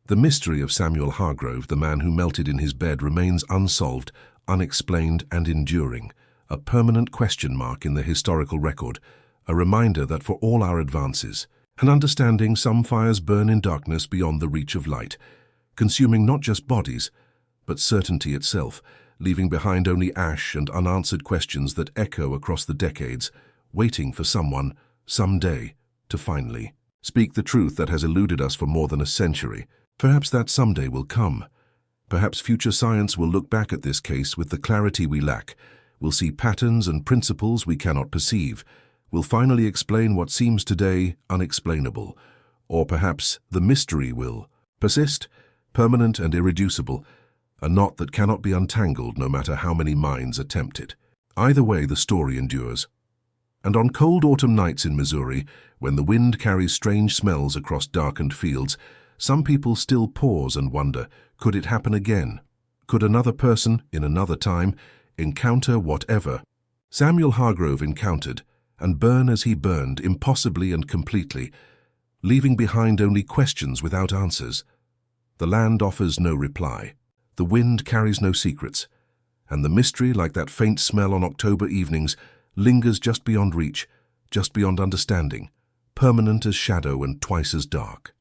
The mystery of Samuel Hargrove, the man who melted in his bed, remains unsolved, unexplained and enduring, a permanent question mark in the historical record, a reminder that for all our advances and understanding, some fires burn in darkness beyond the reach of light, consuming not just bodies, but certainty itself, leaving behind only ash and unanswered questions that echo across the decades, waiting for someone, someday, to finally speak the truth that has eluded us for more than a century. Perhaps that someday will come. Perhaps future science will look back at this case with the clarity we lack, will see patterns and principles we cannot perceive, will finally explain what seems today unexplainable, or perhaps the mystery will persist, permanent and irreducible, a knot that cannot be untangled no matter how many minds attempt it. Either way, the story endures. And on cold autumn nights in Missouri, when the wind carries strange smells across darkened fields, some people still pause and wonder, could it happen again? Could another person, in another time, encounter whatever Samuel Hargrove encountered, and burn as he burned, impossibly and completely, leaving behind only questions without answers? The land offers no reply. The wind carries no secrets, and the mystery, like that faint smell on October evenings, lingers just beyond reach, just beyond understanding, permanent as shadow and twice as dark.